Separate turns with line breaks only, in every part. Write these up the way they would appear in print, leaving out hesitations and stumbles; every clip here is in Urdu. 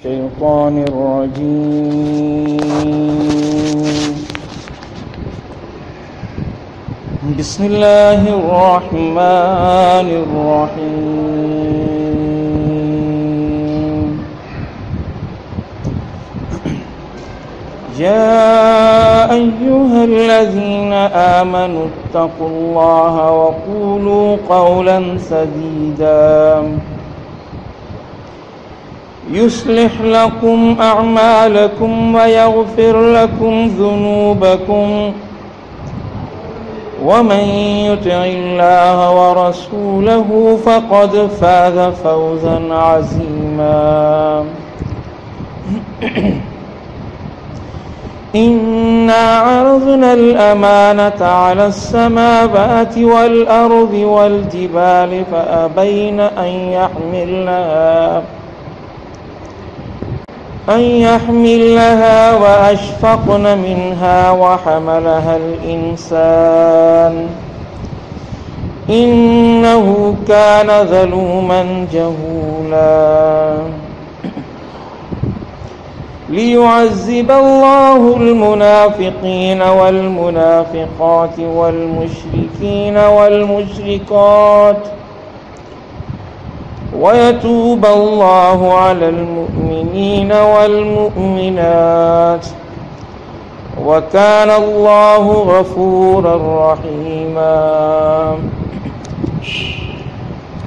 الشيطان الرجيم بسم الله الرحمن الرحيم يا أيها الذين آمنوا اتقوا الله وقولوا قولا سديدا يصلح لكم أعمالكم ويغفر لكم ذنوبكم ومن يطع الله ورسوله فقد فاز فوزا عظيما إنا عرضنا الأمانة على السماوات والأرض والجبال فأبين أن يحملنها وأشفقن منها وحملها الإنسان إنه كان ظلوما جهولا ليعذب الله المنافقين والمنافقات والمشركين والمشركات ويتوب الله على المؤمنين والمؤمنات وكان الله غفورا رحيما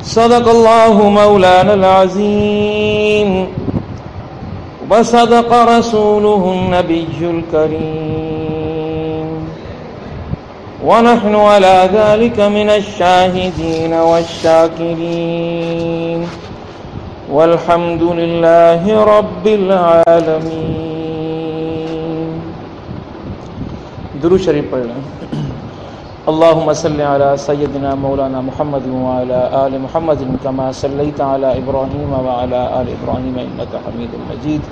صدق الله مولانا العظيم وصدق رسوله النبي الكريم ونحن على ذلك من الشاهدين والشاكرين والحمد لله رب العالمين. درود شریف پڑھ لیں. اللهم صل على سيدنا مولانا محمد وعلى آل محمد كما صليت على إبراهيم وعلى آل إبراهيم إنك حميد مجيد.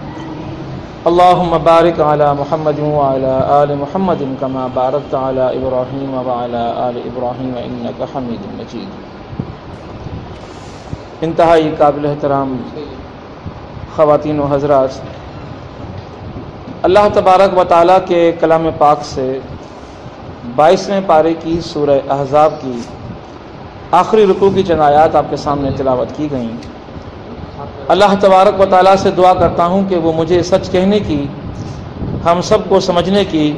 اللهم بارك على محمد وعلى آل محمد كما باركت على إبراهيم وعلى آل إبراهيم إنك حميد مجيد. انتہائی قابل احترام خواتین و حضرات، اللہ تبارک و تعالیٰ کے کلام پاک سے 22ویں پارے کی سورہ احزاب کی آخری رکوع کی چند آیات آپ کے سامنے تلاوت کی گئیں. اللہ تبارک و تعالیٰ سے دعا کرتا ہوں کہ وہ مجھے سچ کہنے کی، ہم سب کو سمجھنے کی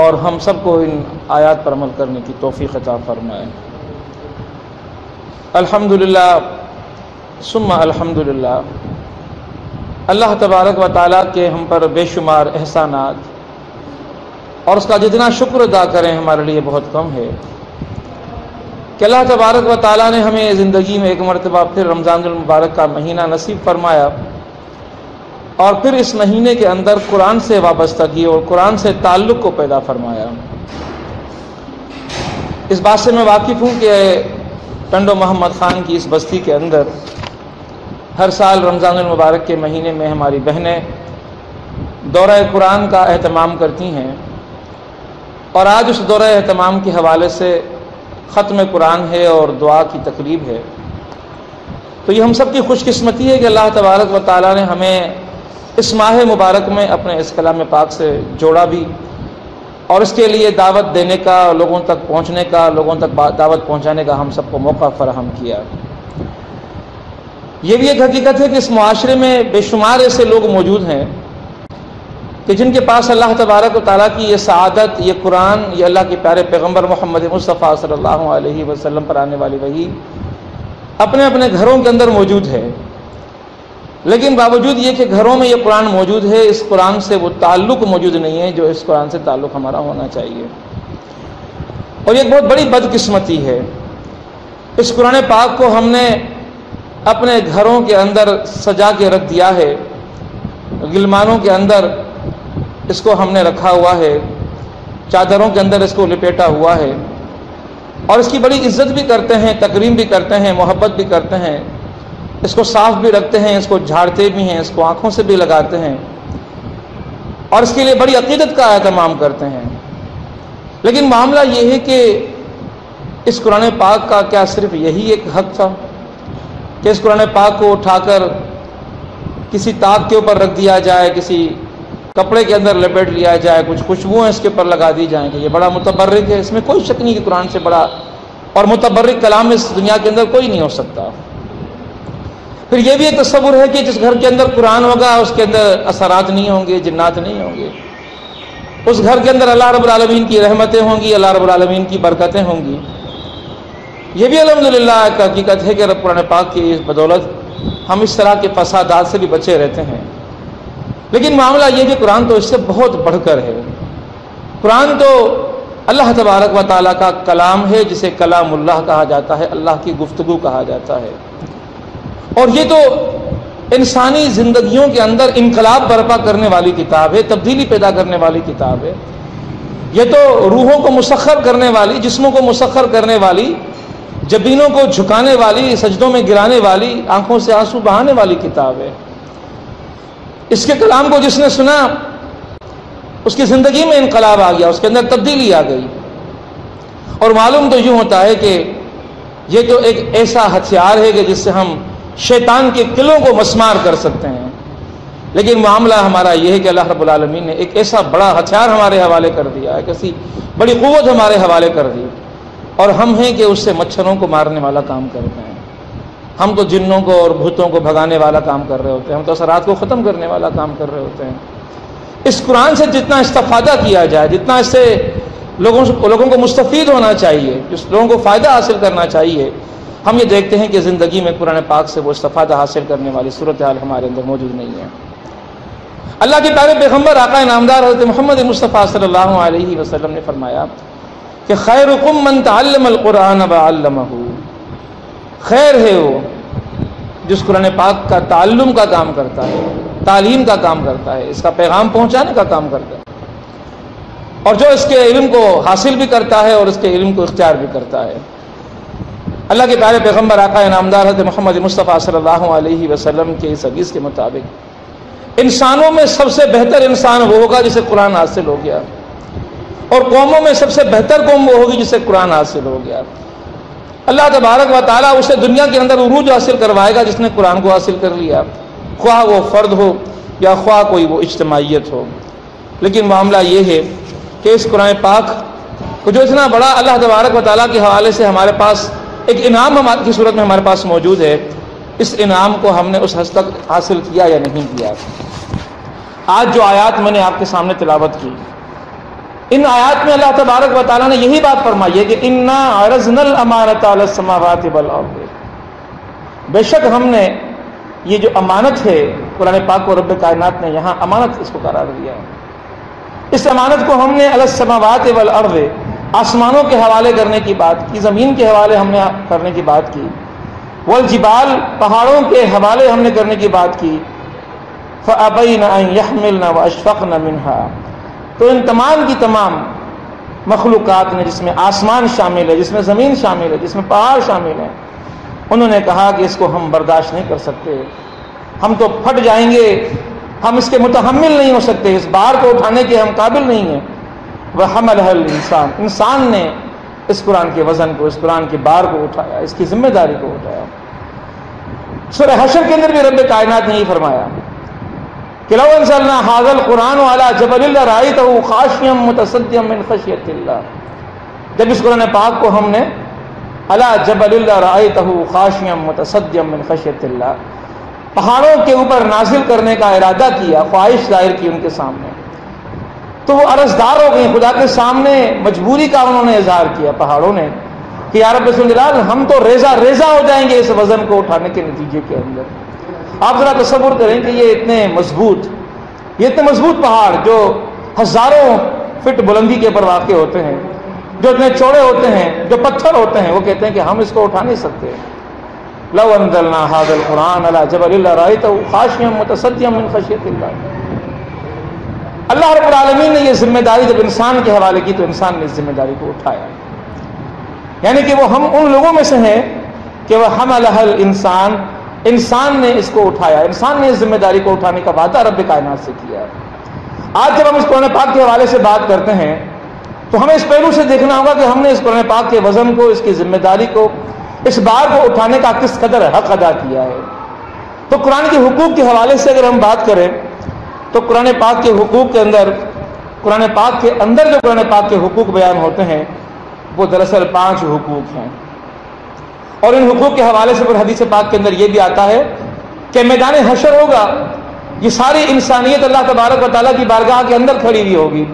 اور ہم سب کو ان آیات پر عمل کرنے کی توفیق عطا فرمائے. الحمدللہ ثم الحمدللہ. اللہ تبارک و تعالیٰ کے ہم پر بے شمار احسانات اور اس کا جتنا شکر ادا کریں ہمارے لیے بہت کم ہے کہ اللہ تبارک و تعالیٰ نے ہمیں زندگی میں ایک مرتبہ پھر رمضان المبارک کا مہینہ نصیب فرمایا اور پھر اس مہینے کے اندر قرآن سے وابستگی اور قرآن سے تعلق کو پیدا فرمایا. اس بات سے میں واقف ہوں کہ ٹنڈو محمد خان کی اس بستی کے اندر ہر سال رمضان المبارک کے مہینے میں ہماری بہنیں دورہ قرآن کا اہتمام کرتی ہیں اور آج اس دورہ اہتمام کے حوالے سے ختم قرآن ہے اور دعا کی تقریب ہے. تو یہ ہم سب کی خوش قسمتی ہے کہ اللہ تبارک و تعالیٰ نے ہمیں اس ماہ مبارک میں اپنے اس کلام پاک سے جوڑا بھی اور اس کے لیے دعوت دینے کا، لوگوں تک پہنچنے کا، لوگوں تک دعوت پہنچانے کا ہم سب کو موقع فراہم کیا. یہ بھی ایک حقیقت ہے کہ اس معاشرے میں بے شمار ایسے لوگ موجود ہیں کہ جن کے پاس اللہ تبارک و تعالیٰ کی یہ سعادت، یہ قرآن، یہ اللہ کے پیارے پیغمبر محمد مصطفیٰ صلی اللہ علیہ وسلم پر آنے والی وحی اپنے اپنے گھروں کے اندر موجود ہے، لیکن باوجود یہ کہ گھروں میں یہ قرآن موجود ہے، اس قرآن سے وہ تعلق موجود نہیں ہے جو اس قرآن سے تعلق ہمارا ہونا چاہیے. اور یہ بہت بڑی بدقسمتی ہے. اس قرآن پاک کو ہم نے اپنے گھروں کے اندر سجا کے رکھ دیا ہے، غلمانوں کے اندر اس کو ہم نے رکھا ہوا ہے، چادروں کے اندر اس کو لپیٹا ہوا ہے اور اس کی بڑی عزت بھی کرتے ہیں، تکریم بھی کرتے ہیں، محبت بھی کرتے ہیں، اس کو صاف بھی رکھتے ہیں، اس کو جھاڑتے بھی ہیں، اس کو آنکھوں سے بھی لگاتے ہیں اور اس کے لیے بڑی عقیدت کا اہتمام کرتے ہیں. لیکن معاملہ یہ ہے کہ اس قرآن پاک کا کیا صرف یہی ایک حق تھا کہ اس قرآن پاک کو اٹھا کر کسی طاق کے اوپر رکھ دیا جائے، کسی کپڑے کے اندر لپیٹ لیا جائے، کچھ خوشبوئیں اس کے اوپر لگا دی جائیں کہ یہ بڑا متبرک ہے، اس میں کوئی شک نہیں کہ قرآن سے بڑا اور متبرک کلام اس دنیا کے اندر کوئی نہیں ہو سکتا۔ پھر یہ بھی ایک تصور ہے کہ جس گھر کے اندر قرآن ہوگا اس کے اندر اثرات نہیں ہوں گے، جنات نہیں ہوں گے، اس گھر کے اندر اللہ رب العالمین کی رحمتیں ہوں گی، اللہ رب العالمین کی برکتیں ہوں گی۔ یہ بھی الحمدللہ ایک حقیقت ہے کہ رب قرآن پاک کی اس بدولت ہم اس طرح کے فسادات سے بھی بچے رہتے ہیں۔ لیکن معاملہ یہ کہ قرآن تو اس سے بہت بڑھ کر ہے۔ قرآن تو اللہ تبارک و تعالیٰ کا کلام ہے، جسے کلام اللہ کہا جاتا ہے، اللہ کی گفتگو کہا جاتا ہے، اور یہ تو انسانی زندگیوں کے اندر انقلاب برپا کرنے والی کتاب ہے، تبدیلی پیدا کرنے والی کتاب ہے۔ یہ تو روحوں کو مسخر کرنے والی، جسموں کو مسخر کرنے والی، جبینوں کو جھکانے والی، سجدوں میں گرانے والی، آنکھوں سے آنسو بہانے والی کتاب ہے۔ اس کے کلام کو جس نے سنا اس کی زندگی میں انقلاب آ گیا، اس کے اندر تبدیلی آ گئی۔ اور معلوم تو یوں ہوتا ہے کہ یہ تو ایک ایسا ہتھیار ہے کہ جس سے ہم شیطان کے قلعوں کو مسمار کر سکتے ہیں، لیکن معاملہ ہمارا یہ ہے کہ اللہ رب العالمین نے ایک ایسا بڑا ہتھیار ہمارے حوالے کر دیا ہے، ایسی بڑی قوت ہمارے حوالے کر دی، اور ہم ہیں کہ اس سے مچھروں کو مارنے والا کام کرتے ہیں، ہم تو جنوں کو اور بھوتوں کو بھگانے والا کام کر رہے ہوتے ہیں، ہم تو اثرات کو ختم کرنے والا کام کر رہے ہوتے ہیں۔ اس قرآن سے جتنا استفادہ کیا جائے، جتنا اس سے لوگوں کو مستفید ہونا چاہیے، جس لوگوں کو فائدہ حاصل کرنا چاہیے، ہم یہ دیکھتے ہیں کہ زندگی میں قرآن پاک سے وہ استفادہ حاصل کرنے والی صورتحال ہمارے اندر موجود نہیں ہے۔ اللہ کے پیارے پیغمبر آقا نامدار حضرت محمد مصطفیٰ صلی اللہ علیہ وسلم نے فرمایا کہ خیرکم من تعلم القرآن وعلمہ، خیر ہے وہ جس قرآن پاک کا تعلم کا کام کرتا ہے، تعلیم کا کام کرتا ہے، اس کا پیغام پہنچانے کا کام کرتا ہے، اور جو اس کے علم کو حاصل بھی کرتا ہے اور اس کے علم کو اختیار بھی کرتا ہے۔ اللہ کے پیارے پیغمبر آقا انعامدار حضرت محمد مصطفیٰ صلی اللہ علیہ وسلم کے اس حدیث کے مطابق انسانوں میں سب سے بہتر انسان وہ ہوگا جسے قرآن حاصل ہو گیا، اور قوموں میں سب سے بہتر قوم وہ ہوگی جسے قرآن حاصل ہو گیا۔ اللہ تبارک و تعالیٰ اسے دنیا کے اندر عروج حاصل کروائے گا جس نے قرآن کو حاصل کر لیا، خواہ وہ فرد ہو یا خواہ کوئی وہ اجتماعیت ہو۔ لیکن معاملہ یہ ہے کہ اس قرآن پاک کو جو اتنا بڑا اللہ تبارک و تعالیٰ کے حوالے سے ہمارے پاس ایک انعام کی صورت میں ہمارے پاس موجود ہے، اس انعام کو ہم نے اس حد تک حاصل کیا یا نہیں کیا۔ آج جو آیات میں نے آپ کے سامنے تلاوت کی، ان آیات میں اللہ تبارک و تعالیٰ نے یہی بات فرمائی ہے کہ انا عرضنا الامانۃ علی السماوات والارض، بے شک ہم نے یہ جو امانت ہے قرآن پاک کو رب کائنات نے یہاں امانت اس کو قرار دیا ہے، اس امانت کو ہم نے علی السماوات والارض، آسمانوں کے حوالے کرنے کی بات کی، زمین کے حوالے ہم نے کرنے کی بات کی، والجبال، پہاڑوں کے حوالے ہم نے کرنے کی بات کی، فابین ان یحملن واشفقن منها، تو ان تمام کی تمام مخلوقات نے، جس میں آسمان شامل ہے، جس میں زمین شامل ہے، جس میں پہاڑ شامل ہیں، انہوں نے کہا کہ اس کو ہم برداشت نہیں کر سکتے، ہم تو پھٹ جائیں گے، ہم اس کے متحمل نہیں ہو سکتے، اس بار کو اٹھانے کے ہم قابل نہیں ہیں۔ وَحَمَلَهَا الْإِنسَانُ، انسان نے اس قرآن کے وزن کو، اس قرآن کے بار کو اٹھایا، اس کی ذمہ داری کو اٹھایا۔ سورہ حشر کے اندر بھی رب کائنات نے یہ فرمایا کہ لو انزلنا هذا القرآن على جبل لرأيته خاشعا متصدعا من خشية الله، جب اس قرآن پاک کو ہم نے على جبل لرأيته خاشعا متصدعا من خشية الله، پہاڑوں کے اوپر نازل کرنے کا ارادہ کیا، خواہش ظاہر کی ان کے سامنے، تو وہ عرضدار ہو گئے خدا کے سامنے، مجبوری کا انہوں نے اظہار کیا پہاڑوں نے کہ یا رب جلال، ہم تو ریزہ ریزہ ہو جائیں گے اس وزن کو اٹھانے کے نتیجے کے اندر۔ آپ ذرا تصور کریں کہ یہ اتنے مضبوط پہاڑ جو ہزاروں فٹ بلندی کے پر واقع ہوتے ہیں، جو اتنے چوڑے ہوتے ہیں، جو پتھر ہوتے ہیں، وہ کہتے ہیں کہ ہم اس کو اٹھا نہیں سکتے۔ لو انزلنا هذا القرآن على جبل لرأيته خاشعا متصدعا من خشية الله، اللہ رب العالمین نے یہ ذمہ داری جب انسان کے حوالے کی تو انسان نے اس ذمہ داری کو اٹھایا، یعنی کہ وہ ہم ان لوگوں میں سے ہیں کہ وہ حملها الانسان، انسان نے اس کو اٹھایا، انسان نے اس ذمہ داری کو اٹھانے کا وعدہ رب کائنات سے کیا۔ آج جب ہم اس قرآن پاک کے حوالے سے بات کرتے ہیں تو ہمیں اس پہلو سے دیکھنا ہوگا کہ ہم نے اس قرآن پاک کے وزن کو، اس کی ذمہ داری کو، اس بار کو اٹھانے کا کس قدر حق ادا کیا ہے۔ تو قرآن کے حقوق کے حوالے سے اگر ہم بات کریں تو قرآن پاک کے حقوق کے اندر قرآن پاک کے اندر جو قرآن پاک کے حقوق بیان ہوتے ہیں وہ دراصل 5 حقوق ہیں، اور ان حقوق کے حوالے سے پھر حدیث پاک کے اندر یہ بھی آتا ہے کہ میدان حشر ہوگا، یہ ساری انسانیت اللہ تبارک و تعالیٰ کی بارگاہ کے اندر کھڑی ہوئی ہوگی،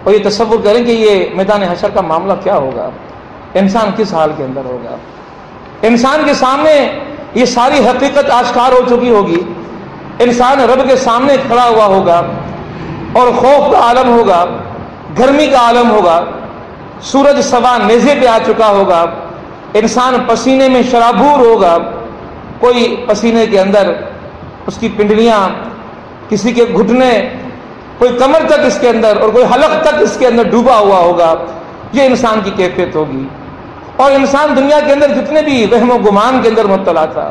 اور یہ تصور کریں کہ یہ میدان حشر کا معاملہ کیا ہوگا، انسان کس حال کے اندر ہوگا۔ انسان کے سامنے یہ ساری حقیقت آشکار ہو چکی ہوگی، انسان رب کے سامنے کھڑا ہوا ہوگا اور خوف کا عالم ہوگا، گرمی کا عالم ہوگا، سورج سوا نیزے پہ آ چکا ہوگا، انسان پسینے میں شرابور ہوگا، کوئی پسینے کے اندر اس کی پنڈلیاں، کسی کے گھٹنے، کوئی کمر تک اس کے اندر اور کوئی حلق تک اس کے اندر ڈوبا ہوا ہوگا۔ یہ انسان کی کیفیت ہوگی۔ اور انسان دنیا کے اندر جتنے بھی وہم و گمان کے اندر مبتلا تھا،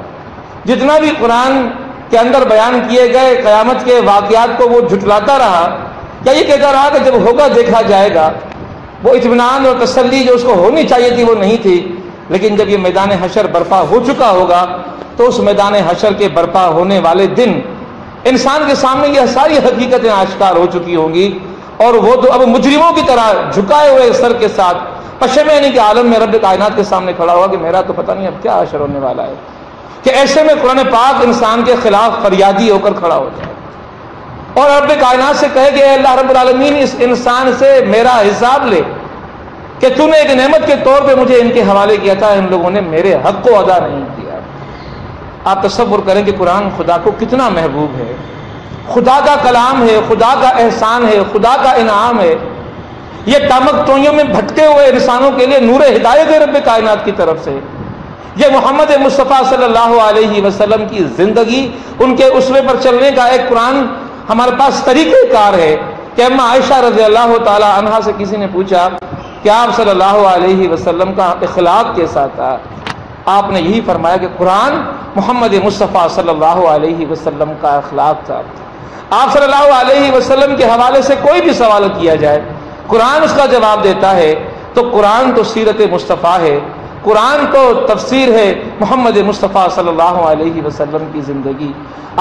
جتنا بھی قرآن کے اندر بیان کیے گئے قیامت کے واقعات کو وہ جھٹلاتا رہا، یا یہ کہتا رہا کہ جب ہوگا دیکھا جائے گا، وہ اطمینان اور تسلی جو اس کو ہونی چاہیے تھی وہ نہیں تھی۔ لیکن جب یہ میدان حشر برپا ہو چکا ہوگا تو اس میدان حشر کے برپا ہونے والے دن انسان کے سامنے یہ ساری حقیقتیں آشکار ہو چکی ہوں گی، اور وہ تو اب مجرموں کی طرح جھکائے ہوئے سر کے ساتھ پشیمانی کے عالم میں رب کائنات کے سامنے کھڑا ہوا کہ میرا تو پتہ نہیں اب کیا حشر ہونے والا ہے، کہ ایسے میں قرآن پاک انسان کے خلاف فریادی ہو کر کھڑا ہو جائے اور رب کائنات سے کہے کہ اے اللہ رب العالمین، اس انسان سے میرا حساب لے کہ تو نے ایک نعمت کے طور پہ مجھے ان کے حوالے کیا تھا، ان لوگوں نے میرے حق کو ادا نہیں کیا۔ آپ تصور کریں کہ قرآن خدا کو کتنا محبوب ہے، خدا کا کلام ہے، خدا کا احسان ہے، خدا کا انعام ہے، یہ تامک توئیوں میں بھٹکے ہوئے انسانوں کے لیے نور ہدایت ہے رب کائنات کی طرف سے۔ یہ محمد مصطفیٰ صلی اللہ علیہ وسلم کی زندگی، ان کے اسوے پر چلنے کا ایک قرآن ہمارے پاس طریقہ کار ہے کہ اما عائشہ رضی اللہ تعالی عنہا سے کسی نے پوچھا کہ آپ صلی اللہ علیہ وسلم کا اخلاق کیسا تھا؟ آپ نے یہی فرمایا کہ قرآن محمد مصطفیٰ صلی اللہ علیہ وسلم کا اخلاق تھا۔ آپ صلی اللہ علیہ وسلم کے حوالے سے کوئی بھی سوال کیا جائے، قرآن اس کا جواب دیتا ہے۔ تو قرآن تو سیرت مصطفیٰ ہے، قرآن تو تفسیر ہے محمد مصطفیٰ صلی اللہ علیہ وسلم کی زندگی۔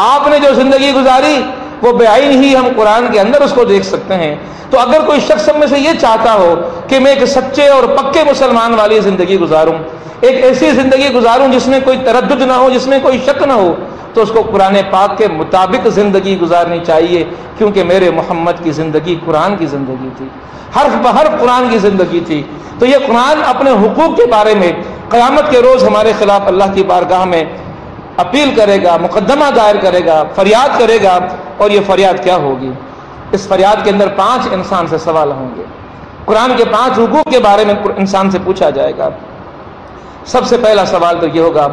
آپ نے جو زندگی گزاری وہ بعین ہی ہم قرآن کے اندر اس کو دیکھ سکتے ہیں۔ تو اگر کوئی شخص میں سے یہ چاہتا ہو کہ میں ایک سچے اور پکے مسلمان والی زندگی گزاروں، ایک ایسی زندگی گزاروں جس میں کوئی تردد نہ ہو، جس میں کوئی شک نہ ہو، تو اس کو قرآن پاک کے مطابق زندگی گزارنی چاہیے، کیونکہ میرے محمد کی زندگی قرآن کی زندگی تھی، حرف بحرف قرآن کی زندگی تھی۔ تو یہ قرآن اپنے حقوق کے بارے میں قیامت کے روز ہمارے خلاف اللہ کی بارگاہ میں اپیل کرے گا، مقدمہ دائر کرے گا، فریاد کرے گا۔ اور یہ فریاد کیا ہوگی؟ اس فریاد کے اندر 5 انسان سے سوال ہوں گے۔ قرآن کے 5 حقوق کے بارے میں انسان سے پوچھا جائے گا۔ سب سے پہلا سوال تو یہ ہوگا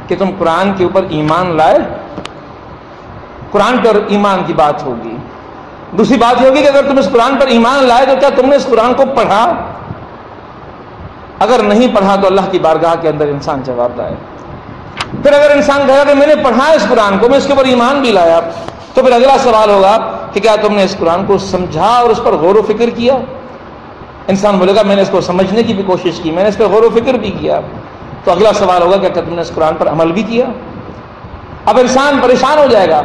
کہ تم قرآن کے اوپر ایمان لائے؟ قرآن پر ایمان کی بات ہوگی۔ دوسری بات یہ ہوگی کہ اگر تم اس قرآن پر ایمان لائے تو کیا تم نے اس قرآن کو پڑھا؟ اگر نہیں پڑھا تو اللہ کی بارگاہ کے اندر انسان جواب دائے۔ پھر اگر انسان کہے کہ میں نے پڑھا اس قرآن کو، میں اس کے اوپر ایمان بھی لایا، تو پھر اگلا سوال ہوگا کہ کیا تم نے اس قرآن کو سمجھا اور اس پر غور و فکر کیا؟ انسان بولے گا میں نے اس کو سمجھنے کی بھی کوشش کی، میں نے اس پر غور و فکر بھی کیا۔ تو اگلا سوال ہوگا کہ کیا تم نے اس قرآن پر عمل بھی کیا؟ اب انسان پریشان ہو جائے گا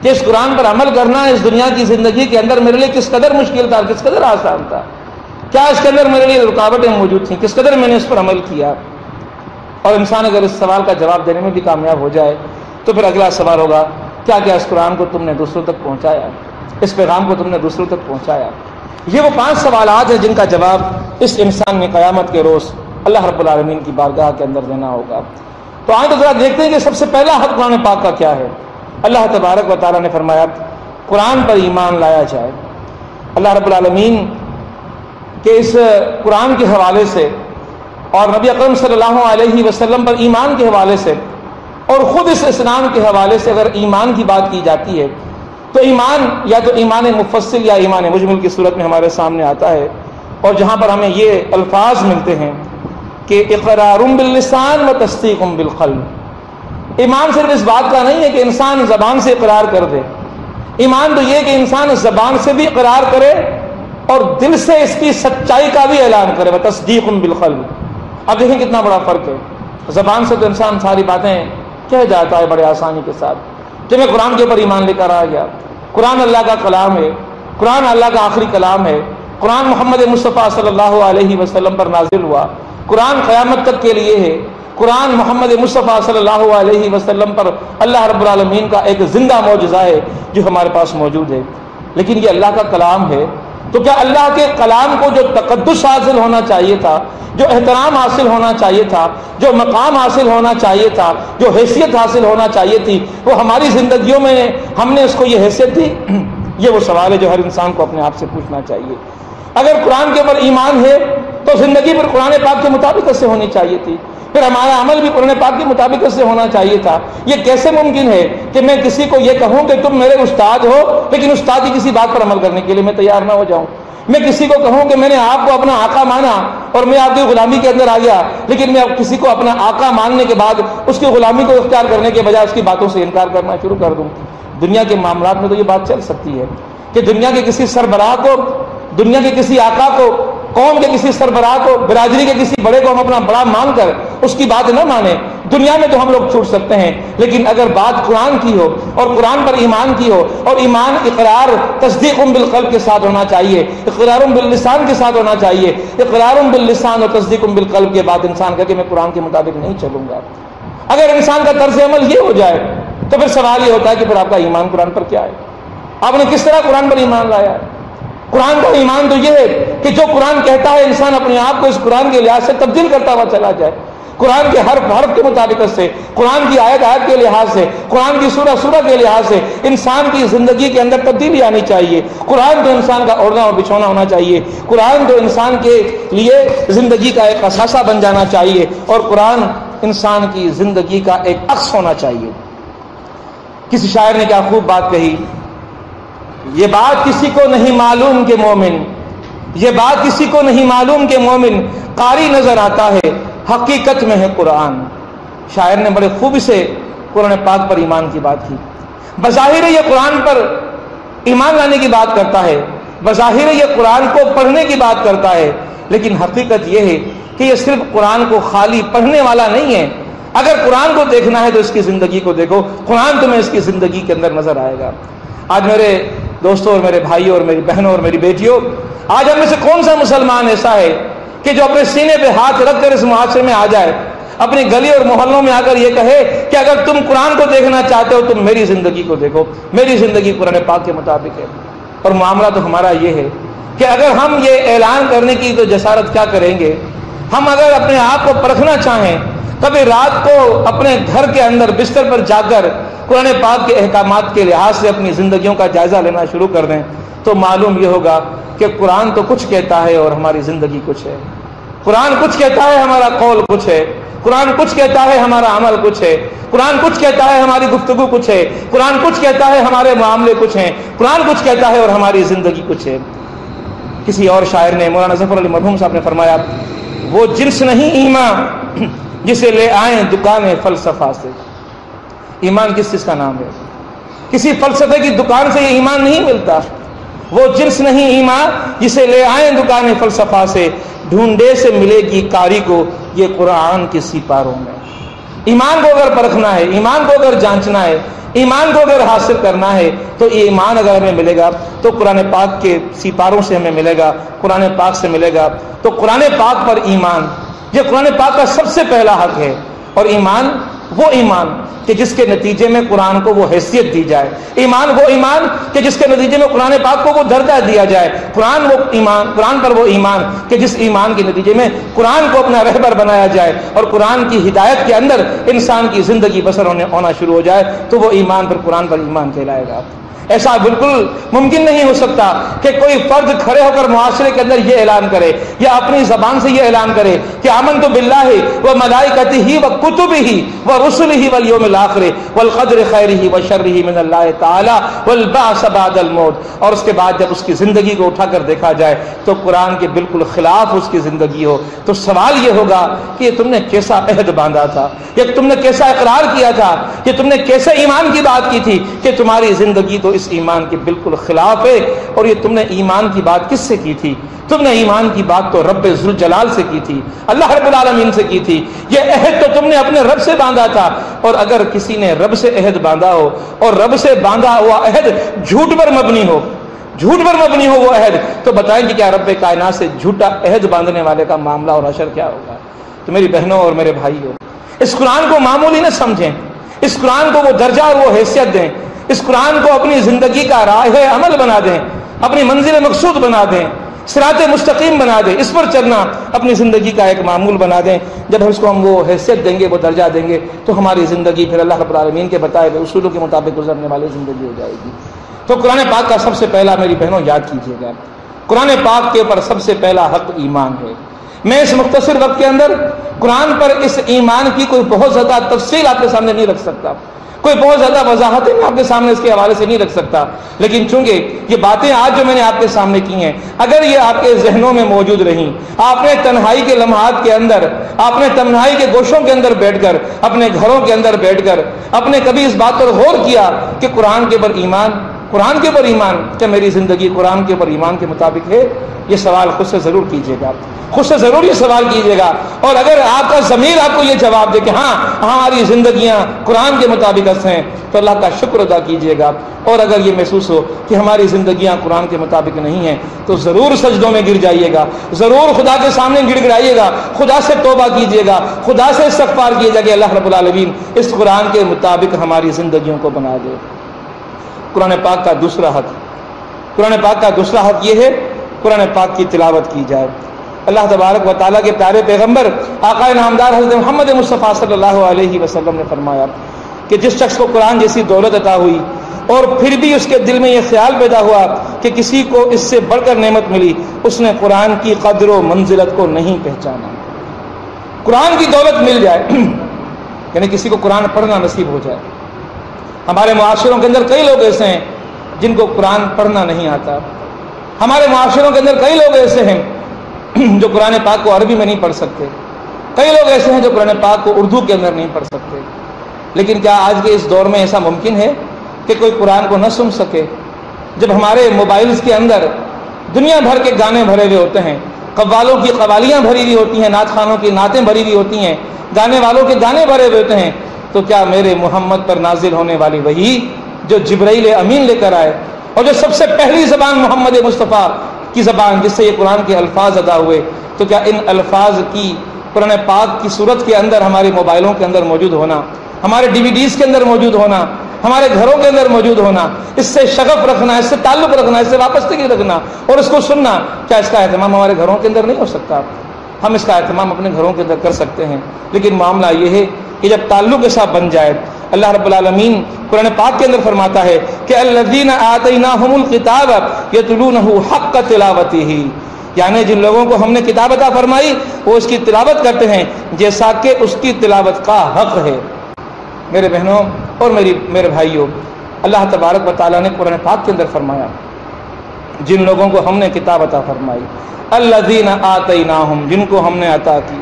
کہ اس قرآن پر عمل کرنا اس دنیا کی زندگی کے اندر میرے لیے کس قدر مشکل تھا، کس قدر آسان تھا، کیا اس کے اندر میرے لیے رکاوٹیں موجود تھیں، کس قدر میں نے اس پر عمل کیا۔ اور انسان اگر اس سوال کا جواب دینے میں بھی کامیاب ہو جائے تو پھر اگلا سوال ہوگا کیا اس قرآن کو تم نے دوسروں تک پہنچایا، اس پیغام کو تم نے دوسروں تک پہنچایا۔ یہ وہ 5 سوالات ہیں جن کا جواب اس انسان نے قیامت کے روز اللہ رب العالمین کی بارگاہ کے اندر دینا ہوگا۔ تو آئیں تو ذرا دیکھتے ہیں کہ سب سے پہلا حق قرآن پاک کا کیا ہے۔ اللہ تبارک و تعالیٰ نے فرمایا قرآن پر ایمان لایا جائے۔ اللہ رب العالمین کے اس قرآن کے حوالے سے اور نبی اکرم صلی اللہ علیہ وسلم پر ایمان کے حوالے سے اور خود اس اسلام کے حوالے سے اگر ایمان کی بات کی جاتی ہے تو ایمان یا تو ایمان مفصل یا ایمان مجمل کی صورت میں ہمارے سامنے آتا ہے، اور جہاں پر ہمیں یہ الفاظ ملتے ہیں کہ اقرار باللسان و تصدیق بالقلب۔ ایمان صرف اس بات کا نہیں ہے کہ انسان زبان سے اقرار کر دے، ایمان تو یہ کہ انسان زبان سے بھی اقرار کرے اور دل سے اس کی سچائی کا بھی اعلان کرے، وتصدیق بالقلب۔ اب دیکھیں کتنا بڑا فرق ہے۔ زبان سے تو انسان ساری باتیں کہہ جاتا ہے بڑے آسانی کے ساتھ کہ میں قرآن کے اوپر ایمان لے کر آ گیا. قرآن اللہ کا کلام ہے, قرآن اللہ کا آخری کلام ہے, قرآن محمد مصطفیٰ صلی اللہ علیہ وسلم پر نازل ہوا, قرآن قیامت تک کے لیے ہے, قرآن محمد مصطفیٰ صلی اللہ علیہ وسلم پر اللہ رب العالمین کا ایک زندہ معجزہ ہے جو ہمارے پاس موجود ہے. لیکن یہ اللہ کا کلام ہے, تو کیا اللہ کے کلام کو جو تقدس حاصل ہونا چاہیے تھا, جو احترام حاصل ہونا چاہیے تھا, جو مقام حاصل ہونا چاہیے تھا, جو حیثیت حاصل ہونا چاہیے تھی, وہ ہماری زندگیوں میں ہم نے اس کو یہ حیثیت دی؟ یہ وہ سوال ہے جو ہر انسان کو اپنے آپ سے پوچھنا چاہیے. اگر قرآن کے اوپر ایمان ہے تو زندگی پر قرآن پاک کے مطابق سے ہونی چاہیے تھی, پھر ہمارا عمل بھی قرآن پاک کے مطابق سے ہونا چاہیے تھا. یہ کیسے ممکن ہے کہ میں کسی کو یہ کہوں کہ تم میرے استاد ہو, لیکن استاد کی کسی بات پر عمل کرنے کے لیے میں تیار نہ ہو جاؤں؟ میں کسی کو کہوں کہ میں نے آپ کو اپنا آقا مانا اور میں آپ کی غلامی کے اندر آ گیا, لیکن میں کسی کو اپنا آقا ماننے کے بعد اس کی غلامی کو اختیار کرنے کے بجائے اس کی باتوں سے انکار کرنا شروع کر دوں؟ دنیا کے معاملات میں تو یہ بات چل سکتی ہے کہ دنیا کے کسی سربراہ کو, دنیا کے کسی آقا کو, قوم کے کسی سربراہ کو, برادری کے کسی بڑے کو ہم اپنا بڑا مان کر اس کی بات نہ مانیں. دنیا میں تو ہم لوگ چھوٹ سکتے ہیں, لیکن اگر بات قرآن کی ہو اور قرآن پر ایمان کی ہو, اور ایمان اقرار تصدیق بالقلب کے ساتھ ہونا چاہیے, اقرار باللسان کے ساتھ ہونا چاہیے, اقرار باللسان اور تصدیق بالقلب کے بعد انسان کہے کہ میں قرآن کے مطابق نہیں چلوں گا. اگر انسان کا طرز عمل یہ ہو جائے تو پھر سوال یہ ہوتا ہے کہ پھر آپ کا ایمان قرآن پر کیا ہے؟ آپ نے کس طرح قرآن پر ایمان لایا ہے؟ قرآن کا ایمان تو یہ ہے کہ جو قرآن کہتا ہے انسان اپنے آپ کو اس قرآن کے لحاظ سے تبدیل کرتا ہوا چلا جائے, قرآن کے حرف حرف کے مطابق سے, قرآن کی آیت آیت کے لحاظ سے, قرآن کی سورہ سورہ کے لحاظ سے انسان کی زندگی کے اندر تبدیلی آنی چاہیے. قرآن تو انسان کا اوڑھنا اور بچھونا ہونا چاہیے, قرآن تو انسان کے لیے زندگی کا ایک اثاثہ بن جانا چاہیے, اور قرآن انسان کی زندگی کا ایک عکس ہونا چاہیے. کسی شاعر نے کیا خوب بات کہی, یہ بات کسی کو نہیں معلوم کہ مومن, یہ بات کسی کو نہیں معلوم کہ مومن قاری نظر آتا ہے, حقیقت میں ہے قرآن. شاعر نے بڑے خوبی سے قرآن پاک پر ایمان کی بات کی. بظاہر یہ قرآن پر ایمان لانے کی بات کرتا ہے, بظاہر یہ قرآن کو پڑھنے کی بات کرتا ہے, لیکن حقیقت یہ ہے کہ یہ صرف قرآن کو خالی پڑھنے والا نہیں ہے. اگر قرآن کو دیکھنا ہے تو اس کی زندگی کو دیکھو, قرآن تمہیں اس کی زندگی کے اندر نظر آئے گا. آج میرے دوستوں اور میرے بھائیوں اور میری بہنوں اور میری بیٹیوں, آج ہم میں سے کون سا مسلمان ایسا ہے کہ جو اپنے سینے پہ ہاتھ رکھ کر اس معاشرے میں آ جائے, اپنی گلی اور محلوں میں آ کر یہ کہے کہ اگر تم قرآن کو دیکھنا چاہتے ہو تم میری زندگی کو دیکھو, میری زندگی قرآن پاک کے مطابق ہے. اور معاملہ تو ہمارا یہ ہے کہ اگر ہم یہ اعلان کرنے کی تو جسارت کیا کریں گے, ہم اگر اپنے آپ کو پرکھنا چاہیں, کبھی رات کو اپنے گھر کے اندر بستر پر جا کر قرآن پاک کے احکامات کے لحاظ سے اپنی زندگیوں کا جائزہ لینا شروع کر دیں, تو معلوم یہ ہوگا کہ قرآن تو کچھ کہتا ہے اور ہماری زندگی کچھ ہے. قرآن کچھ کہتا ہے, ہمارا قول کچھ ہے. قرآن کچھ کہتا ہے, ہمارا عمل کچھ ہے. قرآن کچھ کہتا ہے, ہماری گفتگو کچھ ہے. قرآن کچھ کہتا ہے, ہمارے معاملے کچھ ہیں. قرآن کچھ کہتا ہے اور ہماری زندگی کچھ ہے. کسی اور شاعر نے, مولانا ظفر علی مرحوم صاحب نے فرمایا, وہ جنس نہیں ایمان جسے لے آئیں دکان فلسفہ سے. ایمان کس چیز کا نام ہے؟ کسی فلسفے کی دکان سے یہ ایمان نہیں ملتا. وہ جنس نہیں ایمان جسے لے آئیں دکان فلسفہ سے, ڈھونڈے سے ملے گی کاری کو یہ قرآن کے سپاروں میں. ایمان کو اگر پرکھنا ہے, ایمان کو اگر جانچنا ہے, ایمان کو اگر حاصل کرنا ہے, تو یہ ایمان اگر ہمیں ملے گا تو قرآن پاک کے سپاروں سے ہمیں ملے گا, قرآن پاک سے ملے گا. تو قرآن پاک پر ایمان یہ قرآن پاک کا سب سے پہلا حق ہے. اور ایمان وہ ایمان کہ جس کے نتیجے میں قرآن کو وہ حیثیت دی جائے, ایمان وہ ایمان کہ جس کے نتیجے میں قرآن پاک کو وہ درجہ دیا جائے, قرآن وہ ایمان, قرآن پر وہ ایمان کہ جس ایمان کے نتیجے میں قرآن کو اپنا رہبر بنایا جائے اور قرآن کی ہدایت کے اندر انسان کی زندگی بسر ہونا شروع ہو جائے, تو وہ ایمان پر قرآن پر ایمان کہلائے گا. ایسا بالکل ممکن نہیں ہو سکتا کہ کوئی فرد کھڑے ہو کر معاشرے کے اندر یہ اعلان کرے یا اپنی زبان سے یہ اعلان کرے کہ آمنت باللہ و ملائکتہ و کتبہ و رسلہ والیوم الآخر والقدر خیرہ و شرہ من اللہ تعالی والبعث بعد الموت, اور اس کے بعد جب اس کی زندگی کو اٹھا کر دیکھا جائے تو قرآن کے بالکل خلاف اس کی زندگی ہو, تو سوال یہ ہوگا کہ یہ تم نے کیسا عہد باندھا تھا, یہ تم نے کیسا اقرار کیا تھا, یہ تم نے کیسے ایمان کی بات کی تھی کہ تمہاری زندگی تو اس ایمان کے بالکل خلاف ہے. اور یہ تم نے ایمان کی بات کس سے کی تھی؟ تم نے ایمان کی بات تو رب ذوالجلال سے کی تھی, اللہ رب العالمین سے کی تھی. یہ عہد تو تم نے اپنے رب سے باندھا تھا. اور اگر کسی نے رب سے عہد باندھا ہو اور رب سے باندھا ہوا عہد جھوٹ پر مبنی ہو وہ عہد, تو بتائیں کہ کیا رب کائنات سے جھوٹا عہد باندھنے والے کا معاملہ اور حشر کیا ہوگا؟ تو میری بہنوں اور میرے بھائیوں, اس قرآن کو معمولی نہ سمجھیں, اس قرآن کو وہ درجہ اور وہ حیثیت دیں, اس قرآن کو اپنی زندگی کا راہ عمل بنا دیں, اپنی منزل مقصود بنا دیں, صراط مستقیم بنا دیں, اس پر چلنا اپنی زندگی کا ایک معمول بنا دیں. جب اس کو ہم وہ حیثیت دیں گے, وہ درجہ دیں گے, تو ہماری زندگی پھر اللہ رب العالمین کے بتائے ہوئے اصولوں کے مطابق گزرنے والی زندگی ہو جائے گی. تو قرآن پاک کا سب سے پہلا, میری بہنوں یاد کیجیے گا, قرآن پاک کے اوپر سب سے پہلا حق ایمان ہے. میں اس مختصر وقت کے اندر قرآن پر اس ایمان کی کوئی بہت زیادہ تفصیل آپ کے سامنے نہیں رکھ سکتا, کوئی بہت زیادہ وضاحتیں میں آپ کے سامنے اس کے حوالے سے نہیں رکھ سکتا. لیکن چونکہ یہ باتیں آج جو میں نے آپ کے سامنے کی ہیں, اگر یہ آپ کے ذہنوں میں موجود رہیں, آپ نے تنہائی کے لمحات کے اندر, آپ نے تنہائی کے گوشوں کے اندر بیٹھ کر, اپنے گھروں کے اندر بیٹھ کر آپ نے کبھی اس بات پر غور کیا کہ قرآن کے اوپر ایمان کیا میری زندگی قرآن کے اوپر ایمان کے مطابق ہے؟ یہ سوال خود سے ضرور کیجیے گا, خود سے ضرور یہ سوال کیجیے گا. اور اگر آپ کا ضمیر آپ کو یہ جواب دے کہ ہاں ہماری زندگیاں قرآن کے مطابق ہیں, تو اللہ کا شکر ادا کیجیے گا. اور اگر یہ محسوس ہو کہ ہماری زندگیاں قرآن کے مطابق نہیں ہیں, تو ضرور سجدوں میں گر جائیے گا, ضرور خدا کے سامنے گڑ گڑائیے گا, خدا سے توبہ کیجیے گا, خدا سے استغفار کیجیے گا کہ اللہ رب العالمین اس قرآن کے مطابق ہماری زندگیوں کو بنا دے. قرآن پاک کا دوسرا حق یہ ہے, قرآن پاک کی تلاوت کی جائے. اللہ تبارک و تعالیٰ کے پیارے پیغمبر آقا نامدار حضرت محمد مصطفیٰ صلی اللہ علیہ وسلم نے فرمایا کہ جس شخص کو قرآن جیسی دولت عطا ہوئی اور پھر بھی اس کے دل میں یہ خیال پیدا ہوا کہ کسی کو اس سے بڑھ کر نعمت ملی, اس نے قرآن کی قدر و منزلت کو نہیں پہچانا. قرآن کی دولت مل جائے یعنی کسی کو قرآن پڑھنا نصیب ہو جائے. ہمارے معاشروں کے اندر کئی لوگ ایسے ہیں جن کو قرآن پڑھنا نہیں آتا. ہمارے معاشروں کے اندر کئی لوگ ایسے ہیں جو قرآن پاک کو عربی میں نہیں پڑھ سکتے. کئی لوگ ایسے ہیں جو قرآن پاک کو اردو کے اندر نہیں پڑھ سکتے. لیکن کیا آج کے اس دور میں ایسا ممکن ہے کہ کوئی قرآن کو نہ سن سکے؟ جب ہمارے موبائلز کے اندر دنیا بھر کے گانے بھرے ہوئے ہوتے ہیں, قوالوں کی قوالیاں بھری ہوئی ہوتی ہیں, نعت خوانوں کی نعتیں بھری ہوئی ہوتی ہیں, گانے والوں کے گانے بھرے ہوئے ہوتے ہیں, تو کیا میرے محمد پر نازل ہونے والی وحی جو جبرائیل امین لے کر آئے, اور جو سب سے پہلی زبان محمد مصطفیٰ کی زبان جس سے یہ قرآن کے الفاظ ادا ہوئے, تو کیا ان الفاظ کی قرآن پاک کی صورت کے اندر ہمارے موبائلوں کے اندر موجود ہونا, ہمارے DVDs کے اندر موجود ہونا, ہمارے گھروں کے اندر موجود ہونا, اس سے شغف رکھنا, اس سے تعلق رکھنا, اس سے وابستگی رکھنا اور اس کو سننا, کیا اس کا اہتمام ہمارے گھروں کے اندر نہیں ہو سکتا؟ ہم اس کا اہتمام اپنے گھروں کے اندر کر سکتے ہیں. لیکن معاملہ یہ ہے کہ جب تعلق ایسا بن جائے, اللہ رب العالمین قرآن پاک کے اندر فرماتا ہے کہ الذین آتیناہم الکتاب یتلونہ حق تلاوتہ, یعنی جن لوگوں کو ہم نے کتاب عطا فرمائی وہ اس کی تلاوت کرتے ہیں جیسا کہ اس کی تلاوت کا حق ہے. میرے بہنوں اور میرے بھائیوں, اللہ تبارک و تعالیٰ نے قرآن پاک کے اندر فرمایا جن لوگوں کو ہم نے کتاب عطا فرمائی, الذین آتیناہم, جن کو ہم نے عطا کی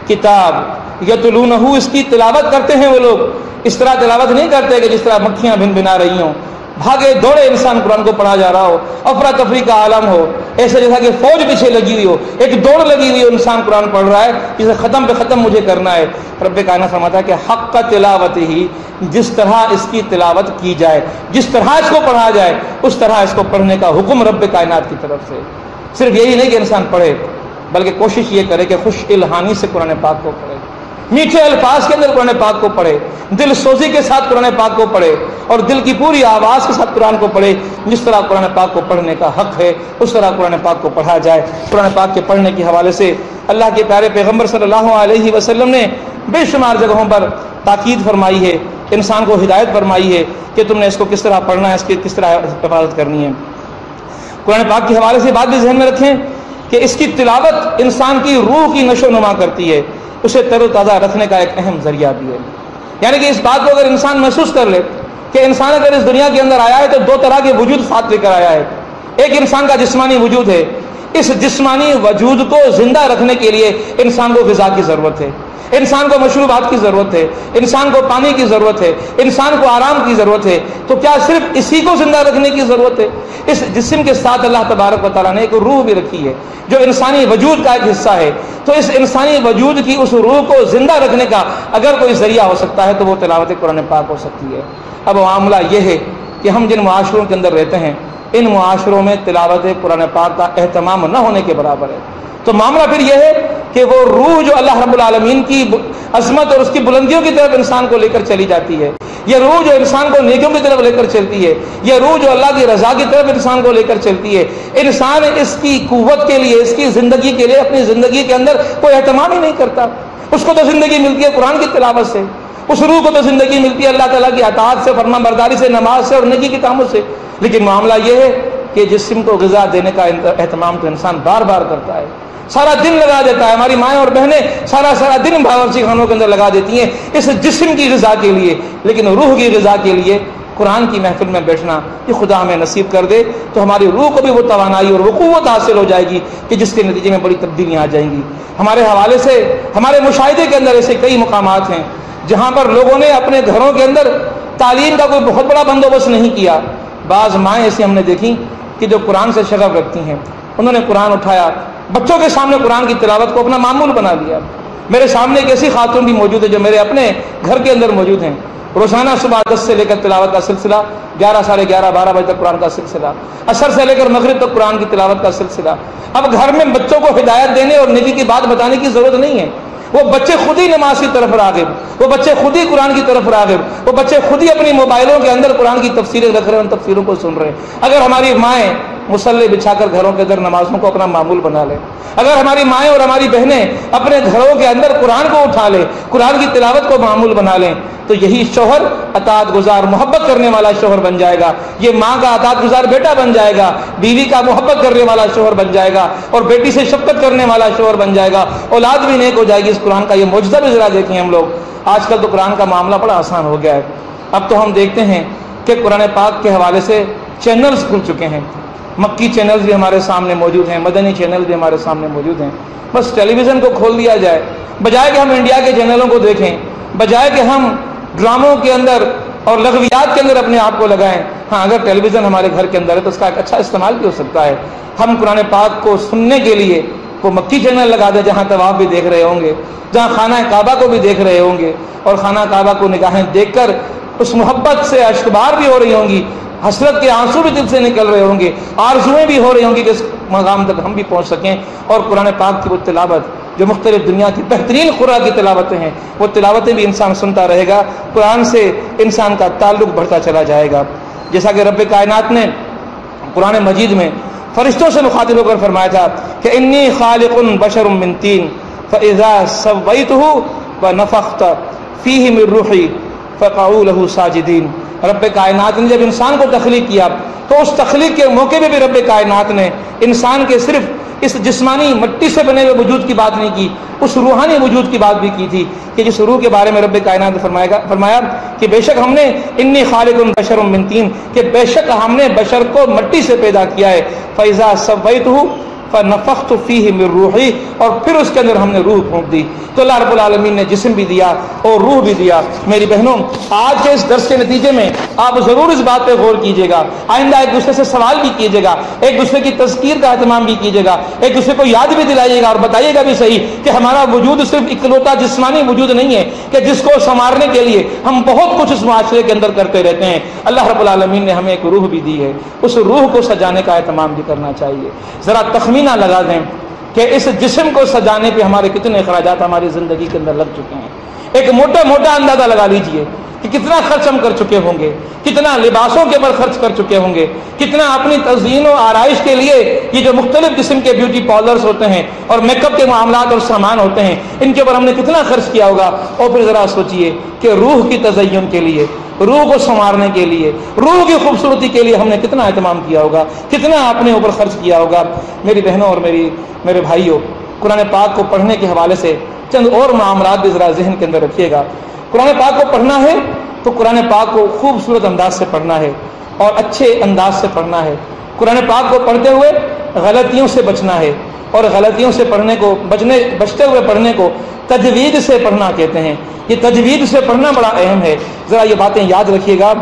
کتاب, یتلونہ, اس کی تلاوت کرتے ہیں. وہ لوگ اس طرح تلاوت نہیں کرتے کہ جس طرح مکھیاں بن بنا رہی ہوں, بھاگے دوڑے انسان قرآن کو پڑھا جا رہا ہو, افراتفری کا عالم ہو, ایسے جیسا کہ فوج پیچھے لگی ہوئی ہو, ایک دوڑ لگی ہوئی ہو, انسان قرآن پڑھ رہا ہے جسے ختم پہ ختم مجھے کرنا ہے. رب کائنات فرماتا ہے کہ حق کا تلاوت ہی, جس طرح اس کی تلاوت کی جائے, جس طرح اس کو پڑھا جائے, اس طرح اس کو پڑھنے کا حکم رب کائنات کی طرف سے. صرف یہی نہیں کہ انسان پڑھے, بلکہ کوشش یہ کرے کہ خوش الہانی سے قرآن پاک کو پڑھے, میٹھے الفاظ کے اندر قرآن پاک کو پڑھے, دل سوزی کے ساتھ قرآن پاک کو پڑھے اور دل کی پوری آواز کے ساتھ قرآن کو پڑھے. جس طرح قرآن پاک کو پڑھنے کا حق ہے اس طرح قرآن پاک کو پڑھا جائے. قرآن پاک کے پڑھنے کے حوالے سے اللہ کے پیارے پیغمبر صلی اللہ علیہ وسلم نے بے شمار جگہوں پر تاکید فرمائی ہے, انسان کو ہدایت فرمائی ہے کہ تم نے اس کو کس طرح پڑھنا ہے, اس کی کس طرح حفاظت کرنی ہے. قرآن پاک کے حوالے سے بات بھی ذہن میں رکھیں کہ اس کی تلاوت انسان کی روح کی نشو و نما کرتی ہے, اسے تر و تازہ رکھنے کا ایک اہم ذریعہ بھی ہے. یعنی کہ اس بات کو اگر انسان محسوس کر لے کہ انسان اگر اس دنیا کے اندر آیا ہے تو دو طرح کے وجود ساتھ لے کر آیا ہے. ایک انسان کا جسمانی وجود ہے, اس جسمانی وجود کو زندہ رکھنے کے لیے انسان کو غذا کی ضرورت ہے. انسان کو مشروبات کی ضرورت ہے، انسان کو پانی کی ضرورت ہے، انسان کو آرام کی ضرورت ہے، تو کیا صرف اسی کو زندہ رکھنے کی ضرورت ہے؟ اس جسم کے ساتھ اللہ تبارک و تعالیٰ نے ایک روح بھی رکھی ہے جو انسانی وجود کا ایک حصہ ہے، تو اس انسانی وجود کی اس روح کو زندہ رکھنے کا اگر کوئی ذریعہ ہو سکتا ہے تو وہ تلاوت قرآن پاک ہو سکتی ہے۔ اب معاملہ یہ ہے کہ ہم جن معاشروں کے اندر رہتے ہیں ان معاشروں میں تلاوت قرآن پاک کا اہتمام نہ ہونے کے برابر ہے، تو معاملہ پھر یہ ہے کہ وہ روح جو اللہ رب العالمین کی عظمت اور اس کی بلندیوں کی طرف انسان کو لے کر چلی جاتی ہے، یہ روح جو انسان کو نیکیوں کی طرف لے کر چلتی ہے، یہ روح جو اللہ کی رضا کی طرف انسان کو لے کر چلتی ہے، انسان اس کی قوت کے لیے، اس کی زندگی کے لیے اپنی زندگی کے اندر کوئی اہتمام ہی نہیں کرتا۔ اس کو تو زندگی ملتی ہے قرآن کی تلاوت سے، اس روح کو تو زندگی ملتی ہے اللہ تعالیٰ کی اطاعت سے، فرمان برداری سے، نماز سے اور نیکی کے کاموں سے، لیکن معاملہ یہ ہے کہ جسم کو غذا دینے کا اہتمام تو انسان بار بار کرتا ہے، سارا دن لگا دیتا ہے، ہماری مائیں اور بہنیں سارا دن باورچی خانوں کے اندر لگا دیتی ہیں اس جسم کی غذا کے لیے، لیکن روح کی غذا کے لیے قرآن کی محفل میں بیٹھنا یہ خدا ہمیں نصیب کر دے تو ہماری روح کو بھی وہ توانائی اور وہ قوت حاصل ہو جائے گی کہ جس کے نتیجے میں بڑی تبدیلیاں آ جائیں گی۔ ہمارے حوالے سے ہمارے مشاہدے کے اندر ایسے کئی مقامات ہیں جہاں پر لوگوں نے اپنے گھروں کے اندر تعلیم کا کوئی بہت بڑا بندوبست نہیں کیا۔ بعض مائیں ایسی ہم نے دیکھی کہ جو قرآن سے شغف رکھتی ہیں، انہوں نے قرآن اٹھایا، بچوں کے سامنے قرآن کی تلاوت کو اپنا معمول بنا لیا۔ میرے سامنے ایک ایسی خاتون بھی موجود ہے جو میرے اپنے گھر کے اندر موجود ہیں، روزانہ صبح 10 سے لے کر تلاوت کا سلسلہ، 11 ساڑھے 11 12 بجے تک قرآن کا سلسلہ، عصر سے لے کر مغرب تک قرآن کی تلاوت کا سلسلہ۔ اب گھر میں بچوں کو ہدایت دینے اور نیکی کی بات بتانے کی ضرورت نہیں ہے، وہ بچے خود ہی نماز کی طرف راغب، وہ بچے خود ہی قرآن کی طرف راغب، وہ بچے خود ہی اپنی موبائلوں کے اندر قرآن کی تفسیریں رکھ رہے ہیں، ان تفسیروں کو سن رہے ہیں۔ اگر ہماری مائیں مصلی بچھا کر گھروں کے اندر نمازوں کو اپنا معمول بنا لیں، اگر ہماری مائیں اور ہماری بہنیں اپنے گھروں کے اندر قرآن کو اٹھا لیں، قرآن کی تلاوت کو معمول بنا لیں، تو یہی شوہر اطاعت گزار محبت کرنے والا شوہر بن جائے گا، یہ ماں کا اطاعت گزار بیٹا بن جائے گا، بیوی کا محبت کرنے والا شوہر بن جائے گا اور بیٹی سے شفقت کرنے والا شوہر بن جائے گا، اولاد بھی نیک ہو جائے گی۔ اس قرآن کا یہ معجزہ بھی ذرا دیکھیں ہم لوگ۔ آج کل تو قرآن کا معاملہ بڑا آسان ہو گیا ہے، اب تو ہم دیکھتے ہیں کہ قرآن پاک کے حوالے سے چینلز کھل چکے ہیں، مکی چینلز بھی ہمارے سامنے موجود ہیں، مدنی چینل بھی ہمارے سامنے موجود ہیں۔ بس ٹیلی ویژن کو کھول دیا جائے، بجائے کہ ہم انڈیا کے چینلوں کو دیکھیں، بجائے کہ ہم ڈراموں کے اندر اور لغویات کے اندر اپنے آپ کو لگائیں۔ ہاں اگر ٹیلی ویژن ہمارے گھر کے اندر ہے تو اس کا ایک اچھا استعمال بھی ہو سکتا ہے، ہم قرآن پاک کو سننے کے لیے وہ مکی چینل لگا دیں جہاں طواف بھی دیکھ رہے ہوں گے، جہاں خانہ کعبہ کو بھی دیکھ رہے ہوں گے، اور خانہ کعبہ کو نگاہیں دیکھ کر اس محبت سے اشکبار بھی ہو رہی ہوں گی، حسرت کے آنسو بھی دل سے نکل رہے ہوں گے، آرزویں بھی ہو رہی ہوں گی کہ اس مقام تک ہم بھی پہنچ سکیں، اور قرآن پاک کی وہ تلاوت جو مختلف دنیا کی بہترین قرآ کی تلاوتیں ہیں وہ تلاوتیں بھی انسان سنتا رہے گا، قرآن سے انسان کا تعلق بڑھتا چلا جائے گا۔ جیسا کہ رب کائنات نے قرآن مجید میں فرشتوں سے مخاطب ہو کر فرمایا تھا کہ انی خالق بشر من طین فاذا سویتہ ونفخت فیہ من روحی فقعوا لہ ساجدین۔ رب کائنات نے جب انسان کو تخلیق کیا تو اس تخلیق کے موقع پہ بھی رب کائنات نے انسان کے صرف اس جسمانی مٹی سے بنے ہوئے وجود کی بات نہیں کی، اس روحانی وجود کی بات بھی کی تھی کہ جس روح کے بارے میں رب کائنات نے فرمایا کہ بے شک ہم نے انی خالق بشر من طین، کہ بے شک ہم نے بشر کو مٹی سے پیدا کیا ہے، فاذا سویتہ فنفخت فیہ من روحی، اور پھر اس کے اندر ہم نے روح پھونک دی۔ تو اللہ رب العالمین نے جسم بھی دیا اور روح بھی دیا۔ میری بہنوں، آج کے اس درس کے نتیجے میں آپ ضرور اس بات پہ غور کیجیے گا، آئندہ ایک دوسرے سے سوال بھی کیجیے گا، ایک دوسرے کی تذکیر کا اہتمام بھی کیجیے گا، ایک دوسرے کو یاد بھی دلائیے گا اور بتائیے گا بھی صحیح کہ ہمارا وجود صرف اکلوتا جسمانی وجود نہیں ہے کہ جس کو سنوارنے کے لیے ہم بہت کچھ اس معاشرے کے اندر کرتے رہتے ہیں۔ اللہ رب العالمین نے ہمیں ایک روح بھی دی ہے، اس روح کو سجانے کا اہتمام بھی کرنا چاہیے۔ ذرا تخمینہ لگا دیں کہ اس جسم کو سجانے پہ ہمارے کتنے اخراجات ہماری زندگی کے اندر لگ چکے ہیں، ایک موٹا اندازہ لگا لیجئے کہ کتنا خرچ ہم کر چکے ہوں گے، کتنا لباسوں کے اوپر خرچ کر چکے ہوں گے، کتنا اپنی تزئین و آرائش کے لیے یہ جو مختلف قسم کے بیوٹی پارلرز ہوتے ہیں اور میک اپ کے معاملات اور سامان ہوتے ہیں ان کے اوپر ہم نے کتنا خرچ کیا ہوگا۔ اور پھر ذرا سوچئے کہ روح کی تزئین کے لیے، روح کو سنوارنے کے لیے، روح کی خوبصورتی کے لیے ہم نے کتنا اہتمام کیا ہوگا، کتنا اپنے اوپر خرچ کیا ہوگا۔ میری بہنوں اور میرے بھائیوں، قرآن پاک کو پڑھنے کے حوالے سے چند اور معاملات بھی ذرا ذہن کے اندر رکھیے گا۔ قرآن پاک کو پڑھنا ہے تو قرآن پاک کو خوبصورت انداز سے پڑھنا ہے اور اچھے انداز سے پڑھنا ہے۔ قرآن پاک کو پڑھتے ہوئے غلطیوں سے بچنا ہے اور غلطیوں سے بچتے ہوئے پڑھنے کو تجوید سے پڑھنا کہتے ہیں. یہ تجوید سے پڑھنا بڑا اہم ہے. ذرا یہ باتیں یاد رکھیے گا.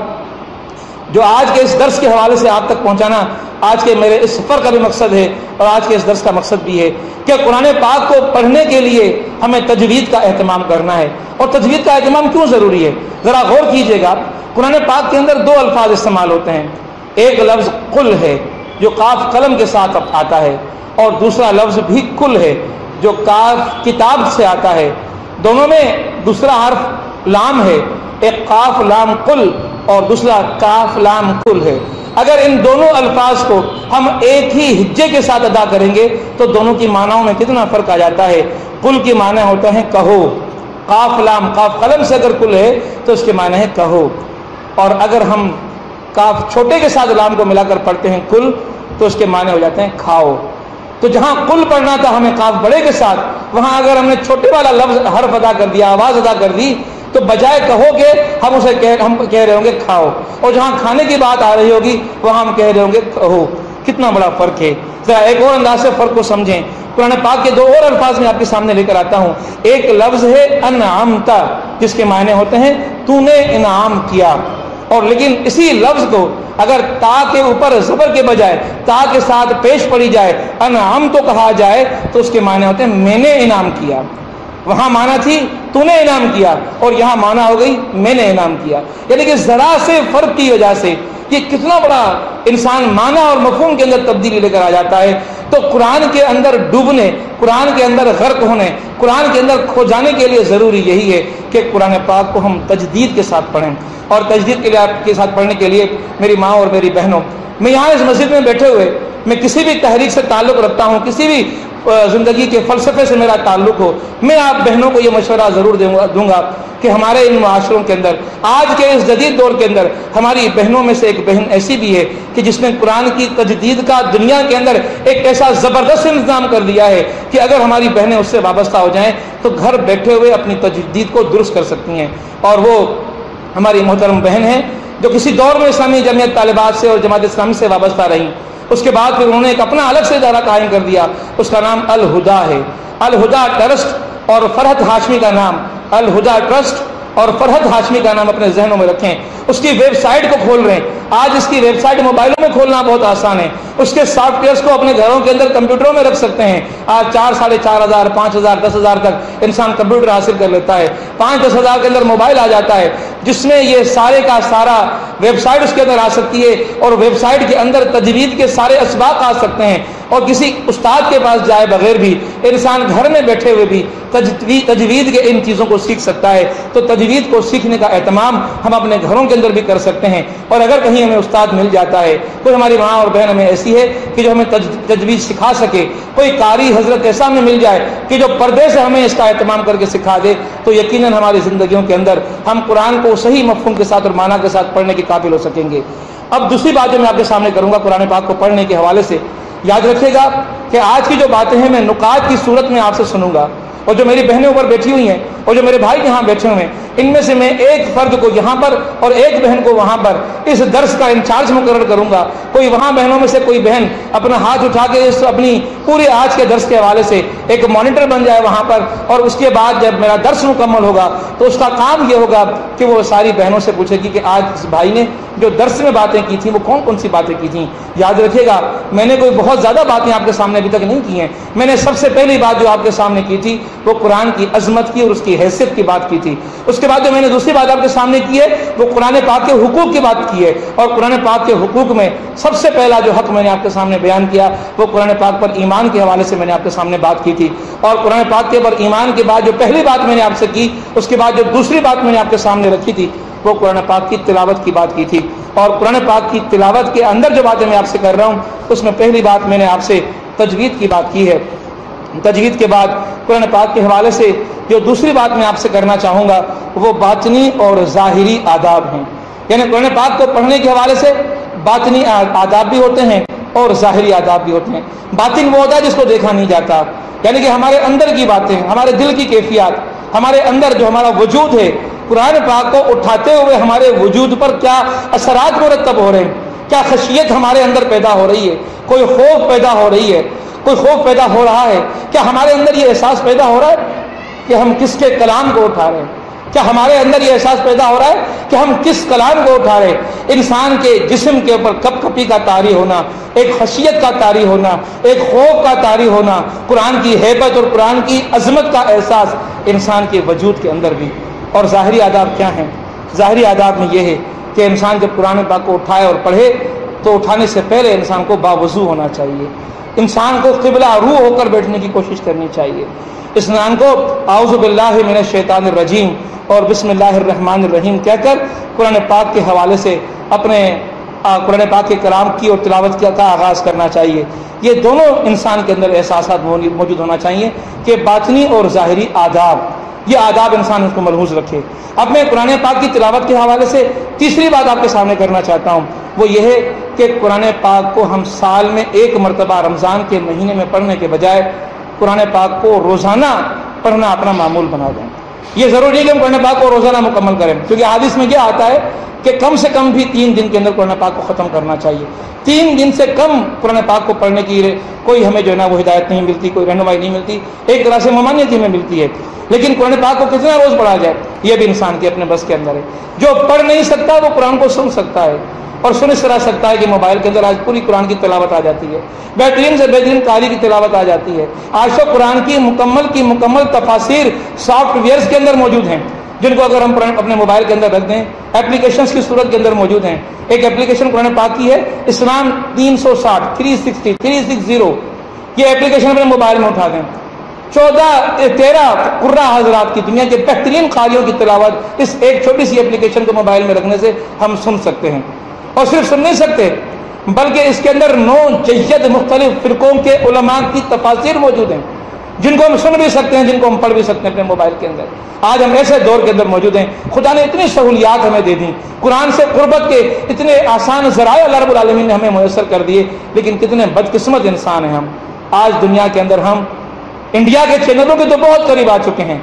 جو آج کے اس درس کے حوالے سے آپ تک پہنچانا آج کے میرے اس سفر کا بھی مقصد ہے اور آج کے اس درس کا مقصد بھی ہے کہ قرآن پاک کو پڑھنے کے لیے ہمیں تجوید کا اہتمام کرنا ہے. اور تجوید کا اہتمام کیوں ضروری ہے؟ ذرا غور کیجئے گا. قرآن پاک کے اندر دو الفاظ استعمال ہوتے ہیں. ایک لفظ قل ہے جو قاف قلم کے ساتھ آتا ہے، اور دوسرا لفظ بھی کل ہے جو کاف کتاب سے آتا ہے. دونوں میں دوسرا حرف لام ہے. ایک قاف لام قل اور دوسرا کاف لام کل ہے. اگر ان دونوں الفاظ کو ہم ایک ہی ہجے کے ساتھ ادا کریں گے تو دونوں کی معنیوں میں کتنا فرق آ جاتا ہے. قل کی معنی ہوتا ہے کہو. قاف لام قاف قلم سے اگر کل ہے تو اس کے معنی ہے کہو. اور اگر ہم کاف چھوٹے کے ساتھ لام کو ملا کر پڑھتے ہیں کل تو اس کے معنی ہو جاتے ہیں کھاؤ. تو جہاں کل پڑھنا تھا ہمیں کاف بڑے کے ساتھ، وہاں اگر ہم نے چھوٹے والا لفظ حرف ادا کر دیا، آواز ادا کر دی، تو بجائے کہو گے ہم کہہ رہے ہوں گے کھاؤ. اور جہاں کھانے کی بات آ رہی ہوگی وہاں ہم کہہ رہے ہوں گے کہو. کتنا بڑا فرق ہے. ذرا ایک اور انداز سے فرق کو سمجھیں. قرآن پاک کے دو اور الفاظ میں آپ کے سامنے لے کر آتا ہوں. ایک لفظ ہے انعمت جس کے معنی ہوتے ہیں تو نے انعام کیا. اور لیکن اسی لفظ کو اگر تا کے اوپر زبر کے بجائے تا کے ساتھ پیش پڑی جائے انعام تو کہا جائے تو اس کے معنی ہوتے ہیں میں نے انعام کیا. وہاں معنی تھی تو نے انعام کیا اور یہاں معنی ہو گئی میں نے انعام کیا. یعنی کہ ذرا سے فرق کی وجہ سے یہ کتنا بڑا انسان معنی اور مفہوم کے اندر تبدیلی لے کر آ جاتا ہے. تو قرآن کے اندر ڈوبنے، قرآن کے اندر غرق ہونے، قرآن کے اندر کھو جانے کے لیے ضروری یہی ہے کہ قرآن پاک کو ہم تجدید کے ساتھ پڑھیں. اور تجدید کے لیے آپ کے ساتھ پڑھنے کے لیے میری ماں اور میری بہنوں، میں یہاں اس مسجد میں بیٹھے ہوئے میں کسی بھی تحریک سے تعلق رکھتا ہوں، کسی بھی زندگی کے فلسفے سے میرا تعلق ہو، میں آپ بہنوں کو یہ مشورہ ضرور دوں گا کہ ہمارے ان معاشروں کے اندر آج کے اس جدید دور کے اندر ہماری بہنوں میں سے ایک بہن ایسی بھی ہے کہ جس نے قرآن کی تجدید کا دنیا کے اندر ایک ایسا زبردست انتظام کر دیا ہے کہ اگر ہماری بہنیں اس سے وابستہ ہو جائیں تو گھر بیٹھے ہوئے اپنی تجدید کو درست کر سکتی ہیں. اور وہ ہماری محترم بہن ہیں جو کسی دور میں اسلامی جمعیت طالبات سے اور جماعت اسلامی سے وابستہ رہیں. اس کے بعد پھر انہوں نے ایک اپنا الگ سے ادارہ قائم کر دیا. اس کا نام الہدا ہے. الہدا ٹرسٹ اور فرحت ہاشمی کا نام. الہدا ٹرسٹ اور فرحت ہاشمی کا نام اپنے ذہنوں میں رکھیں. اس کی ویب سائٹ کو کھول رہے ہیں. آج اس کی ویب سائٹ موبائلوں میں کھولنا بہت آسان ہے. اس کے سافٹ ویئرس کو اپنے گھروں کے اندر کمپیوٹروں میں رکھ سکتے ہیں. آج 4,000 ساڑھے 4,000 5,000 10,000 تک انسان کمپیوٹر حاصل کر لیتا ہے. 5-10 ہزار کے اندر موبائل آ جاتا ہے جس میں یہ سارے کا سارا ویب سائٹ اس کے اندر آ سکتی ہے. اور ویب سائٹ کے اندر تجوید کے سارے اسباق آ سکتے ہیں. اور کسی استاد کے پاس جائے بغیر بھی انسان گھر میں بیٹھے ہوئے بھی تجوید کے ان چیزوں کو سیکھ سکتا ہے. تو تجوید کو سیکھنے کا اہتمام ہم اپنے گھروں کے اندر بھی کر سکتے ہیں. اور اگر کہیں ہمیں استاد مل جاتا ہے، کوئی ہماری ماں اور بہن ہمیں ایسی ہے کہ جو ہمیں تجوید سکھا سکے، کوئی قاری حضرت ایسا ہمیں مل جائے کہ جو پردے سے ہمیں اس کا اہتمام کر کے سکھا دے، تو یقیناً ہماری زندگیوں کے اندر ہم قرآن کو صحیح مفہوم کے ساتھ اور معنی کے ساتھ پڑھنے کے قابل ہو سکیں گے. اب دوسری بات جو میں آپ کے سامنے کروں گا قرآن پاک کو پڑھنے کے حوالے سے، یاد رکھیے گا کہ آج کی جو باتیں ہیں میں نکات کی صورت میں آپ سے سنوں گا. اور جو میری بہنیں اوپر بیٹھی ہوئی ہیں اور جو میرے بھائی یہاں بیٹھے ہوئے ہیں، ان میں سے میں ایک فرد کو یہاں پر اور ایک بہن کو وہاں پر اس درس کا انچارج مقرر کروں گا. کوئی وہاں بہنوں میں سے کوئی بہن اپنا ہاتھ اٹھا کے اس اپنی پورے آج کے درس کے حوالے سے ایک مانیٹر بن جائے وہاں پر. اور اس کے بعد جب میرا درس مکمل ہوگا تو اس کا کام یہ ہوگا کہ وہ ساری بہنوں سے پوچھے گی کہ آج اس بھائی نے جو درس میں باتیں کی تھیں وہ کون کون سی باتیں کی تھیں. یاد رکھیے گا میں نے کوئی بہت زیادہ باتیں آپ کے سامنے ابھی تک نہیں کی ہیں. میں نے سب سے پہلی بات جو آپ کے سامنے کی تھی وہ قرآن کی عظمت کی اور اس کی حیثیت کی بات کی تھی. اس کے بعد جو میں نے دوسری بات آپ کے سامنے کی ہے وہ قرآن پاک کے حقوق کی بات کی ہے. اور قرآن پاک کے حقوق میں سب سے پہلا جو حق میں نے آپ کے سامنے بیان کیا وہ قرآن پاک پر ایمان کے حوالے سے میں نے آپ کے سامنے بات کی تھی. اور قرآن پاک کے پر ایمان کے بعد جو پہلی بات میں نے آپ سے کی، اس کے بعد جو دوسری بات میں نے آپ کے سامنے رکھی تھی وہ قرآن پاک کی تلاوت کی بات کی تھی. اور قرآن پاک کی تلاوت کے اندر جو باتیں میں آپ سے کر رہا ہوں اس میں پہلی بات میں نے آپ سے تجوید کی بات کی ہے. تجوید کے بعد قرآن پاک کے حوالے سے جو دوسری بات میں آپ سے کرنا چاہوں گا وہ باطنی اور ظاہری آداب ہیں. یعنی قرآن پاک کو پڑھنے کے حوالے سے باطنی آداب بھی ہوتے ہیں اور ظاہری آداب بھی ہوتے ہیں. باطن وہ ہوتا ہے جس کو دیکھا نہیں جاتا، یعنی کہ ہمارے اندر کی باتیں، ہمارے دل کی کیفیات، ہمارے اندر جو ہمارا وجود ہے، قرآن پاک کو اٹھاتے ہوئے ہمارے وجود پر کیا اثرات مرتب ہو رہے ہیں، کیا خشیت ہمارے اندر پیدا ہو رہی ہے، کوئی خوف پیدا ہو رہی ہے، کوئی خوف پیدا ہو رہا ہے، کیا ہمارے اندر یہ احساس پیدا ہو رہا ہے کہ ہم کس کے کلام کو اٹھا رہے ہیں؟ کیا ہمارے اندر یہ احساس پیدا ہو رہا ہے کہ ہم کس کلام کو اٹھا رہے ہیں؟ انسان کے جسم کے اوپر کپ کپی کا طاری ہونا، ایک خشیت کا طاری ہونا، ایک خوف کا طاری ہونا، قرآن کی ہیبت اور قرآن کی عظمت کا احساس انسان کے وجود کے اندر بھی۔ اور ظاہری آداب کیا ہیں؟ ظاہری آداب میں یہ ہے کہ انسان جب قرآن پاک کو اٹھائے اور پڑھے تو اٹھانے سے پہلے انسان کو باوضو ہونا چاہیے، انسان کو قبلہ رو ہو کر بیٹھنے کی کوشش کرنی چاہیے، انسان کو اعوذ باللہ من الشیطان الرجیم اور بسم اللہ الرحمن الرحیم کہہ کر قرآن پاک کے حوالے سے اپنے قرآن پاک کے کلام کی اور تلاوت کا آغاز کرنا چاہیے۔ یہ دونوں انسان کے اندر احساسات موجود ہونا چاہیے کہ باطنی اور ظاہری آداب، یہ آداب انسان اس کو ملحوظ رکھے۔ اب میں قرآن پاک کی تلاوت کے حوالے سے تیسری بات آپ کے سامنے کرنا چاہتا ہوں، وہ یہ ہے کہ قرآن پاک کو ہم سال میں ایک مرتبہ رمضان کے مہینے میں پڑھنے کے بجائے قرآن پاک کو روزانہ پڑھنا اپنا معمول بنا دیں۔ یہ ضروری ہے کہ ہم قرآن پاک کو روزانہ مکمل کریں، کیونکہ حدیث میں یہ آتا ہے کہ کم سے کم بھی 3 دن کے اندر قرآن پاک کو ختم کرنا چاہیے۔ 3 دن سے کم قرآن پاک کو پڑھنے کی کوئی ہمیں جو ہے نا وہ ہدایت نہیں ملتی، کوئی رہنمائی نہیں ملتی، ایک طرح سے ممانعت ہمیں ملتی ہے۔ لیکن قرآن پاک کو کتنا روز پڑھا جائے یہ بھی انسان کے اپنے بس کے اندر ہے۔ جو پڑھ نہیں سکتا وہ قرآن کو سن سکتا ہے، اور سن اس طرح سکتا ہے کہ موبائل کے اندر آج پوری قرآن کی تلاوت آ جاتی ہے، بہترین سے بہترین قاری کی تلاوت آ جاتی ہے۔ آج تو قرآن کی مکمل تفاسیر سافٹ ویئرز کے اندر موجود ہیں، جن کو اگر ہم اپنے موبائل کے اندر رکھ دیں، اپلیکیشنز کی صورت کے اندر موجود ہیں۔ ایک اپلیکیشن قرآن پاک کی ہے اسلام 360 یہ اپلیکیشن اپنے موبائل میں اٹھا دیں، 13 قرہ حضرات کی دنیا کے بہترین قاریوں کی تلاوت اس ایک چھوٹی سی اپلیکیشن کو موبائل میں رکھنے سے ہم سن سکتے ہیں۔ اور صرف سن نہیں سکتے بلکہ اس کے اندر 9 جید مختلف فرقوں کے علماء کی تفاسیر موجود ہیں، جن کو ہم سن بھی سکتے ہیں، جن کو ہم پڑھ بھی سکتے ہیں اپنے موبائل کے اندر۔ آج ہم ایسے دور کے اندر موجود ہیں، خدا نے اتنی سہولیات ہمیں دے دی، قرآن سے قربت کے اتنے آسان ذرائع اللہ رب العالمین نے ہمیں میسر کر دیے، لیکن کتنے بدقسمت انسان ہیں ہم۔ آج دنیا کے اندر ہم انڈیا کے چینلوں کے تو بہت قریب آ چکے ہیں،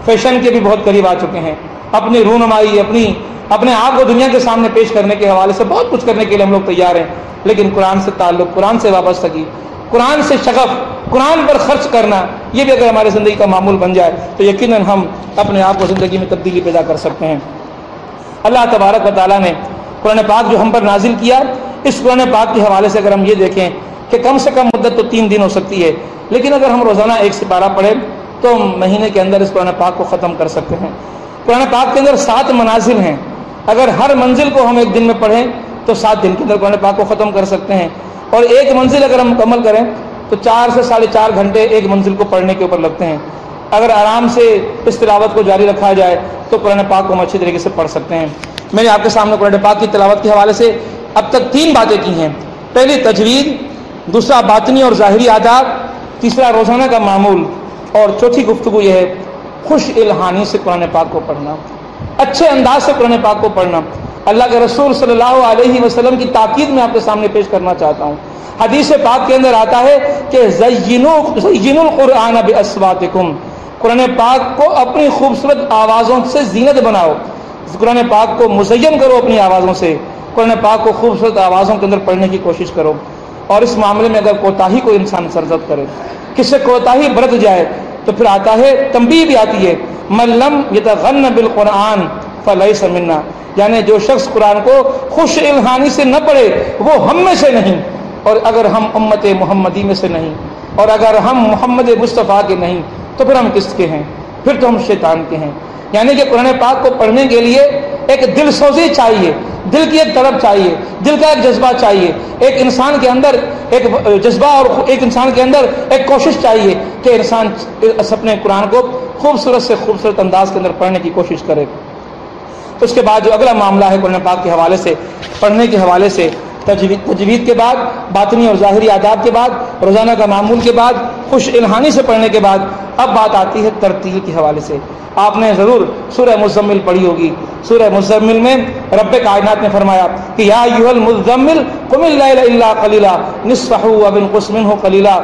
فیشن کے بھی بہت قریب آ چکے ہیں، اپنی رونمائی اپنے آپ کو دنیا کے سامنے پیش کرنے کے حوالے سے بہت کچھ کرنے کے لیے ہم لوگ تیار ہیں، لیکن قرآن سے تعلق، قرآن سے وابستگی، قرآن سے شغف، قرآن پر خرچ کرنا، یہ بھی اگر ہمارے زندگی کا معمول بن جائے تو یقیناً ہم اپنے آپ کو زندگی میں تبدیلی پیدا کر سکتے ہیں۔ اللہ تبارک و تعالیٰ نے قرآن پاک جو ہم پر نازل کیا، اس قرآن پاک کے حوالے سے اگر ہم یہ دیکھیں کہ کم سے کم مدت تو 3 دن ہو سکتی ہے، لیکن اگر ہم روزانہ 1 سپارہ پڑھیں تو ہم مہینے کے اندر اس قرآن پاک کو ختم کر سکتے ہیں۔ قرآن پاک کے اندر 7 منازل ہیں، اگر ہر منزل کو ہم 1 دن میں پڑھیں تو 7 دن کے اندر قرآن پاک کو ختم کر سکتے ہیں، اور 1 منزل اگر ہم مکمل کریں تو 4 سے 4.5 گھنٹے 1 منزل کو پڑھنے کے اوپر لگتے ہیں۔ اگر آرام سے اس تلاوت کو جاری رکھا جائے تو قرآن پاک کو ہم اچھی طریقے سے پڑھ سکتے ہیں۔ میں نے آپ کے سامنے قرآن پاک کی تلاوت کے حوالے سے اب تک 3 باتیں کی ہیں، پہلی تجوید، دوسرا باطنی اور ظاہری آداب، تیسرا روزانہ کا معمول، اور چوتھی گفتگو یہ ہے خوش الہانی سے قرآن پاک کو پڑھنا، اچھے انداز سے قرآن پاک کو پڑھنا۔ اللہ کے رسول صلی اللہ علیہ وسلم کی تاکید میں آپ کے سامنے پیش کرنا چاہتا ہوں۔ حدیث پاک کے اندر آتا ہے کہ زینوا القرآن باصواتکم، قرآن پاک کو اپنی خوبصورت آوازوں سے زینت بناؤ، قرآن پاک کو مزین کرو اپنی آوازوں سے، قرآن پاک کو خوبصورت آوازوں کے اندر پڑھنے کی کوشش کرو۔ اور اس معاملے میں اگر کوتاہی کو انسان سرزد کرے، کس سے کوتاہی برت جائے، تو پھر آتا ہے تنبیہ بھی آتی ہے، من لم یتغن بالقرآن فلیس منا، یعنی جو شخص قرآن کو خوش الہانی سے نہ پڑھے وہ ہم میں سے نہیں، اور اگر ہم امت محمدی میں سے نہیں، اور اگر ہم محمد مصطفیٰ کے نہیں تو پھر ہم کس کے ہیں؟ پھر تو ہم شیطان کے ہیں۔ یعنی کہ قرآن پاک کو پڑھنے کے لیے ایک دل سوزی چاہیے، دل کی ایک طرف چاہیے، دل کا ایک جذبہ چاہیے، ایک انسان کے اندر ایک جذبہ اور ایک انسان کے اندر ایک کوشش چاہیے کہ انسان اپنے قرآن کو خوبصورت سے خوبصورت انداز کے اندر پڑھنے کی کوشش کرے۔ اس کے بعد جو اگلا معاملہ ہے قرآن پاک کے حوالے سے، پڑھنے کے حوالے سے، تجوید کے بعد، باطنی اور ظاہری آداب کے بعد، روزانہ کا معمول کے بعد، خوش الہانی سے پڑھنے کے بعد، اب بات آتی ہے ترتیل کے حوالے سے۔ آپ نے ضرور سورہ مزمل پڑھی ہوگی۔ سورہ مزمل میں رب کائنات نے فرمایا کہ یا ایھا المزمل قم اللیل الا قلیلا نصفہ وانقص منہ قلیلا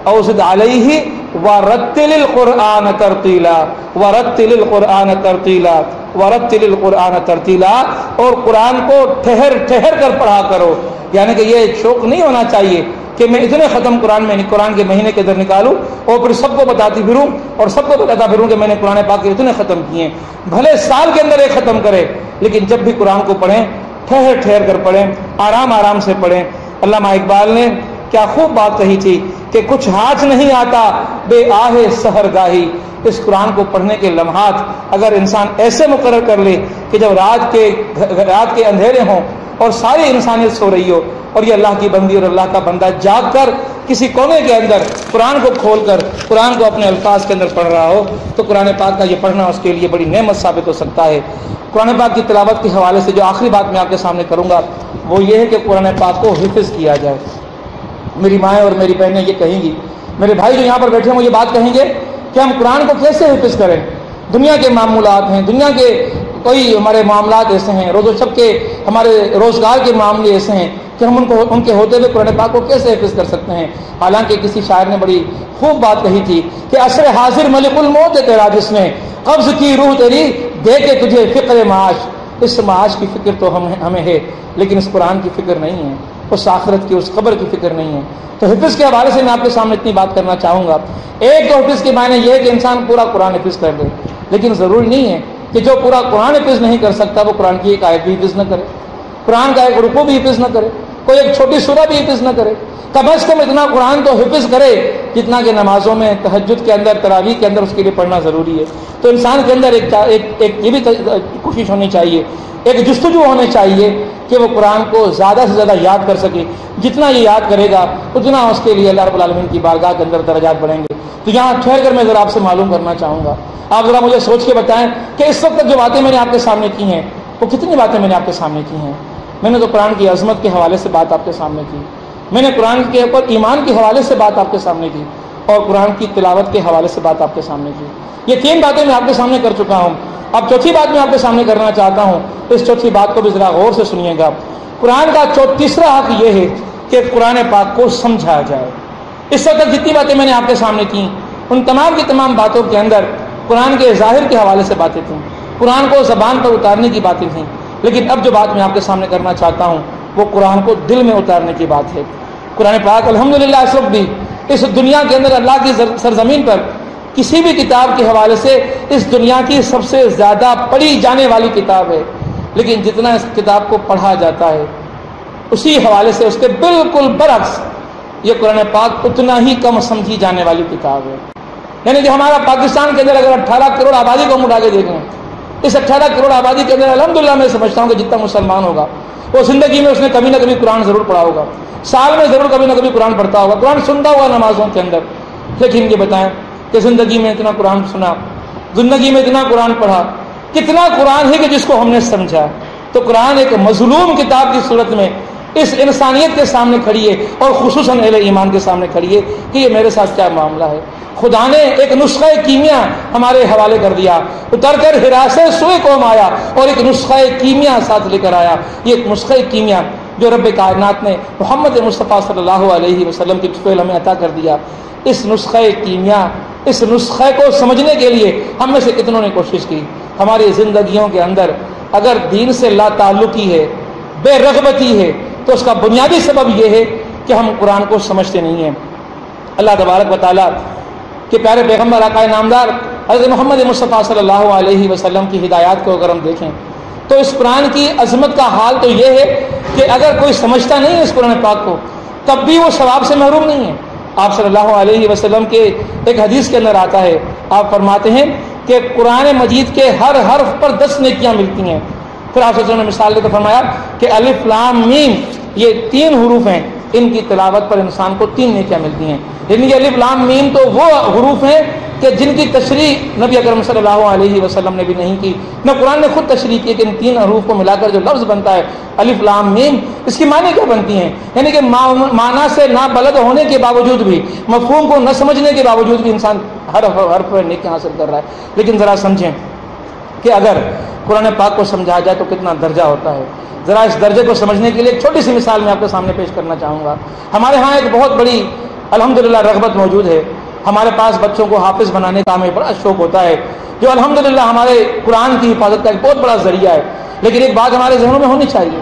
او زد علیہ ورتل القرآن ترتیلا ورتل القرآن ترتیلا ورتل القرآن ترتیلا، اور قرآن کو ٹھہر ٹھہر کر پڑھا کرو۔ یعنی کہ یہ شوق نہیں ہونا چاہیے کہ میں اتنے ختم قرآن کے مہینے کے اندر نکالوں اور پھر سب کو بتاتی پھروں اور سب کو بتاتا پھروں کہ میں نے قرآن پاک کے اتنے ختم کیے ہیں. بھلے سال کے اندر ایک ختم کرے، لیکن جب بھی قرآن کو پڑھیں ٹھہر ٹھہر کر پڑھیں، آرام آرام سے پڑھیں. علامہ اقبال نے کیا خوب بات کہی تھی کہ کچھ ہاتھ نہیں آتا بے آہ سحر گاہی. اس قرآن کو پڑھنے کے لمحات اگر انسان ایسے مقرر کر لے کہ جب رات کے اندھیرے ہوں اور ساری انسانیت سو رہی ہو اور یہ اللہ کی بندی اور اللہ کا بندہ جاگ کر کسی کونے کے اندر قرآن کو کھول کر قرآن کو اپنے الفاظ کے اندر پڑھ رہا ہو، تو قرآن پاک کا یہ پڑھنا اس کے لیے بڑی نعمت ثابت ہو سکتا ہے. قرآن پاک کی تلاوت کے حوالے سے جو آخری بات میں آپ کے سامنے کروں گا وہ یہ ہے کہ قرآن پاک کو حفظ کیا جائے. میری مائیں اور میری بہنیں یہ کہیں گی، میرے بھائی جو یہاں پر بیٹھے ہیں وہ یہ بات کہیں گے کہ ہم قرآن کو کیسے حفظ کریں. دنیا کے معمولات ہیں، دنیا کے کوئی ہمارے معاملات ایسے ہیں، روز و شب کے ہمارے روزگار کے معاملے ایسے ہیں کہ ہم ان کے ہوتے ہوئے قرآن پاک کو کیسے حفظ کر سکتے ہیں. حالانکہ کسی شاعر نے بڑی خوب بات کہی تھی کہ عصر حاضر ملک الموت ہے تیرا، جس نے قبض کی روح تیری دے کے تجھے فکر معاش. اس معاش کی فکر تو ہمیں ہے، لیکن اس قرآن کی فکر نہیں ہے، اس آخرت کی، اس قبر کی فکر نہیں ہے. تو حفظ کے حوالے سے میں آپ کے سامنے اتنی بات کرنا چاہوں گا. ایک تو حفظ کے معنی یہ ہے کہ انسان پورا قرآن حفظ کر لے، لیکن ضروری نہیں ہے کہ جو پورا قرآن حفظ نہیں کر سکتا وہ قرآن کی ایک آیت بھی حفظ نہ کرے، قرآن کا ایک رکوع بھی حفظ نہ کرے، کوئی ایک چھوٹی سورہ بھی حفظ نہ کرے. کم از کم اتنا قرآن تو حفظ کرے جتنا کہ نمازوں میں، تہجد کے اندر، تراویح کے اندر اس کے لیے پڑھنا ضروری ہے. تو انسان کے اندر ایک یہ بھی کوشش ہونی چاہیے، ایک جستجو ہونے چاہیے کہ وہ قرآن کو زیادہ سے زیادہ یاد کر سکے. جتنا یہ یاد کرے گا اتنا اس کے لیے اللہ رب العالمین کی بارگاہ کے اندر درجات بڑھیں گے. تو یہاں ٹھہر کر میں ذرا آپ سے معلوم کرنا چاہوں گا، آپ ذرا مجھے سوچ کے بتائیں کہ اس وقت تک جو باتیں میں نے آپ کے سامنے کی ہیں وہ کتنی باتیں میں نے آپ کے سامنے کی ہیں. میں نے تو قرآن کی عظمت کے حوالے سے بات آپ کے سامنے کی، میں نے قرآن کے اوپر ایمان کے حوالے سے بات آپ کے سامنے کی، اور قرآن کی تلاوت کے حوالے سے بات آپ کے سامنے کی. یہ تین باتیں میں آپ کے سامنے کر چکا ہوں. اب چوتھی بات میں آپ کے سامنے کرنا چاہتا ہوں. اس چوتھی بات کو بھی ذرا غور سے سنیے گا. قرآن کا تیسرا حق یہ ہے کہ قرآن پاک کو سمجھا جائے. اس وقت تک جتنی باتیں میں نے آپ کے سامنے کی ان تمام کی تمام باتوں کے اندر قرآن کے ظاہر کے حوالے سے باتیں تھیں، قرآن کو زبان پر اتارنے کی باتیں تھیں. لیکن اب جو بات میں آپ کے سامنے کرنا چاہتا ہوں وہ قرآن کو دل میں اتارنے کی بات ہے. قرآن پاک الحمدللہ اس وقت بھی اس دنیا کے اندر اللہ کی سرزمین پر کسی بھی کتاب کے حوالے سے اس دنیا کی سب سے زیادہ پڑھی جانے والی کتاب ہے. لیکن جتنا اس کتاب کو پڑھا جاتا ہے اسی حوالے سے اس کے بالکل برعکس یہ قرآن پاک اتنا ہی کم سمجھی جانے والی کتاب ہے. یعنی کہ ہمارا پاکستان کے اندر اگر 18 کروڑ آبادی کو ہم اٹھا کے دیکھیں، اس 18 کروڑ آبادی کے اندر الحمدللہ میں سمجھتا ہوں کہ جتنا مسلمان ہوگا وہ زندگی میں اس نے کبھی نہ کبھی قرآن ضرور پڑھا ہوگا، سال میں ضرور کبھی نہ کبھی قرآن پڑھتا ہوگا، قرآن سنتا ہوگا نمازوں کے اندر. لیکن یہ بتائیں کہ زندگی میں اتنا قرآن سنا، زندگی میں اتنا قرآن پڑھا، کتنا قرآن ہے کہ جس کو ہم نے سمجھا. تو قرآن ایک مظلوم کتاب کی صورت میں اس انسانیت کے سامنے کھڑی ہے، اور خصوصاً اہل ایمان کے سامنے کھڑی ہے کہ یہ میرے ساتھ کیا معاملہ ہے. خدا نے ایک نسخہ کیمیا ہمارے حوالے کر دیا، اتر کر ہرا سے سوئے قوم آیا اور ایک نسخہ کیمیا ساتھ لے کر آیا. یہ ایک نسخہ کیمیا جو رب کائنات نے محمد مصطفیٰ صلی اللہ علیہ وسلم کی طفیل ہمیں عطا کر دیا. اس نسخہ کیمیا، اس نسخے کو سمجھنے کے لیے ہم میں سے کتنوں نے کوشش کی. ہماری زندگیوں کے اندر اگر دین سے لا تعلقی ہے، بے رغبتی ہے، تو اس کا بنیادی سبب یہ ہے کہ ہم قرآن کو سمجھتے نہیں ہیں. اللہ تبارک و تعالیٰ کے پیارے پیغمبر آقا نامدار حضرت محمد مصطفیٰ صلی اللہ علیہ وسلم کی ہدایات کو اگر ہم دیکھیں تو اس قرآن کی عظمت کا حال تو یہ ہے کہ اگر کوئی سمجھتا نہیں ہے اس قرآن پاک کو تب بھی وہ ثواب سے محروم نہیں ہے. آپ صلی اللہ علیہ وسلم کے ایک حدیث کے اندر آتا ہے، آپ فرماتے ہیں کہ قرآن مجید کے ہر حرف پر 10 نیکیاں ملتی ہیں. پھر آپ صلی اللہ علیہ وسلم نے مثال دے کر فرمایا کہ الف لام میم یہ 3 حروف ہیں، ان کی تلاوت پر انسان کو 3 نیکیاں ملتی ہیں. یعنی کہ الف لام میم تو وہ حروف ہیں کہ جن کی تشریح نبی اکرم صلی اللہ علیہ وسلم نے بھی نہیں کی، نہ قرآن نے خود تشریح کی کہ ان 3 حروف کو ملا کر جو لفظ بنتا ہے الف لام میم، اس کی معنی کیا بنتی ہیں. یعنی کہ معنی سے نہ بلد ہونے کے باوجود بھی، مفہوم کو نہ سمجھنے کے باوجود بھی انسان ہر حرف پر نیکیاں حاصل کر رہا ہے. لیکن ذرا سمجھیں کہ اگر قرآن پاک کو سمجھا جائے تو کتنا درجہ ہوتا ہے. ذرا اس درجے کو سمجھنے کے لیے ایک چھوٹی سی مثال میں آپ کے سامنے پیش کرنا چاہوں گا. ہمارے ہاں ایک بہت بڑی الحمدللہ رغبت موجود ہے. ہمارے پاس بچوں کو حافظ بنانے کا ہمیں بڑا شوق ہوتا ہے، جو الحمدللہ ہمارے قرآن کی حفاظت کا ایک بہت بڑا ذریعہ ہے. لیکن ایک بات ہمارے ذہنوں میں ہونی چاہیے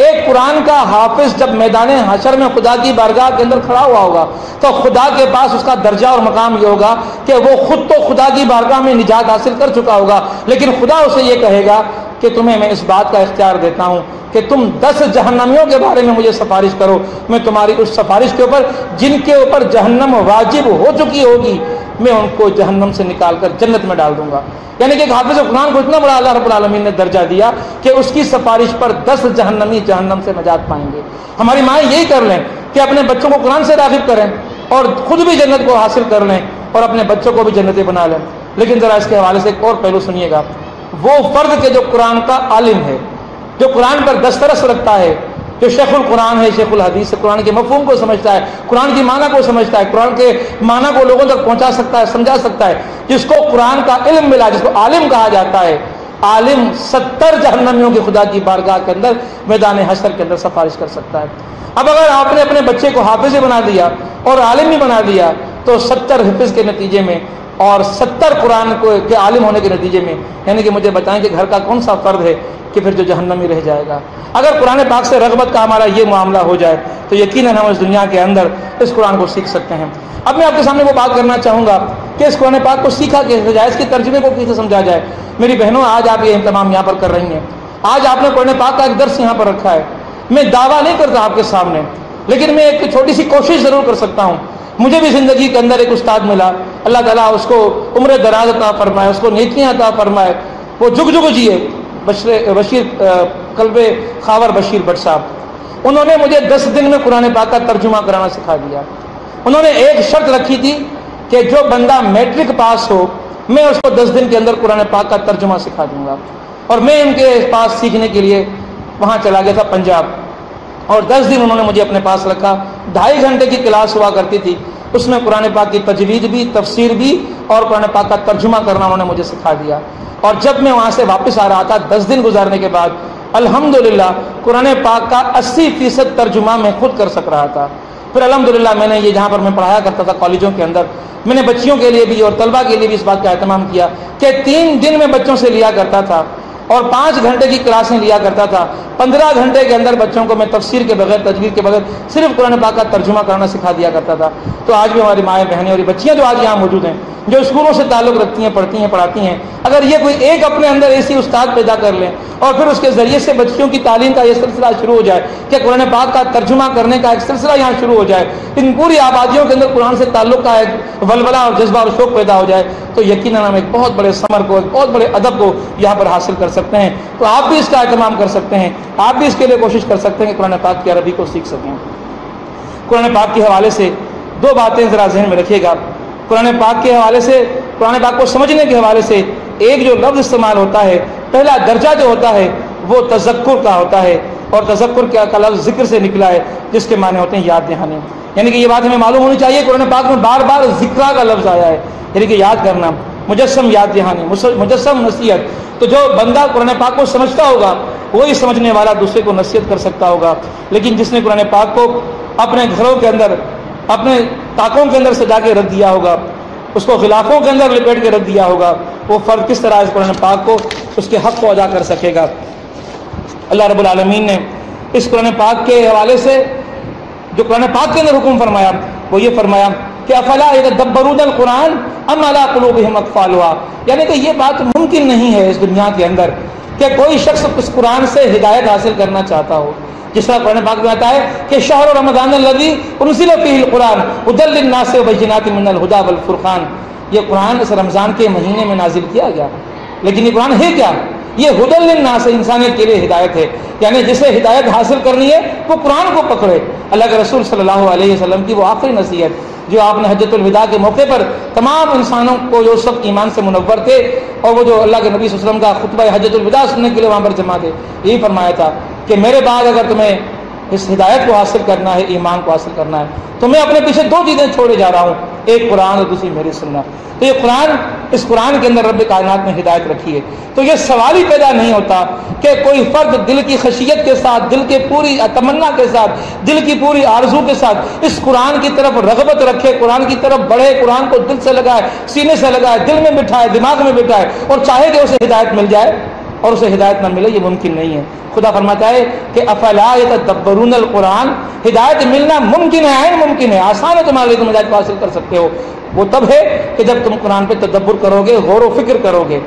ایک قرآن کا حافظ جب میدان حشر میں خدا کی بارگاہ کے اندر کھڑا ہوا ہوگا تو خدا کے پاس اس کا درجہ اور مقام یہ ہوگا کہ وہ خود تو خدا کی بارگاہ میں نجات حاصل کر چکا ہوگا، لیکن خدا اسے یہ کہے گا کہ تمہیں میں اس بات کا اختیار دیتا ہوں کہ تم 10 جہنمیوں کے بارے میں مجھے سفارش کرو، میں تمہاری اس سفارش کے اوپر جن کے اوپر جہنم واجب ہو چکی ہوگی میں ان کو جہنم سے نکال کر جنت میں ڈال دوں گا۔ یعنی کہ حافظ قرآن کو اتنا بڑا اللہ رب العالمین نے درجہ دیا کہ اس کی سفارش پر 10 جہنمی جہنم سے نجات پائیں گے۔ ہماری مائیں یہی کر لیں کہ اپنے بچوں کو قرآن سے راغب کریں اور خود بھی جنت کو حاصل کر لیں اور اپنے بچوں کو بھی جنتی بنا لیں۔ لیکن ذرا اس کے حوالے سے ایک اور پہلو سنیے گا، وہ فرد کے جو قرآن کا عالم ہے، جو قرآن پر دسترس رکھتا ہے، جو شیخ القرآن ہے، شیخ الحدیث ہے، قرآن کے مفہوم کو سمجھتا ہے، قرآن کی معنی کو سمجھتا ہے، قرآن کے معنی کو لوگوں تک پہنچا سکتا ہے، سمجھا سکتا ہے، جس کو قرآن کا علم ملا، جس کو عالم کہا جاتا ہے، عالم 70 جہنمیوں کی خدا کی بارگاہ کے اندر میدان حشر کے اندر سفارش کر سکتا ہے۔ اب اگر آپ نے اپنے بچے کو حافظ بنا دیا اور عالم بھی بنا دیا تو 70 حفظ کے نتیجے میں اور 70 قرآن کے عالم ہونے کے نتیجے میں، یعنی کہ مجھے بتائیں کہ گھر کا کون سا فرد ہے کہ پھر جو جہنمی رہ جائے گا؟ اگر قرآن پاک سے رغبت کا ہمارا یہ معاملہ ہو جائے تو یقیناً ہم اس دنیا کے اندر اس قرآن کو سیکھ سکتے ہیں۔ اب میں آپ کے سامنے وہ بات کرنا چاہوں گا کہ اس قرآن پاک کو سیکھا کیسے جائے، اس کے ترجمے کو کیسے سمجھا جائے۔ میری بہنوں، آج آپ یہ اہتمام یہاں پر کر رہی ہیں، آج آپ نے قرآن پاک کا ایک درس یہاں پر رکھا ہے۔ میں دعویٰ نہیں کرتا آپ کے سامنے، لیکن میں ایک چھوٹی سی کوشش ضرور کر سکتا ہوں۔ مجھے بھی زندگی کے اندر ایک استاد ملا، اللہ تعالیٰ اس کو عمر دراز عطا فرمائے، اس کو نیکیاں عطا فرمائے، وہ جگ جگ جیے، بشیر قلب خاور بشیر بٹ صاحب۔ انہوں نے مجھے 10 دن میں قرآن پاک کا ترجمہ کرانا سکھا دیا۔ انہوں نے ایک شرط رکھی تھی کہ جو بندہ میٹرک پاس ہو میں اس کو 10 دن کے اندر قرآن پاک کا ترجمہ سکھا دوں گا۔ اور میں ان کے پاس سیکھنے کے لیے وہاں چلا گیا تھا پنجاب، اور 10 دن انہوں نے مجھے اپنے پاس رکھا۔ 2.5 گھنٹے کی کلاس ہوا کرتی تھی، اس میں قرآن پاک کی تجوید بھی، تفسیر بھی اور قرآن پاک کا ترجمہ کرنا انہوں نے مجھے سکھا دیا۔ اور جب میں وہاں سے واپس آ رہا تھا 10 دن گزارنے کے بعد، الحمدللہ قرآن پاک کا 80% ترجمہ میں خود کر سک رہا تھا۔ پھر الحمدللہ میں نے یہ جہاں پر میں پڑھایا کرتا تھا کالجوں کے اندر، میں نے بچیوں کے لیے بھی اور طلبہ کے لیے بھی اس بات کا اہتمام کیا کہ 3 دن میں بچوں سے لیا کرتا تھا اور 5 گھنٹے کی کلاسیں لیا کرتا تھا۔ 15 گھنٹے کے اندر بچوں کو میں تفسیر کے بغیر، تجوید کے بغیر صرف قرآن پاک کا ترجمہ کرنا سکھا دیا کرتا تھا۔ تو آج بھی ہماری مائیں بہنیں اور بچیاں جو آج یہاں موجود ہیں، جو اسکولوں سے تعلق رکھتی ہیں، پڑھتی ہیں، پڑھاتی ہیں، اگر یہ کوئی ایک اپنے اندر ایسی استاد پیدا کر لیں اور پھر اس کے ذریعے سے بچیوں کی تعلیم کا یہ سلسلہ شروع ہو جائے کہ قرآن پاک کا ترجمہ کرنے کا ایک سلسلہ یہاں شروع ہو جائے، ان پوری آبادیوں کے اندر قرآن سے تعلق کا ایک ولولہ اور جذبہ اور شوق پیدا ہو جائے، تو یقیناً ہم ایک بہت بڑے ثمر کو، ایک بہت بڑے ادب کو یہاں پر حاصل کر سکتے ہیں۔ تو آپ بھی اس کا اہتمام کر سکتے ہیں، آپ بھی اس کے لیے کوشش کر سکتے ہیں کہ قرآن پاک کی عربی کو سیکھ سکیں۔ قرآن پاک کے حوالے سے 2 باتیں ذرا ذہن میں رکھیے گا۔ قرآن پاک کے حوالے سے، قرآن پاک کو سمجھنے کے حوالے سے ایک جو لفظ استعمال ہوتا ہے، پہلا درجہ جو ہوتا ہے وہ تذکر کا ہوتا ہے، اور تذکر کا لفظ ذکر سے نکلا ہے، جس کے معنی ہوتے ہیں یاد دہانی۔ یعنی کہ یہ بات ہمیں معلوم ہونی چاہیے، قرآن پاک میں بار بار ذکر کا لفظ آیا ہے، یعنی کہ یاد کرنا، مجسم یاد دہانی، مجسم نصیحت۔ تو جو بندہ قرآن پاک کو سمجھتا ہوگا وہی سمجھنے والا دوسرے کو نصیحت کر سکتا ہوگا، لیکن جس نے قرآن پاک کو اپنے گھروں کے اندر، اپنے طاقوں کے اندر سجا کے رکھ دیا ہوگا، اس کو غلافوں کے اندر لپیٹ کے رکھ دیا ہوگا، وہ فرد کس طرح اس قرآن پاک کو، اس کے حق کو ادا کر سکے گا۔ اللہ رب العالمین نے اس قرآن پاک کے حوالے سے جو قرآن پاک کے اندر حکم فرمایا وہ یہ فرمایا کہ افلا یتدبرون القرآن ام علی قلوبہم اقفالها، یعنی کہ یہ بات ممکن نہیں ہے اس دنیا کے اندر کہ کوئی شخص اس قرآن سے ہدایت حاصل کرنا چاہتا ہو، جس طرح قرآن پاک میں آتا ہے کہ شہر رمضان الذی انزل فیہ القرآن ھدی للناس وبینات من الھدی والفرقان، یہ قرآن اس رمضان کے مہینے میں نازل کیا گیا، لیکن یہ قرآن ہے کیا؟ یہ ھدی للناس، انسانیت کے لیے ہدایت ہے، یعنی جسے ہدایت حاصل کرنی ہے وہ قرآن کو پکڑے۔ اللہ کے رسول صلی اللہ علیہ وسلم کی وہ آخری نصیحت جو آپ نے حجۃ الوداع کے موقع پر تمام انسانوں کو جو اس وقت ایمان سے منور تھے اور وہ جو اللہ کے نبی صلی اللہ علیہ وسلم کا خطبہ حجۃ الوداع سننے کے لیے وہاں پر جمع تھے، یہی فرمایا تھا کہ میرے بعد اگر تمہیں اس ہدایت کو حاصل کرنا ہے، ایمان کو حاصل کرنا ہے، تو میں اپنے پیچھے 2 چیزیں چھوڑے جا رہا ہوں، ایک قرآن اور دوسری میری سنت۔ تو یہ قرآن، اس قرآن کے اندر رب کائنات نے ہدایت رکھی ہے۔ تو یہ سوال ہی پیدا نہیں ہوتا کہ کوئی فرد دل کی خشیت کے ساتھ، دل کے پوری تمنا کے ساتھ، دل کی پوری آرزو کے ساتھ اس قرآن کی طرف رغبت رکھے، قرآن کی طرف بڑھے، قرآن کو دل سے لگائے، سینے سے لگائے، دل میں بٹھائے، دماغ میں بٹھائے اور چاہے کہ اسے ہدایت مل جائے۔ اور اسے ہدایت نہ ملے، یہ ممکن نہیں ہے۔ خدا فرماتا ہے کہ افلا یتدبرون القرآن، ہدایت ملنا ممکن ہے، عین ممکن ہے، آسان ہے تمہارے لیے، تم ہدایت کو حاصل کر سکتے ہو۔ وہ تب ہے کہ جب تم قرآن پہ تدبر کرو گے، غور و فکر کرو گے۔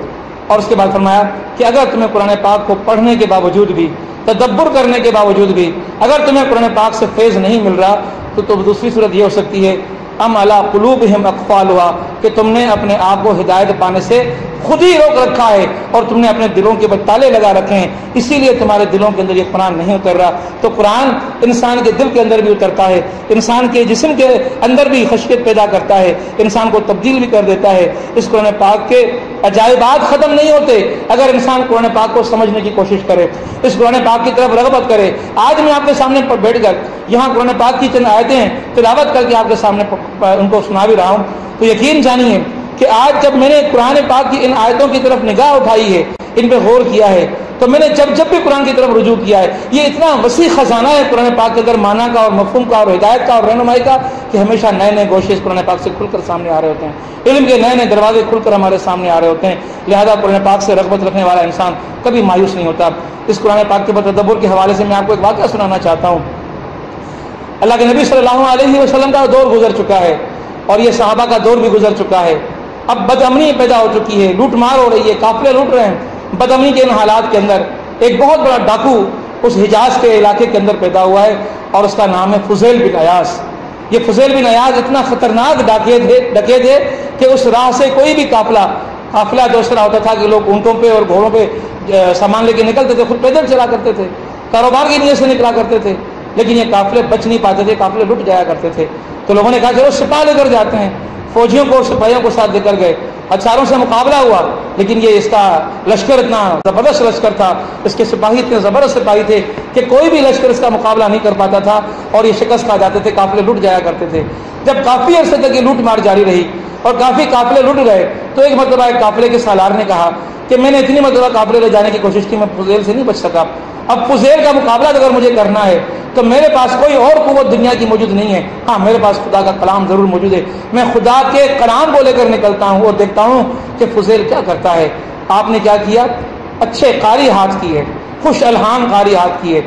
اور اس کے بعد فرمایا کہ اگر تمہیں قرآن پاک کو پڑھنے کے باوجود بھی، تدبر کرنے کے باوجود بھی اگر تمہیں قرآن پاک سے فیض نہیں مل رہا تو دوسری صورت یہ ہو سکتی ہے ام علی قلوبہم اقفالھا، کہ تم نے اپنے آپ کو ہدایت پانے سے خود ہی روک رکھا ہے اور تم نے اپنے دلوں کے تالے لگا رکھے ہیں، اسی لیے تمہارے دلوں کے اندر یہ قرآن نہیں اتر رہا۔ تو قرآن انسان کے دل کے اندر بھی اترتا ہے، انسان کے جسم کے اندر بھی خشیت پیدا کرتا ہے، انسان کو تبدیل بھی کر دیتا ہے۔ اس قرآن پاک کے عجائبات ختم نہیں ہوتے اگر انسان قرآن پاک کو سمجھنے کی کوشش کرے، اس قرآن پاک کی طرف رغبت کرے۔ آج میں آپ کے سامنے بیٹھ کر یہاں قرآن پاک کی چند آیتیں تلاوت کر کے آپ کے سامنے ان کو سنا بھی رہا ہوں، تو یقین جانیے کہ آج جب میں نے قرآن پاک کی ان آیتوں کی طرف نگاہ اٹھائی ہے، ان پہ غور کیا ہے، تو میں نے جب بھی قرآن کی طرف رجوع کیا ہے، یہ اتنا وسیع خزانہ ہے قرآن پاک کے اندر، معنی کا اور مفہوم کا اور ہدایت کا اور رہنمائی کا، کہ ہمیشہ نئے نئے گوشے اس قرآن پاک سے کھل کر سامنے آ رہے ہوتے ہیں، علم کے نئے نئے دروازے کھل کر ہمارے سامنے آ رہے ہوتے ہیں۔ لہذا قرآن پاک سے رغبت رکھنے والا انسان کبھی مایوس نہیں ہوتا۔ اس قرآن پاک کے تدبر کے حوالے سے میں آپ کو ایک واقعہ سنانا چاہتا ہوں۔ اللہ کے نبی صلی اللہ علیہ وسلم کا دور گزر چکا ہے اور یہ صحابہ کا دور بھی گزر چکا ہے۔ اب بدامنی پیدا ہو چکی ہے، لوٹ مار ہو رہی ہے، قافلے لوٹ رہے ہیں۔ بدامنی کے ان حالات کے اندر ایک بہت بڑا ڈاکو اس حجاز کے علاقے کے اندر پیدا ہوا ہے اور اس کا نام ہے فضیل بن عیاض۔ یہ فضیل بن عیاض اتنا خطرناک ڈکیت ہے کہ اس راہ سے کوئی بھی قافلہ تو اس طرح ہوتا تھا کہ لوگ اونٹوں پہ اور گھوڑوں پہ سامان لے کے نکلتے تھے، خود پیدل چلا کرتے تھے، کاروبار کی نیت سے نکلا کرتے تھے، لیکن یہ قافلے بچ نہیں پاتے تھے، قافلے لٹ جایا کرتے تھے۔ تو لوگوں نے کہا چلو سپاہ لے کر جاتے ہیں، فوجیوں کو سپاہیوں کو ساتھ لے کر گئے، ہتھیاروں سے مقابلہ ہوا، لیکن یہ اس کا لشکر اتنا زبردست لشکر تھا، اس کے سپاہی اتنے زبردست سپاہی تھے کہ کوئی بھی لشکر اس کا مقابلہ نہیں کر پاتا تھا اور یہ شکست کھا جاتے تھے، قافلے لٹ جایا کرتے تھے۔ جب کافی عرصے تک یہ لوٹ مار جاری رہی اور کافی قافلے لٹ گئے تو ایک مرتبہ ایک قافلے کے سالار نے کہا کہ میں نے اتنی مرتبہ قافلے لے جانے کی کوشش کی، میں فضیل سے نہیں بچ سکا، اب فضیل کا مقابلہ اگر مجھے کرنا ہے تو میرے پاس کوئی اور قوت دنیا کی موجود نہیں ہے، ہاں میرے پاس خدا کا کلام ضرور موجود ہے، میں خدا کے کلام کو لے کر نکلتا ہوں اور دیکھتا ہوں کہ فضیل کیا کرتا ہے۔ آپ نے کیا کیا؟ اچھے قاری ہاتھ کیے، خوش الحان قاری ہاتھ کیے،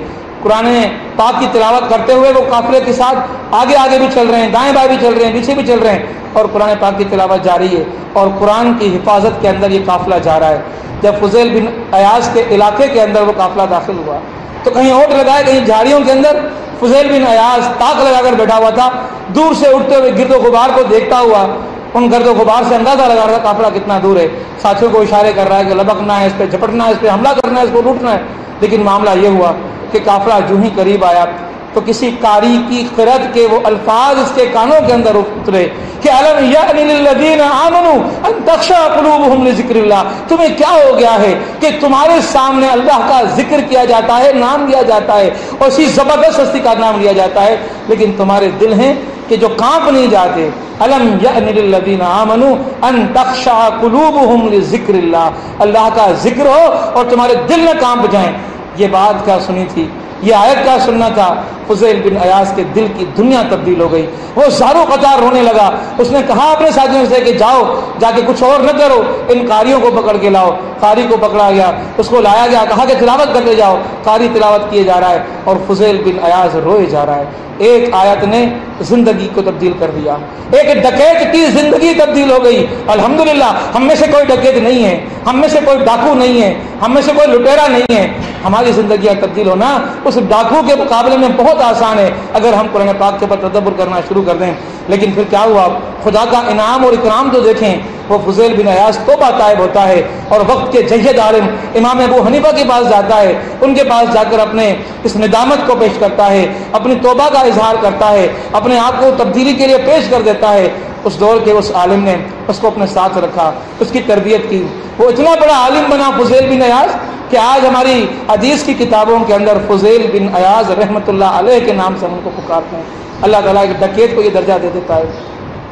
قرآن پاک کی تلاوت کرتے ہوئے وہ قافلے کے ساتھ آگے آگے بھی چل رہے ہیں، دائیں بائیں بھی چل رہے ہیں، پیچھے بھی چل رہے ہیں، اور قرآن پاک کی تلاوت جاری ہے اور قرآن کی حفاظت کے اندر یہ قافلہ جا رہا ہے۔ جب فضیل بن عیاض کے علاقے کے اندر وہ قافلہ داخل ہوا تو کہیں اوٹ لگائے، کہیں جھاڑیوں کے اندر فضیل بن عیاض طاق لگا کر بیٹھا ہوا تھا، دور سے اٹھتے ہوئے گرد و غبار کو دیکھتا ہوا ان گرد و غبار سے اندازہ لگا رہا قافلہ کتنا دور ہے، ساتھیوں کو اشارے کر رہا ہے کہ لبکنا ہے، اس پہ جھپٹنا ہے، اس پہ حملہ کرنا ہے، اس کو لوٹنا ہے، لیکن معاملہ یہ ہوا کہ قافلہ جو ہی قریب آیا تو کسی قاری کی قرأت کے وہ الفاظ اس کے کانوں کے اندر اترے کہ الم یأن للذین آمنوا ان تخشع قلوبہم لذکر اللہ، تمہیں کیا ہو گیا ہے کہ تمہارے سامنے اللہ کا ذکر کیا جاتا ہے، نام لیا جاتا ہے اور اسی زبردست ہستی کا نام لیا جاتا ہے، لیکن تمہارے دل ہیں کہ جو کانپ نہیں جاتے۔ الم یأن للذین آمنوا ان تخشع قلوبہم لذکر اللہ، اللہ کا ذکر ہو اور تمہارے دل نہ کانپ جائیں۔ یہ بات کیا سنی تھی، یہ آیت کیا سننا تھا؟ فضیل بن عیاض کے دل کی دنیا تبدیل ہو گئی، وہ زاروں قطار رونے لگا۔ اس نے کہا اپنے ساتھیوں سے کہ جاؤ جا کے کچھ اور نہ کرو، ان قاریوں کو پکڑ کے لاؤ۔ قاری کو پکڑا گیا، اس کو لایا گیا، کہا کہ تلاوت کرتے جاؤ۔ قاری تلاوت کیے جا رہا ہے اور فضیل بن عیاض روئے جا رہا ہے۔ ایک آیت نے زندگی کو تبدیل کر دیا، ایک ڈکیت کی زندگی تبدیل ہو گئی۔ الحمدللہ ہم میں سے کوئی ڈکیت نہیں ہے، ہم میں سے کوئی ڈاکو نہیں ہے، ہم میں سے کوئی لٹیرا نہیں ہے۔ ہماری زندگیاں تبدیل ہونا اس ڈاکو کے مقابلے میں بہت آسان ہے اگر ہم قرآن پاک کے اوپر تدبر کرنا شروع کر دیں۔ لیکن پھر کیا ہوا؟ خدا کا انعام اور اکرام تو دیکھیں، وہ فضیل بن عیاض توبہ طائب ہوتا ہے اور وقت کے جید عالم امام ابو حنیفہ کے پاس جاتا ہے، ان کے پاس جا کر اپنے اس ندامت کو پیش کرتا ہے، اپنی توبہ کا اظہار کرتا ہے، اپنے آپ کو تبدیلی کے لیے پیش کر دیتا ہے۔ اس دور کے اس عالم نے اس کو اپنے ساتھ رکھا، اس کی تربیت کی، وہ اتنا بڑا عالم بنا فضیل بن عیاض کہ آج ہماری حدیث کی کتابوں کے اندر فضیل بن عیاض رحمۃ اللہ علیہ کے نام سے ہم ان کو پکارتے ہیں۔ اللہ تعالیٰ ایک ڈکیت کو یہ درجہ دے دیتا ہے۔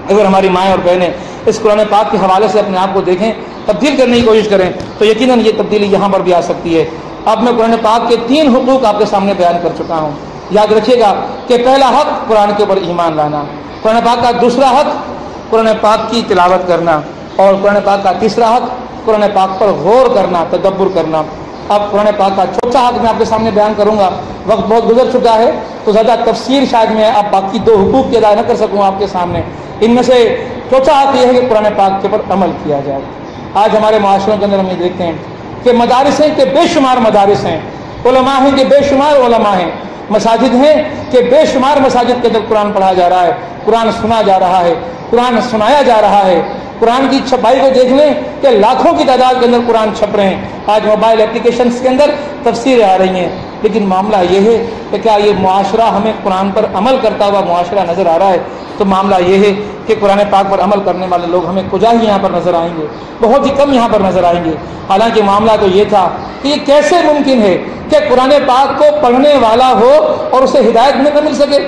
اگر ہماری مائیں اور بہنیں اس قرآن پاک کے حوالے سے اپنے آپ کو دیکھیں، تبدیل کرنے کی کوشش کریں تو یقیناً یہ تبدیلی یہاں پر بھی آ سکتی ہے۔ اب میں قرآن پاک کے 3 حقوق آپ کے سامنے بیان کر چکا ہوں۔ یاد رکھیے گا کہ پہلا حق قرآن کے اوپر ایمان لانا، قرآن پاک کا دوسرا حق قرآن پاک کی تلاوت کرنا، اور قرآن پاک کا تیسرا حق قرآن پاک پر غور کرنا، تدبر کرنا۔ اب قرآن پاک کا چوتھا حق میں آپ کے سامنے بیان کروں گا، وقت بہت گزر چکا ہے تو زیادہ تفسیر شاید میں اب باقی دو حقوق کی ادا نہ کر سکوں آپ کے سامنے۔ ان میں سے چوتھا حق یہ ہے کہ قرآن پاک کے اوپر عمل کیا جائے۔ آج ہمارے معاشروں کے اندر ہم یہ دیکھتے ہیں کہ مدارس ہیں کہ بے شمار مدارس ہیں، علماء ہیں کہ بے شمار علماء ہیں، مساجد ہیں کہ بے شمار مساجد کے اندر قرآن پڑھا جا رہا ہے، قرآن سنا جا رہا ہے، قرآن سنایا جا رہا ہے۔ قرآن کی چھپائی کو دیکھ لیں کہ لاکھوں کی تعداد کے اندر قرآن چھپ رہے ہیں۔ آج موبائل اپلیکیشنز کے اندر تفسیریں آ رہی ہیں، لیکن معاملہ یہ ہے کہ کیا یہ معاشرہ ہمیں قرآن پر عمل کرتا ہوا معاشرہ نظر آ رہا ہے؟ تو معاملہ یہ ہے کہ قرآن پاک پر عمل کرنے والے لوگ ہمیں کجا ہی یہاں پر نظر آئیں گے، بہت ہی کم یہاں پر نظر آئیں گے۔ حالانکہ معاملہ تو یہ تھا کہ یہ کیسے ممکن ہے کہ قرآن پاک کو پڑھنے والا ہو اور اسے ہدایت نہ مل سکے۔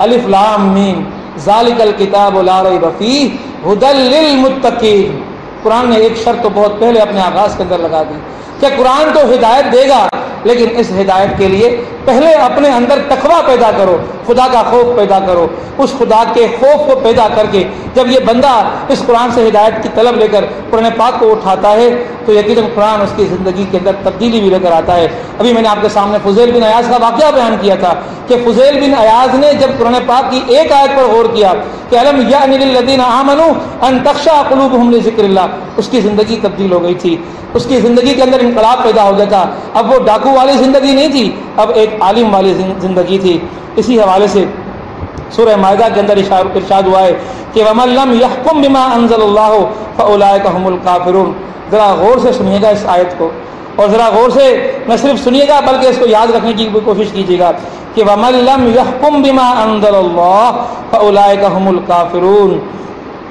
الف لام میم ذالک الکتاب لا ریب فیہ ھدی للمتقین۔ قرآن نے ایک شرط تو بہت پہلے اپنے آغاز کے اندر لگا دی کہ قرآن تو ہدایت دے گا، لیکن اس ہدایت کے لیے پہلے اپنے اندر تقویٰ پیدا کرو، خدا کا خوف پیدا کرو۔ اس خدا کے خوف کو پیدا کر کے جب یہ بندہ اس قرآن سے ہدایت کی طلب لے کر قرآن پاک کو اٹھاتا ہے تو یقیناً قرآن اس کی زندگی کے اندر تبدیلی بھی لے کر آتا ہے۔ ابھی میں نے آپ کے سامنے فضیل بن ایاز کا واقعہ بیان کیا تھا کہ فضیل بن ایاز نے جب قرآن پاک کی ایک آیت پر غور کیا کہ الم یأن للذین آمنوا ان تخشع قلوبهم لذکر اللہ، اس کی زندگی تبدیل ہو گئی تھی، اس کی زندگی کے اندر انقلاب پیدا ہو گیا تھا۔ اب وہ ڈاکو والی زندگی نہیں تھی، اب ایک عالم والی زندگی تھی۔ اسی حوالے سے سورہ مائدہ کے اندر ارشاد ہوا ہے کہ وَمَن لَّمْ يَحْكُم بِمَا أَنزَلَ اللَّهُ فَأُولَٰئِكَ هُمُ الْكَافِرُونَ۔ ذرا غور سے سنیے گا اس آیت کو، اور ذرا غور سے نہ صرف سنیے گا بلکہ اس کو یاد رکھنے کی کوشش کیجیے گا کہ وَمَن لَّمْ يَحْكُم بِمَا أَنزَلَ اللَّهُ فَأُولَٰئِكَ هُمُ الْكَافِرُونَ۔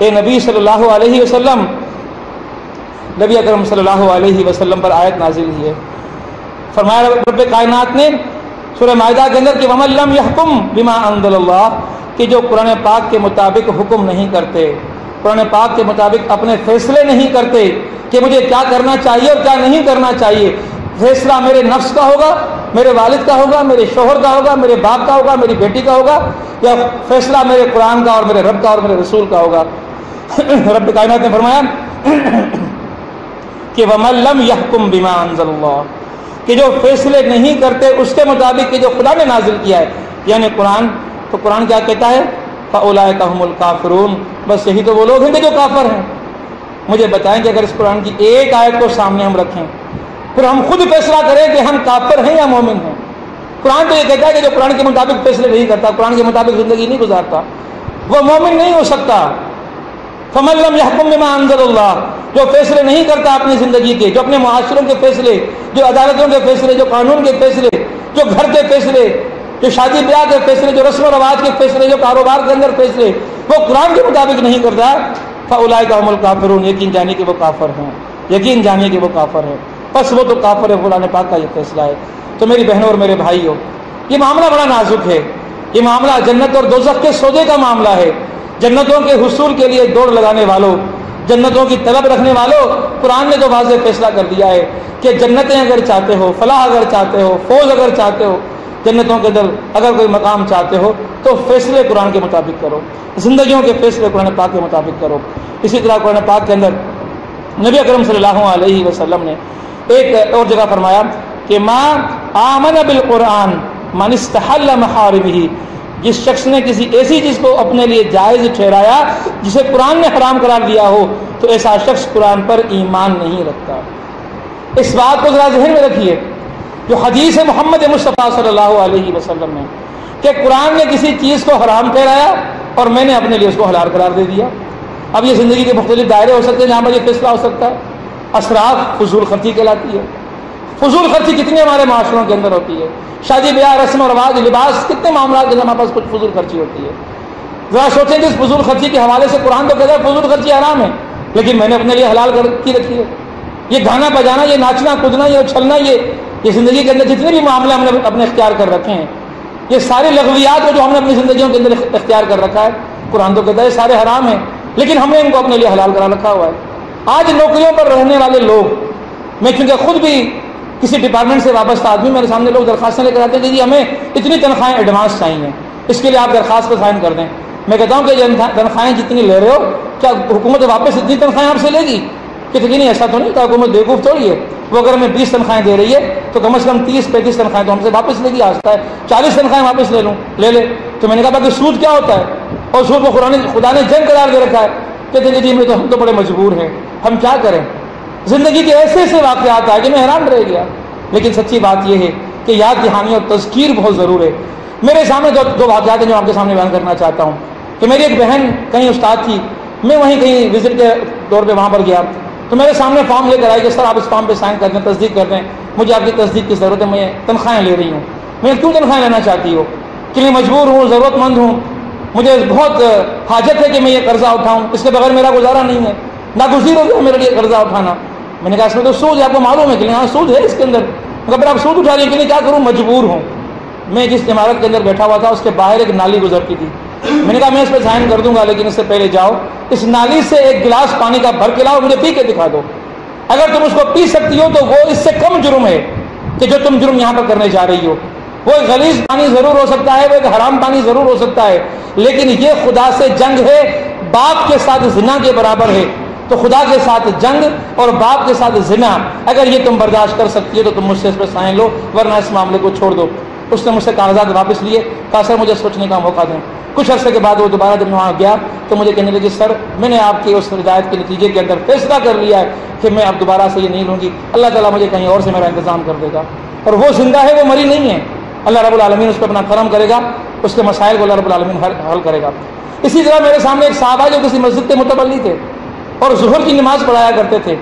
اے نبی صلی اللہ علیہ وسلم، نبی اکرم صلی اللہ علیہ وسلم پر آیت نازل ہوئی ہے، فرمایا رب کائنات نے سورہ مائدہ کے اندر کہ وَمَن لَّمْ يَحْكُم بِمَا أَنزَلَ اللَّهُ، کہ جو قرآن پاک کے مطابق حکم نہیں کرتے، قرآن پاک کے مطابق اپنے فیصلے نہیں کرتے کہ مجھے کیا کرنا چاہیے اور کیا نہیں کرنا چاہیے، فیصلہ میرے نفس کا ہوگا، میرے والد کا ہوگا، میرے شوہر کا ہوگا، میرے باپ کا ہوگا، میری بیٹی کا ہوگا، یا فیصلہ میرے قرآن کا اور میرے رب کا اور میرے رسول کا ہوگا۔ رب کائنات نے فرمایا کہ وَمَن لَّمْ يَحْكُم بِمَا أَنزَلَ اللَّهُ، کہ جو فیصلے نہیں کرتے اس کے مطابق کہ جو خدا نے نازل کیا ہے، یعنی قرآن، تو قرآن کیا کہتا ہے فَأُولَٰئِكَ هُمُ الْكَافِرُونَ، بس یہی تو وہ لوگ ہیں کہ جو کافر ہیں۔ مجھے بتائیں کہ اگر اس قرآن کی ایک آیت کو سامنے ہم رکھیں پھر ہم خود فیصلہ کریں کہ ہم کافر ہیں یا مومن ہیں۔ قرآن تو یہ کہتا ہے کہ جو قرآن کے مطابق فیصلے نہیں کرتا، قرآن کے مطابق زندگی نہیں گزارتا، وہ مومن نہیں ہو سکتا۔ فَمَن لَّمْ يَحْكُم بِمَا أَنزَلَ اللَّهُ، جو فیصلے نہیں کرتا اپنی زندگی کے، جو اپنے معاشروں کے فیصلے، جو عدالتوں کے فیصلے، جو قانون کے فیصلے، جو گھر کے فیصلے، جو شادی بیاہ کے فیصلے، جو رسم و رواج کے فیصلے، جو کاروبار کے اندر فیصلے وہ قرآن کے مطابق نہیں کرتا، فَأُولَٰئِكَ هُمُ الْكَافِرُونَ، یقین جانے کہ وہ کافر ہیں، یقین جانے کہ وہ کافر ہیں، بس وہ تو کافر ہے، قرآن پاک کا یہ فیصلہ ہے۔ تو میری بہنوں اور میرے بھائیوں، یہ معاملہ بڑا نازک ہے، یہ معاملہ جنت اور دوزخ کے سودے کا معاملہ ہے۔ جنتوں کے حصول کے لیے دوڑ لگانے والوں، جنتوں کی طلب رکھنے والوں، قرآن نے تو واضح فیصلہ کر دیا ہے کہ جنتیں اگر چاہتے ہو، فلاح اگر چاہتے ہو، فوز اگر چاہتے ہو، جنتوں کے اندر اگر کوئی مقام چاہتے ہو تو فیصلے قرآن کے مطابق کرو، زندگیوں کے فیصلے قرآن پاک کے مطابق کرو۔ اسی طرح قرآن پاک کے اندر نبی اکرم صلی اللہ علیہ وسلم نے ایک اور جگہ فرمایا کہ ما آمن بالقرآن من استحل محارمہ، جس شخص نے کسی ایسی چیز کو اپنے لیے جائز ٹھہرایا جسے قرآن نے حرام قرار دیا ہو تو ایسا شخص قرآن پر ایمان نہیں رکھتا۔ اس بات کو ذرا ذہن میں رکھیے جو حدیث محمد مصطفیٰ صلی اللہ علیہ وسلم میں کہ قرآن نے کسی چیز کو حرام ٹھہرایا اور میں نے اپنے لیے اس کو حلال قرار دے دیا۔ اب یہ زندگی کے مختلف دائرے ہو سکتے ہیں جہاں پر یہ فیصلہ ہو سکتا ہے۔ اسراف فضول خرچی کہلاتی ہے۔ فضول خرچی کتنی ہمارے معاشروں کے اندر ہوتی ہے، شادی بیاہ، رسم و رواج، لباس، کتنے معاملات کے ہمارے پاس کچھ فضول خرچی ہوتی ہے۔ ذرا سوچیں کہ اس فضول خرچی کے حوالے سے قرآن تو کہتا ہے فضول خرچی حرام ہے، لیکن میں نے اپنے لیے حلال کر کی رکھی ہے۔ یہ گانا بجانا، یہ ناچنا کودنا، یہ اچھلنا، یہ زندگی کے اندر جتنے بھی معاملے ہم نے اپنے اختیار کر رکھے ہیں، یہ ساری لغویات جو ہم نے اپنی زندگیوں کے اندر اختیار کر رکھا ہے، قرآن تو کہتا ہے سارے حرام ہیں، لیکن ہم نے ان کو اپنے لیے حلال کرا رکھا ہوا ہے۔ آج نوکریوں پر رہنے والے لوگ، میں چونکہ خود بھی کسی ڈپارٹمنٹ سے وابستہ آدمی، میرے سامنے لوگ درخواستیں لے کر آتے ہیں کہ جی ہمیں اتنی تنخواہیں ایڈوانس چاہیے، اس کے لیے آپ درخواست پر سائن کر دیں۔ میں کہتا ہوں کہ تنخواہیں جتنی لے رہے ہو کیا حکومت واپس اتنی تنخواہیں آپ سے لے گی؟ کہ نہیں ایسا تو نہیں کہ حکومت بیوقوف تھوڑی ہے، وہ اگر ہمیں 20 تنخواہیں دے رہی ہے تو کم از کم 30-35 تنخواہیں تو ہم سے واپس لے گی، آستا ہے 40 تنخواہیں واپس لے لے۔ تو میں نے کہا کہ سود کیا ہوتا ہے، اور سود کو خدا نے جنگ قرار دے رکھا ہے۔ کہتے ہیں جی میں تو ہم تو بڑے مجبور ہیں، ہم کیا کریں۔ زندگی کے ایسے ایسے واقعات آئے کہ میں حیران رہ گیا، لیکن سچی بات یہ ہے کہ یاد دہانی اور تذکیر بہت ضرور ہے۔ میرے سامنے دو واقعات ہیں جو آپ کے سامنے بیان کرنا چاہتا ہوں کہ میری ایک بہن کہیں استاد تھی، میں وہیں کہیں وزٹ کے طور پہ وہاں پر گیا، تو میرے سامنے فارم لے کر آئی کہ سر آپ اس فارم پہ سائن کر دیں، تصدیق کر دیں، مجھے آپ کی تصدیق کی ضرورت ہے، میں تنخواہیں لے رہی ہوں۔ میں کیوں تنخواہیں لینا چاہتی ہو؟ کہ میں مجبور ہوں، ضرورت مند ہوں، مجھے بہت حاجت ہے کہ میں یہ قرضہ اٹھاؤں، اس کے بغیر میرا گزارا نہیں ہے، ناگزیر ہو گیا میرے لیے قرضہ اٹھانا۔ میں نے کہا اس میں تو سود ہے، آپ کو معلوم ہے کہ ہاں سود ہے اس کے اندر۔ اگر آپ سود اٹھا رہی ہیں کہ نہیں، کیا کروں، مجبور ہوں۔ میں جس عمارت کے اندر بیٹھا ہوا تھا اس کے باہر ایک نالی گزرتی تھی، میں نے کہا میں اس پہ سائن کر دوں گا، لیکن اس سے پہلے جاؤ اس نالی سے ایک گلاس پانی کا بھر کے لاؤ، مجھے پی کے دکھا دو۔ اگر تم اس کو پی سکتی ہو تو وہ اس سے کم جرم ہے کہ جو تم جرم یہاں پر کرنے جا رہی ہو۔ وہ ایک غلیظ پانی ضرور ہو سکتا ہے، وہ ایک حرام پانی ضرور ہو سکتا ہے، لیکن یہ خدا سے جنگ ہے، باپ کے ساتھ زنا کے برابر ہے۔ تو خدا کے ساتھ جنگ اور باپ کے ساتھ زنا اگر یہ تم برداشت کر سکتی ہے تو تم مجھ سے اس پہ سائن لو، ورنہ اس معاملے کو چھوڑ دو۔ اس نے مجھ سے کاغذات واپس لیے، کہا سر مجھے سوچنے کا موقع دیں۔ کچھ عرصے کے بعد وہ دوبارہ جب میں وہاں گیا تو مجھے کہنے لگی سر میں نے آپ کی اس ہدایت کے نتیجے کے اندر فیصلہ کر لیا ہے کہ میں اب دوبارہ سے یہ نہیں لوں گی، اللہ تعالیٰ مجھے کہیں اور سے میرا انتظام کر دے گا۔ اور وہ زندہ ہے، وہ مری نہیں ہے، اللہ رب العالمین اس پہ اپنا کرم کرے گا، اس کے مسائل کو اللہ رب العالمین حل کرے گا۔ اسی طرح میرے سامنے ایک صحابہ جو کسی مسجد کے متولی تھے اور ظہر کی نماز پڑھایا کرتے تھے،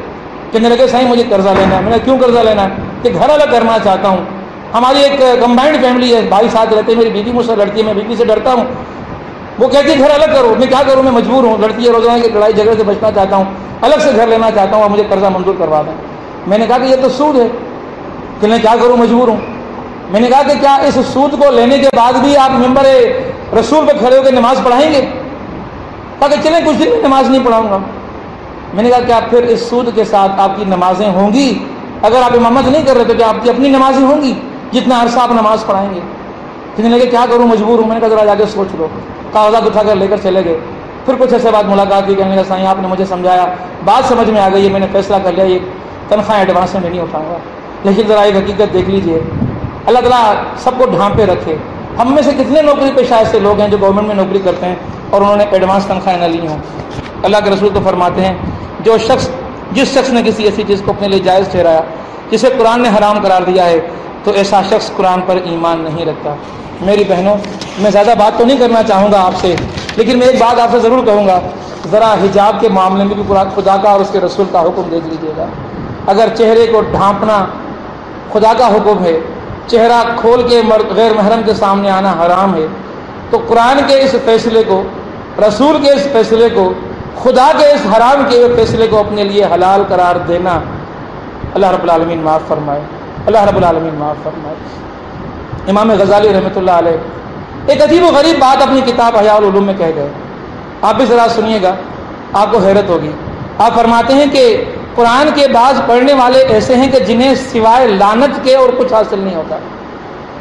کہنے لگے صحیح مجھے قرضہ لینا ہے۔ میں نے کیوں قرضہ لینا ہے؟ کہ گھر الگ کرنا چاہتا ہوں، ہماری ایک کمبائنڈ فیملی ہے، بھائی ساتھ رہتے ہیں، میری بیوی مجھ سے لڑتی ہے، میں بیوی سے ڈرتا ہوں، وہ کہتی ہے گھر الگ کرو، میں کیا کروں، میں مجبور ہوں، لڑتی ہے، روزانہ کی لڑائی جھگڑے سے بچنا چاہتا ہوں، الگ سے گھر لینا چاہتا ہوں اور مجھے قرضہ منظور کروا دیں۔ میں نے کہا کہ یہ تو سود ہے، کہ میں کیا کروں، مجبور ہوں۔ میں نے کہا کہ کیا اس سود کو لینے کے بعد بھی آپ ممبر رسول پہ کھڑے ہو کے نماز پڑھائیں گے؟ کہا کہ چلیں کچھ دن میں نماز نہیں پڑھاؤں گا۔ میں نے کہا کہ آپ پھر اس سود کے ساتھ آپ کی نمازیں ہوں گی؟ اگر آپ امامت نہیں کر رہے تو کیا آپ کی اپنی نمازیں ہوں گی جتنا عرصہ آپ نماز پڑھائیں گے؟ کہنے لگے کیا کروں، مجبور ہوں۔ میں نے کہا ذرا جا کے سوچ لو۔ کاغذات اٹھا کر لے کر چلے گئے۔ پھر کچھ عرصے بعد ملاقات کی، کہنے لگا سائیں آپ نے مجھے سمجھایا، بات سمجھ میں آ گئی ہے، میں نے فیصلہ کر لیا یہ تنخواہیں ایڈوانس میں نہیں اٹھاؤں گا۔ لیکن ذرا ایک حقیقت دیکھ لیجئے، اللہ تعالیٰ سب کو ڈھانپے رکھے۔ ہم میں سے کتنے نوکری پیشہ ایسے لوگ ہیں جو گورنمنٹ میں نوکری کرتے ہیں اور انہوں نے ایڈوانس تنخواہیں نہ لی ہوں؟ اللہ کے رسول تو فرماتے ہیں جس شخص نے کسی ایسی چیز کو اپنے لیے جائز ٹھہرایا جسے قرآن نے حرام قرار دیا ہے تو ایسا شخص قرآن پر ایمان نہیں رکھتا۔ میری بہنوں، میں زیادہ بات تو نہیں کرنا چاہوں گا آپ سے، لیکن میں ایک بات آپ سے ضرور کہوں گا، ذرا حجاب کے معاملے میں بھی قرآن خدا کا اور اس کے رسول کا حکم دیکھ لیجیے گا۔ اگر چہرے کو ڈھانپنا خدا کا حکم ہے، چہرہ کھول کے غیر محرم کے سامنے آنا حرام ہے، تو قرآن کے اس فیصلے کو، رسول کے اس فیصلے کو، خدا کے اس حرام کے فیصلے کو اپنے لیے حلال قرار دینا، اللہ رب العالمین معاف فرمائے، اللہ رب العالمین معاف فرمائے۔ امام غزالی رحمۃ اللہ علیہ ایک عجیب و غریب بات اپنی کتاب احیاء العلوم میں کہہ گئے، آپ بھی ذرا سنیے گا، آپ کو حیرت ہوگی۔ آپ فرماتے ہیں کہ قرآن کے بعض پڑھنے والے ایسے ہیں کہ جنہیں سوائے لعنت کے اور کچھ حاصل نہیں ہوتا،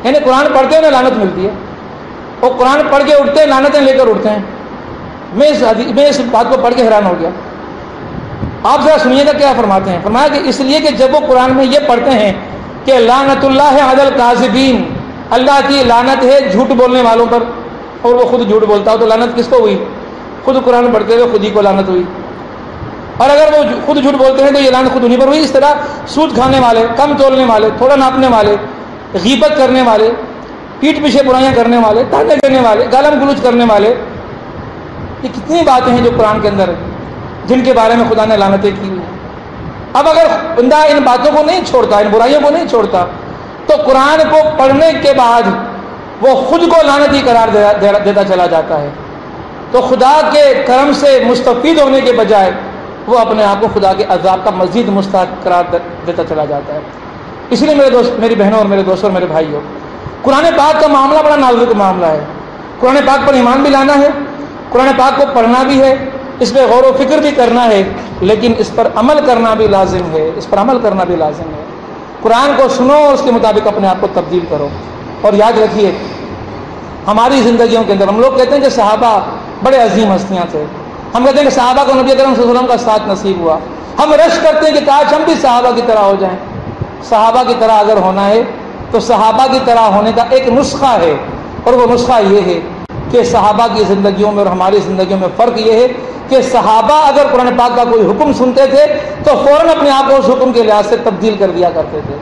یعنی قرآن پڑھتے ہیں لعنت ملتی ہے، اور قرآن پڑھ کے اٹھتے ہیں لعنتیں لے کر اٹھتے ہیں۔ میں اس بات کو پڑھ کے حیران ہو گیا۔ آپ ذرا سنیے گا کیا فرماتے ہیں، فرمایا کہ اس لیے کہ جب وہ قرآن میں یہ پڑھتے ہیں کہ لعنت اللہ علی الکاذبین، اللہ کی لعنت ہے جھوٹ بولنے والوں پر، اور وہ خود جھوٹ بولتا ہو تو لعنت کس کو ہوئی؟ خود قرآن پڑھتے ہوئے خود ہی کو لعنت ہوئی۔ اور اگر وہ خود جھوٹ بولتے ہیں تو یہ لعنت خود انہیں پر ہوئی۔ اس طرح سود کھانے والے، کم تولنے والے، تھوڑا ناپنے والے، غیبت کرنے والے، پیٹھ پیچھے برائیاں کرنے والے، تانے دینے والے، گالم گلوچ کرنے والے، یہ کتنی باتیں ہیں جو قرآن کے اندر جن کے بارے میں خدا نے لعنتیں کی ہوئی ہیں۔ اب اگر بندہ ان باتوں کو نہیں چھوڑتا، ان برائیوں کو نہیں چھوڑتا، تو قرآن کو پڑھنے کے بعد وہ خود کو لعنتی قرار دیتا چلا جاتا ہے، تو خدا کے کرم سے مستفید ہونے کے بجائے وہ اپنے آپ کو خدا کے عذاب کا مزید مستحق قرار دیتا چلا جاتا ہے۔ اس لیے میری بہنوں اور میرے دوستوں اور میرے بھائیوں، قرآن پاک کا معاملہ بڑا نازک معاملہ ہے۔ قرآن پاک پر ایمان بھی لانا ہے، قرآن پاک کو پڑھنا بھی ہے، اس پہ غور و فکر بھی کرنا ہے، لیکن اس پر عمل کرنا بھی لازم ہے، اس پر عمل کرنا بھی لازم ہے۔ قرآن کو سنو اور اس کے مطابق اپنے آپ کو تبدیل کرو۔ اور یاد رکھیے، ہماری زندگیوں کے اندر ہم لوگ کہتے ہیں کہ صحابہ بڑے عظیم ہستیاں تھے، ہم کہتے ہیں کہ صحابہ کو نبی کریم صلی اللہ علیہ وسلم کا ساتھ نصیب ہوا، ہم رش کرتے ہیں کہ کاش ہم بھی صحابہ کی طرح ہو جائیں. صحابہ کی طرح اگر ہونا ہے تو صحابہ کی طرح ہونے کا ایک نسخہ ہے، اور وہ نسخہ یہ ہے کہ صحابہ کی زندگیوں میں اور ہماری زندگیوں میں فرق یہ ہے کہ صحابہ اگر قرآن پاک کا کوئی حکم سنتے تھے تو فوراً اپنے آپ کو اس حکم کے لحاظ سے تبدیل کر دیا کرتے تھے،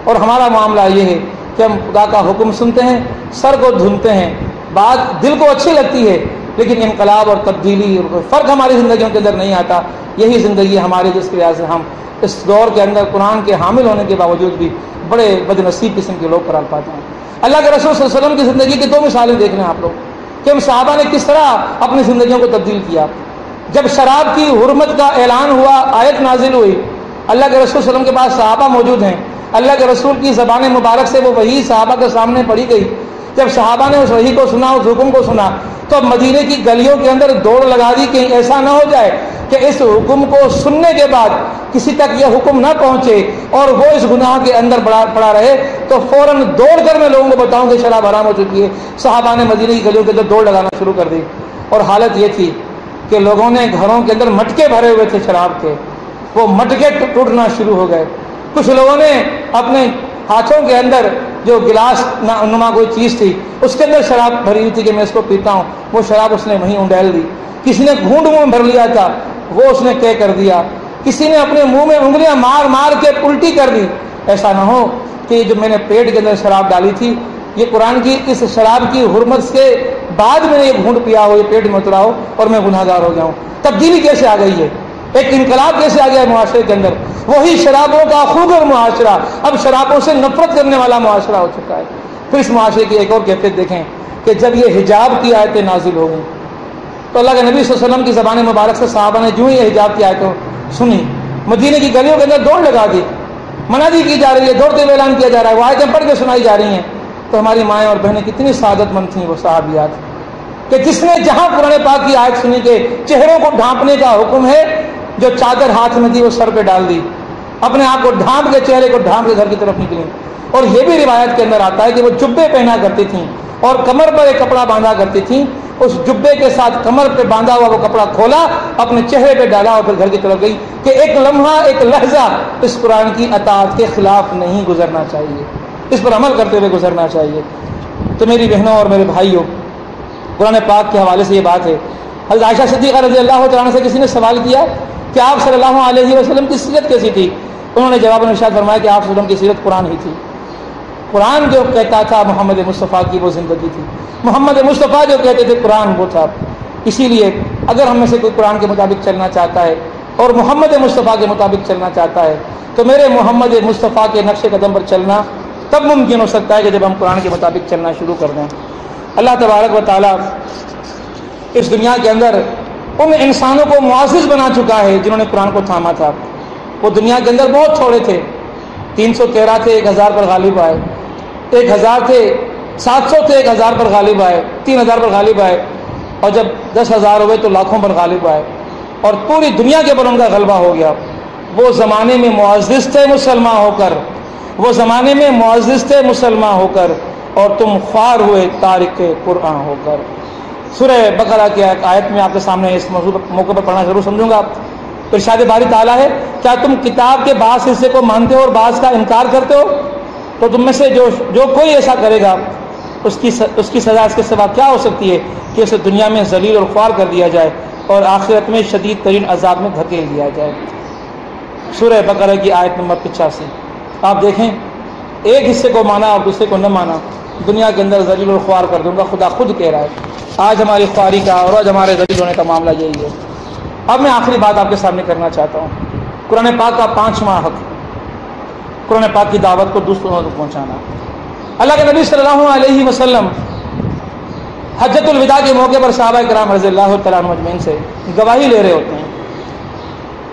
اور ہمارا معاملہ یہ ہے کہ ہم خدا کا حکم سنتے ہیں، سر کو دھنتے ہیں، بات دل کو اچھی لگتی ہے، لیکن انقلاب اور تبدیلی اور فرق ہماری زندگیوں کے اندر نہیں آتا. یہی زندگی ہماری جس کے لحاظ سے ہم اس دور کے اندر قرآن کے حامل ہونے کے باوجود بھی بڑے بد نصیب قسم کے لوگ قرار پاتے ہیں. اللہ کے رسول صلی اللہ علیہ وسلم کی زندگی کی دو مثالیں دیکھ رہے ہیں آپ لوگ کہ ہم صحابہ نے کس طرح اپنی زندگیوں کو تبدیل کیا. جب شراب کی حرمت کا اعلان ہوا، آیت نازل ہوئی، اللہ کے رسول صلی اللہ علیہ وسلم کے پاس صحابہ موجود ہیں، اللہ کے رسول کی زبان مبارک سے وہ وحی صحابہ کے سامنے پڑھی گئی. جب صحابہ نے اس وحی کو سنا، اس حکم کو سنا، تو اب مدینے کی گلیوں کے اندر دوڑ لگا دی کہ ایسا نہ ہو جائے کہ اس حکم کو سننے کے بعد کسی تک یہ حکم نہ پہنچے اور وہ اس گناہ کے اندر پڑا رہے، تو فوراً دوڑ کر میں لوگوں کو بتاؤں کہ شراب حرام ہو چکی ہے. صحابہ نے مدینے کی گلیوں کے اندر دوڑ لگانا شروع کر دی، اور حالت یہ تھی کہ لوگوں نے گھروں کے اندر مٹکے بھرے ہوئے تھے شراب کے، وہ مٹکے ٹوٹنا شروع ہو گئے. کچھ لوگوں نے اپنے ہاتھوں کے اندر جو گلاس نما کوئی چیز تھی اس کے اندر شراب بھری ہوئی تھی کہ میں اس کو پیتا ہوں، وہ شراب اس نے وہیں انڈیل دی. کسی نے گھونٹ منہ میں بھر لیا تھا، وہ اس نے کہہ کر دیا. کسی نے اپنے منہ میں انگلیاں مار مار کے الٹی کر دی. ایسا نہ ہو کہ جو میں نے پیٹ کے اندر شراب ڈالی تھی، یہ قرآن کی اس شراب کی حرمت کے بعد میں نے یہ گھونٹ پیا ہو، یہ پیٹ میں اترا ہو اور میں گناہ گار ہو گیا ہوں. تبدیلی کیسے آ گئی ہے، ایک انقلاب کیسے آ گیا ہے معاشرے کے اندر. وہی شرابوں کا خوگر معاشرہ اب شرابوں سے نفرت کرنے والا معاشرہ ہو چکا ہے. پھر اس معاشرے کی ایک اور کیفیت دیکھیں کہ جب یہ حجاب کی آیتیں نازل ہو گئیں تو اللہ کے نبی صلی اللہ علیہ وسلم کی زبان مبارک سے صحابہ نے جو ہی یہ حجاب کی آیتیں سنی، مدینے کی گلیوں کے اندر دوڑ لگا دی، منادی کی جا رہی ہے، دوڑتے ہوئے اعلان کیا جا رہا ہے، وہ آیتیں پڑھ کے سنائی جا رہی ہیں. تو ہماری مائیں اور بہنیں کتنی سعادت مند تھیں وہ صحابیات کہ جس نے جہاں قرآن پاک کی آیت سنی کہ چہروں کو ڈھانپنے کا حکم ہے، جو چادر ہاتھ میں تھی وہ سر پہ ڈال دی، اپنے آپ کو ڈھانپ کے، چہرے کو ڈھانپ کے گھر کی طرف نکلی. اور یہ بھی روایت کے اندر آتا ہے کہ وہ جبے پہنا کرتی تھیں اور کمر پر ایک کپڑا باندھا کرتی تھیں. اس جبے کے ساتھ کمر پہ باندھا ہوا وہ کپڑا کھولا، اپنے چہرے پہ ڈالا اور پھر گھر کی طرف گئی کہ ایک لمحہ، ایک لہجہ اس قرآن کی اطاعت کے خلاف نہیں گزرنا چاہیے، اس پر عمل کرتے ہوئے گزرنا چاہیے. تو میری بہنوں اور میرے بھائیوں، قرآن پاک کے حوالے سے یہ بات ہے. حضرت عائشہ صدیقہ رضی اللہ تعالیٰ عنہ سے کسی نے سوال کیا کہ آپ صلی اللہ علیہ وسلم کی سیرت کیسی تھی؟ انہوں نے جواب میں ارشاد فرمایا کہ آپ صلی اللہ علیہ وسلم کی سیرت قرآن ہی تھی. قرآن جو کہتا تھا محمد مصطفیٰ کی وہ زندگی تھی، محمد مصطفیٰ جو کہتے تھے قرآن وہ تھا. اسی لیے اگر ہم میں سے کوئی قرآن کے مطابق چلنا چاہتا ہے اور محمد مصطفیٰ کے مطابق چلنا چاہتا ہے تو میرے محمد مصطفیٰ کے نقش قدم پر چلنا تب ممکن ہو سکتا ہے کہ جب ہم قرآن کے مطابق چلنا شروع کر دیں. اللہ تبارک و تعالیٰ اس دنیا کے اندر ان انسانوں کو معزز بنا چکا ہے جنہوں نے قرآن کو تھاما تھا. وہ دنیا کے اندر بہت تھوڑے تھے، 313 تھے، 1000 پر غالب آئے، 1000 تھے، 700 تھے، 1000 پر غالب آئے، 3000 پر غالب آئے، اور جب 10,000 ہوئے تو لاکھوں پر غالب آئے اور پوری دنیا کے پر ان کا غلبہ ہو گیا. وہ زمانے میں معزز تھے مسلمان ہو کر، وہ زمانے میں معزز تھے مسلمان ہو کر، اور تم خوار ہوئے تارک قرآن ہو کر. سورہ بقرہ کی آیت میں آپ کے سامنے اس موقع پر پڑھنا ضرور سمجھوں گا. ارشاد باری تعالیٰ ہے، کیا تم کتاب کے بعض حصے کو مانتے ہو اور بعض کا انکار کرتے ہو؟ تو تم میں سے جو کوئی ایسا کرے گا اس کی سزا اس کے سوا کیا ہو سکتی ہے کہ اسے دنیا میں ذلیل اور خوار کر دیا جائے اور آخرت میں شدید ترین عذاب میں دھکیل دیا جائے. سورہ بقرہ کی آیت نمبر 85. آپ دیکھیں، ایک حصے کو مانا اور دوسرے کو نہ مانا، دنیا کے اندر ذلیل اور خوار کر دوں گا. خدا خود کہہ رہا ہے. آج ہماری خواری کا اور آج ہمارے ذلیل ہونے کا معاملہ یہی ہے. اب میں آخری بات آپ کے سامنے کرنا چاہتا ہوں. قرآن پاک کا 5واں حق، قرآن پاک کی دعوت کو دوسروں تک پہنچانا. اللہ کے نبی صلی اللہ علیہ وسلم حجۃ الوداع کے موقع پر صحابہ کرام رضی اللہ تعالیٰ عنہ اجمعین سے گواہی لے رہے ہوتے ہیں.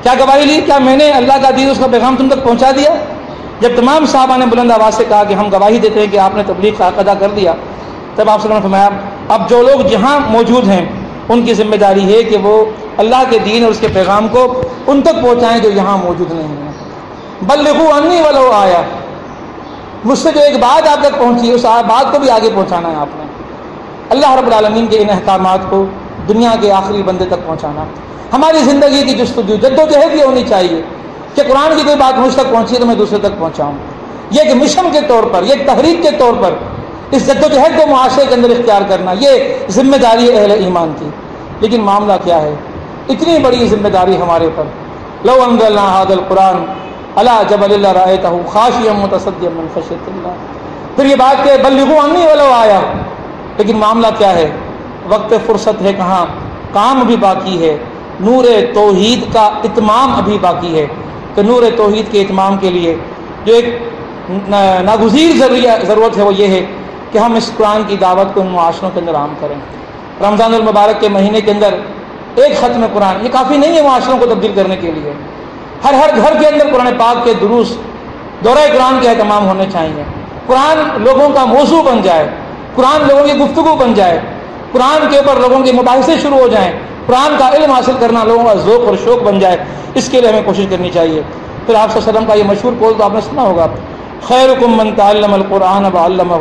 کیا گواہی لی؟ کیا میں نے اللہ کا دین، اس کا پیغام تم تک پہنچا دیا؟ جب تمام صحابہ نے بلند آواز سے کہا کہ ہم گواہی دیتے ہیں کہ آپ نے تبلیغ کا حق ادا کر دیا، تب آپ صلی اللہ علیہ وسلم نے فرمایا اب جو لوگ جہاں موجود ہیں ان کی ذمہ داری ہے کہ وہ اللہ کے دین اور اس کے پیغام کو ان تک پہنچائیں جو یہاں موجود نہیں ہیں. بلغوا عنی ولو آیا، مجھ سے جو ایک بات آپ تک پہنچی اس بات کو بھی آگے پہنچانا ہے آپ نے. اللہ رب العالمین کے ان احکامات کو دنیا کے آخری بندے تک پہنچانا. ہماری زندگی کی جستجو جدوجہد یہ ہونی چاہیے کہ قرآن کی کوئی بات مجھ تک پہنچی تو میں دوسرے تک پہنچاؤں. یہ ایک مشن کے طور پر، یہ ایک تحریک کے طور پر اس جدوجہد کو معاشرے کے اندر اختیار کرنا، یہ ذمہ داری اہل ایمان کی. لیکن معاملہ کیا ہے؟ اتنی بڑی ذمہ داری ہمارے اوپر. لو انزلنا هذا القرآن على جبل لرأيته خاشعا متصدعا من خشية الله. پھر یہ بات کہ بلغوا عنی ولو آیا. لیکن معاملہ کیا ہے؟ وقت فرصت ہے کہاں، کام بھی باقی ہے. نور توحید کا اتمام ابھی باقی ہے. کہ نور توحید کے اتمام کے لیے جو ایک ناگزیر ضرورت ہے وہ یہ ہے کہ ہم اس قرآن کی دعوت کو ان معاشروں کے اندر عام کریں. رمضان المبارک کے مہینے کے اندر ایک ختم قرآن یہ کافی نہیں ہے معاشروں کو تبدیل کرنے کے لیے. ہر گھر کے اندر قرآن پاک کے دروس، دورہ قرآن کے اہتمام ہونے چاہیے. قرآن لوگوں کا موضوع بن جائے، قرآن لوگوں کی گفتگو بن جائے، قرآن کے اوپر لوگوں کے مباحثے شروع ہو جائیں، قرآن کا علم حاصل کرنا لوگوں کا ذوق اور شوق بن جائے. اس کے لیے ہمیں کوشش کرنی چاہیے. پھر آپ صلی اللہ علیہ وسلم کا یہ مشہور قول تو آپ نے سنا ہوگا، خیرکم من تعلم القرآن وعلمہ.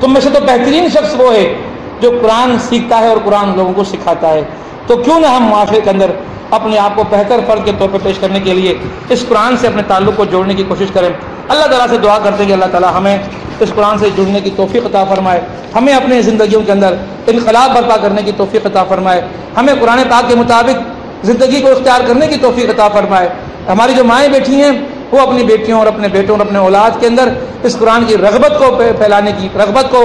تم میں سے تو بہترین شخص وہ ہے جو قرآن سیکھتا ہے اور قرآن لوگوں کو سکھاتا ہے. تو کیوں نہ ہم معاشرے کے اندر اپنے آپ کو بہتر فرد کے طور پر پیش کرنے کے لیے اس قرآن سے اپنے تعلق کو جوڑنے کی کوشش کریں. اللہ تعالیٰ سے دعا کرتے ہیں کہ اللہ تعالیٰ ہمیں اس قرآن سے جڑنے کی توفیق عطا فرمائے، ہمیں اپنے زندگیوں کے اندر انقلاب برپا کرنے کی توفیق عطا فرمائے، ہمیں قرآن پاک کے مطابق زندگی کو اختیار کرنے کی توفیق عطا فرمائے. ہماری جو مائیں بیٹھی ہیں وہ اپنی بیٹیوں اور اپنے بیٹوں اور اپنے اولاد کے اندر اس قرآن کی رغبت کو پھیلانے کی، رغبت کو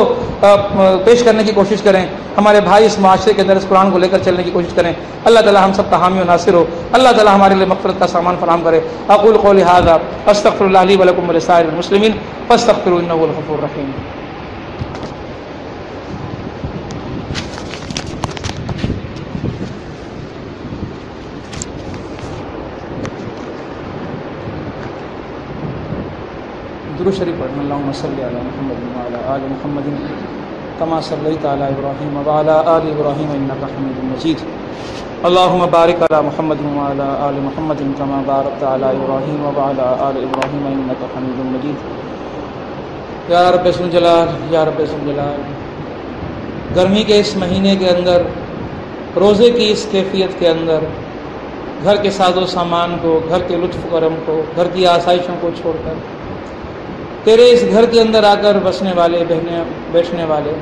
پیش کرنے کی کوشش کریں. ہمارے بھائی اس معاشرے کے اندر اس قرآن کو لے کر چلنے کی کوشش کریں. اللہ تعالی ہم سب کا حامی و ناصر ہو. اللہ تعالی ہمارے لیے مغفرت کا سامان فراہم کرے. اقول قولی ھذا استغفر اللہ لی ولکم ولسائر المسلمین فاستغفروہ انہ هو الغفور الرحیم. درود شریف پڑھنا. اللہم صلی علی محمد وعلی آل محمد کما صلیت علی ابراہیم وعلی آل ابراہیم انک حمید مجید. اللہم بارک علی محمد وعلی آل محمد کما بارکت علی ابراہیم وعلی آل ابراہیم انک حمید مجید. یا رب ذو الجلال، یا رب ذو الجلال، گرمی کے اس مہینے کے اندر، روزے کی اس کیفیت کے اندر، گھر کے ساز و سامان کو، گھر کے لطف کرم کو، گھر کی آسائشوں کو چھوڑ کر تیرے اس گھر کے اندر آ کر بسنے والے، بیٹھنے والے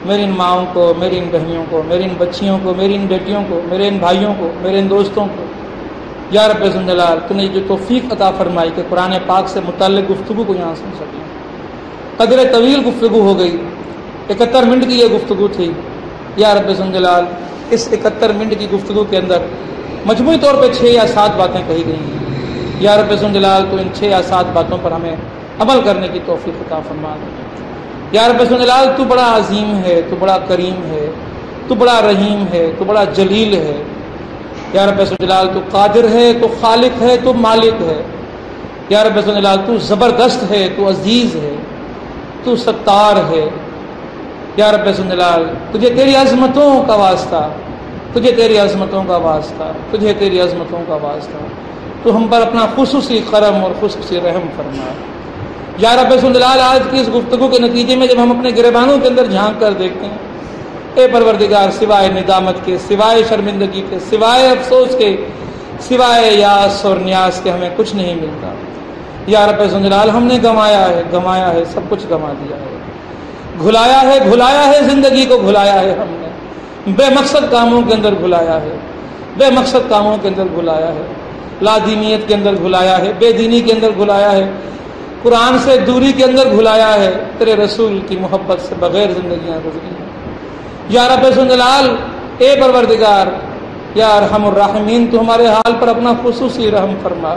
میری ان ماؤں کو، میری ان بہنوں کو، میری ان بچیوں کو، میری ان بیٹیوں کو، میرے ان بھائیوں کو، میرے ان دوستوں کو، یا رب ذو الجلال تو نے جو توفیق عطا فرمائی کہ قرآن پاک سے متعلق گفتگو کو یہاں سن سکیں. قدر طویل گفتگو ہو گئی، 71 منٹ کی یہ گفتگو تھی. یا رب ذو الجلال اس 71 منٹ کی گفتگو کے اندر مجموعی طور پہ 6 یا 7 باتیں کہی گئی ہیں. یا رب ذو الجلال تو ان 6 یا 7 باتوں پر ہمیں عمل کرنے کی توفیق عطا فرما دے. یا رب ذو الجلال تو بڑا عظیم ہے، تو بڑا کریم ہے، تو بڑا رحیم ہے، تو بڑا جلیل ہے. یا رب ذو الجلال تو قادر ہے، تو خالق ہے، تو مالک ہے. یا رب ذو الجلال تو زبردست ہے، تو عزیز ہے، تو ستار ہے. یا رب ذو الجلال تجھے تیری عظمتوں کا واسطہ، تجھے تیری عظمتوں کا واسطہ، تجھے تیری عظمتوں کا واسطہ، تو ہم پر اپنا خصوصی کرم اور خصوصی رحم فرما. یا رب ذو الجلال آج کی اس گفتگو کے نتیجے میں جب ہم اپنے گریبانوں کے اندر جھانک کر دیکھتے ہیں، اے پروردگار سوائے ندامت کے، سوائے شرمندگی کے، سوائے افسوس کے، سوائے یاس اور نیاز کے ہمیں کچھ نہیں ملتا. یا رب ذو الجلال ہم نے گمایا ہے، سب کچھ گما دیا ہے، گھلایا ہے زندگی کو، گھلایا ہے ہم نے بے مقصد کاموں کے اندر گھلایا ہے، بے مقصد کاموں کے اندر گھلایا ہے، لا دینیت کے اندر گھلایا ہے، بے دینی کے اندر گھلایا ہے، قرآن سے دوری کے اندر گھلایا ہے، تیرے رسول کی محبت سے بغیر زندگیاں گزری ہیں. یا رب ذو الجلال اے پروردگار، یا ارحم الراحمین تو ہمارے حال پر اپنا خصوصی رحم فرما،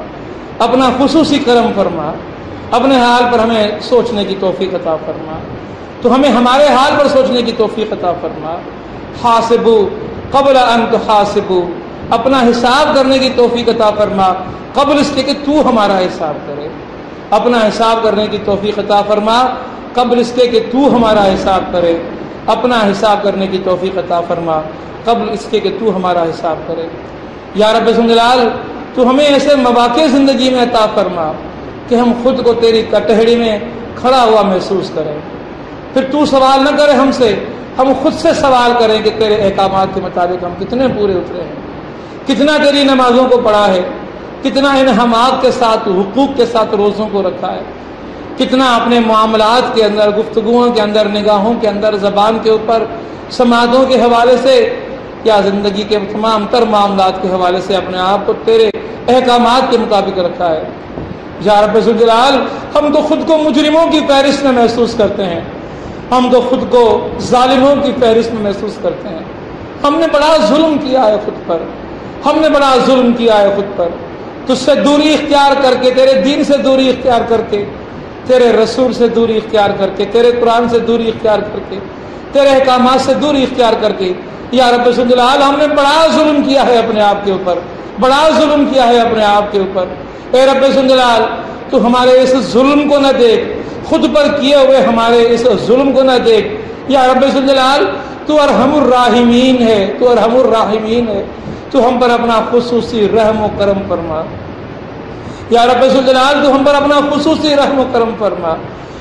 اپنا خصوصی کرم فرما، اپنے حال پر ہمیں سوچنے کی توفیق عطا فرما. تو ہمیں ہمارے حال پر سوچنے کی توفیق عطا فرما. حاسبو قبل ان تحاسبو، اپنا حساب کرنے کی توفیق عطا فرما قبل اس کے کہ تو ہمارا حساب کرے. اپنا حساب کرنے کی توفیق عطا فرما قبل اس کے کہ تو ہمارا حساب کرے. اپنا حساب کرنے کی توفیق عطا فرما قبل اس کے کہ تو ہمارا حساب کرے. یا رب ذو الجلال تو ہمیں ایسے مواقع زندگی میں عطا فرما کہ ہم خود کو تیری کٹہری میں کھڑا ہوا محسوس کریں. پھر تو سوال نہ کرے ہم سے، ہم خود سے سوال کریں کہ تیرے احکامات کے مطابق ہم کتنے پورے اترے ہیں، کتنا تیری نمازوں کو پڑھا ہے، کتنا انعامات کے ساتھ، حقوق کے ساتھ روزوں کو رکھا ہے، کتنا اپنے معاملات کے اندر، گفتگوؤں کے اندر، نگاہوں کے اندر، زبان کے اوپر، سماعتوں کے حوالے سے یا زندگی کے تمام تر معاملات کے حوالے سے اپنے آپ کو تیرے احکامات کے مطابق رکھا ہے۔ یا رب ذوالجلال، ہم تو خود کو مجرموں کی فہرست میں محسوس کرتے ہیں، ہم تو خود کو ظالموں کی فہرست میں محسوس کرتے ہیں۔ ہم نے بڑا ظلم کیا ہے خود پر، ہم نے بڑا ظلم کیا ہے خود پر، تجھ سے دوری اختیار کر کے، تیرے دین سے دوری اختیار کر کے، تیرے رسول سے دوری اختیار کر کے، تیرے قرآن سے دوری اختیار کر کے، تیرے احکامات سے دوری اختیار کر کے۔ یا رب ذوالجلال، ہم نے بڑا ظلم کیا ہے اپنے آپ کے اوپر، بڑا ظلم کیا ہے اپنے آپ کے اوپر۔ اے رب ذوالجلال، تو ہمارے اس ظلم کو نہ دیکھ، خود پر کیے ہوئے ہمارے اس ظلم کو نہ دیکھ۔ یا رب ذوالجلال، تو ارحم الراحمین ہے، تو ارحم الراحمین ہے، تو ہم پر اپنا خصوصی رحم و کرم فرما۔ یا رب ذوالجلال، تو ہم پر اپنا خصوصی رحم و کرم فرما۔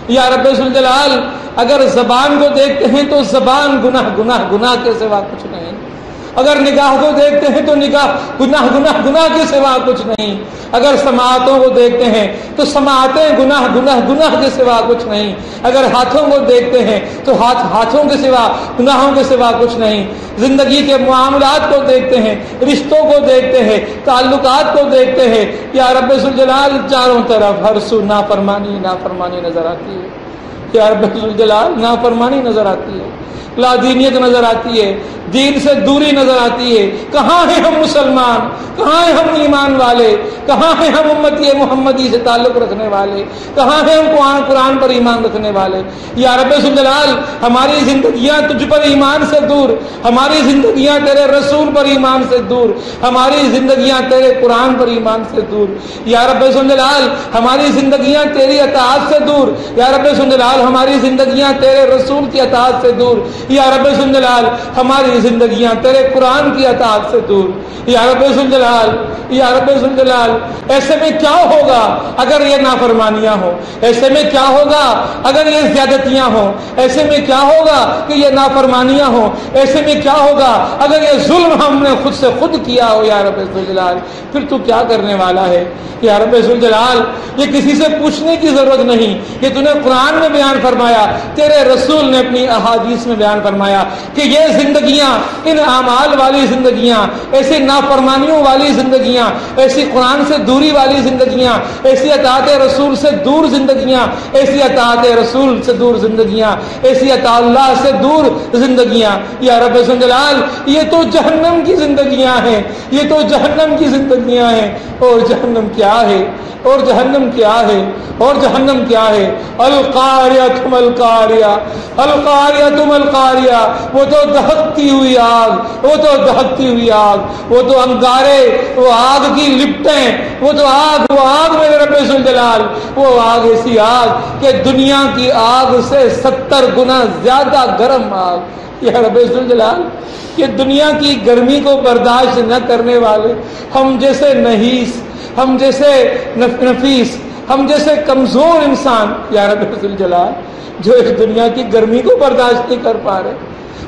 یا رب ذوالجلال، اگر زبان کو دیکھتے ہیں تو زبان گناہ گناہ گناہ کے سوا کچھ نہیں، اگر نگاہ کو دیکھتے ہیں تو نگاہ گناہ گناہ گناہ کے سوا کچھ نہیں، اگر سماعتوں کو دیکھتے ہیں تو سماعتیں گناہ گناہ گناہ کے سوا کچھ نہیں، اگر ہاتھوں کو دیکھتے ہیں تو ہاتھوں کے سوا گناہوں کے سوا کچھ نہیں، زندگی کے معاملات کو دیکھتے ہیں، رشتوں کو دیکھتے ہیں، تعلقات کو دیکھتے ہیں۔ یا رب ذوالجلال، چاروں طرف ہر سو نافرمانی نافرمانی نظر آتی ہے۔ یا رب ذوالجلال، نافرمانی نظر آتی ہے، لا دینیت نظر آتی ہے، دین سے دوری نظر آتی ہے۔ کہاں ہیں ہم مسلمان، کہاں ہیں ہم ایمان والے، کہاں ہیں ہم امتی محمدی سے تعلق رکھنے والے، کہاں ہیں ہم قرآن پر ایمان رکھنے والے۔ یا رب ذوالجلال، ہماری زندگیاں تجھ پر ایمان سے دور، ہماری زندگیاں تیرے رسول پر ایمان سے دور، ہماری زندگیاں تیرے قرآن پر ایمان سے دور۔ یا رب ذوالجلال، ہماری زندگیاں تیری اطاعت سے دور، یا رب ذوالجلال، ہماری زندگیاں تیرے رسول کی اطاعت سے دور، یا رب ذوالجلال، ہماری زندگیاں تیرے قرآن کی اطاعت سے دور۔ یا رب ذوالجلال، یا رب ذوالجلال، ایسے میں کیا ہوگا اگر یہ نافرمانیاں ہوں، ایسے میں کیا ہوگا اگر یہ زیادتیاں ہوں، ایسے میں کیا ہوگا کہ یہ نافرمانیاں ہوں، ایسے میں کیا ہوگا اگر یہ ظلم ہم نے خود سے خود کیا ہو۔ یا رب ذوالجلال، پھر تو کیا کرنے والا ہے۔ یا رب ذوالجلال، یہ کسی سے پوچھنے کی ضرورت نہیں، یہ تو نے قرآن میں بیان فرمایا، تیرے رسول نے اپنی احادیث میں بیان فرمایا کہ یہ زندگیاں، ان اعمال والی زندگیاں، ایسی نافرمانیوں والی زندگیاں، ایسی قرآن سے دوری والی زندگیاں، ایسی اطاعت رسول سے دور زندگیاں، ایسی اطاعت رسول سے دور زندگیاں، ایسی اطاعت اللہ سے دور زندگیاں۔ یا رب ذوالجلال، یہ تو جہنم کی زندگیاں ہیں، یہ تو جہنم کی زندگیاں ہیں۔ اور جہنم کیا ہے، اور جہنم کیا ہے، اور جہنم کیا ہے؟ القاریہ تم القاریہ، القاریہ تم القاریہ، وہ تو دہکتی ہوئی آگ، وہ تو دہکتی ہوئی آگ، وہ تو انگارے، وہ آگ کی لپٹیں، وہ تو آگ، وہ آگ میرے رب ذوالجلال، وہ آگ ایسی آگ کہ دنیا کی آگ سے 70 گنا زیادہ گرم آگ۔ یا رب ذوالجلال، کہ دنیا کی گرمی کو برداشت نہ کرنے والے ہم جیسے نحیس، ہم جیسے نفیس، ہم جیسے کمزور انسان، یا رب ذوالجلال، جو اس دنیا کی گرمی کو برداشت نہیں کر پا رہے،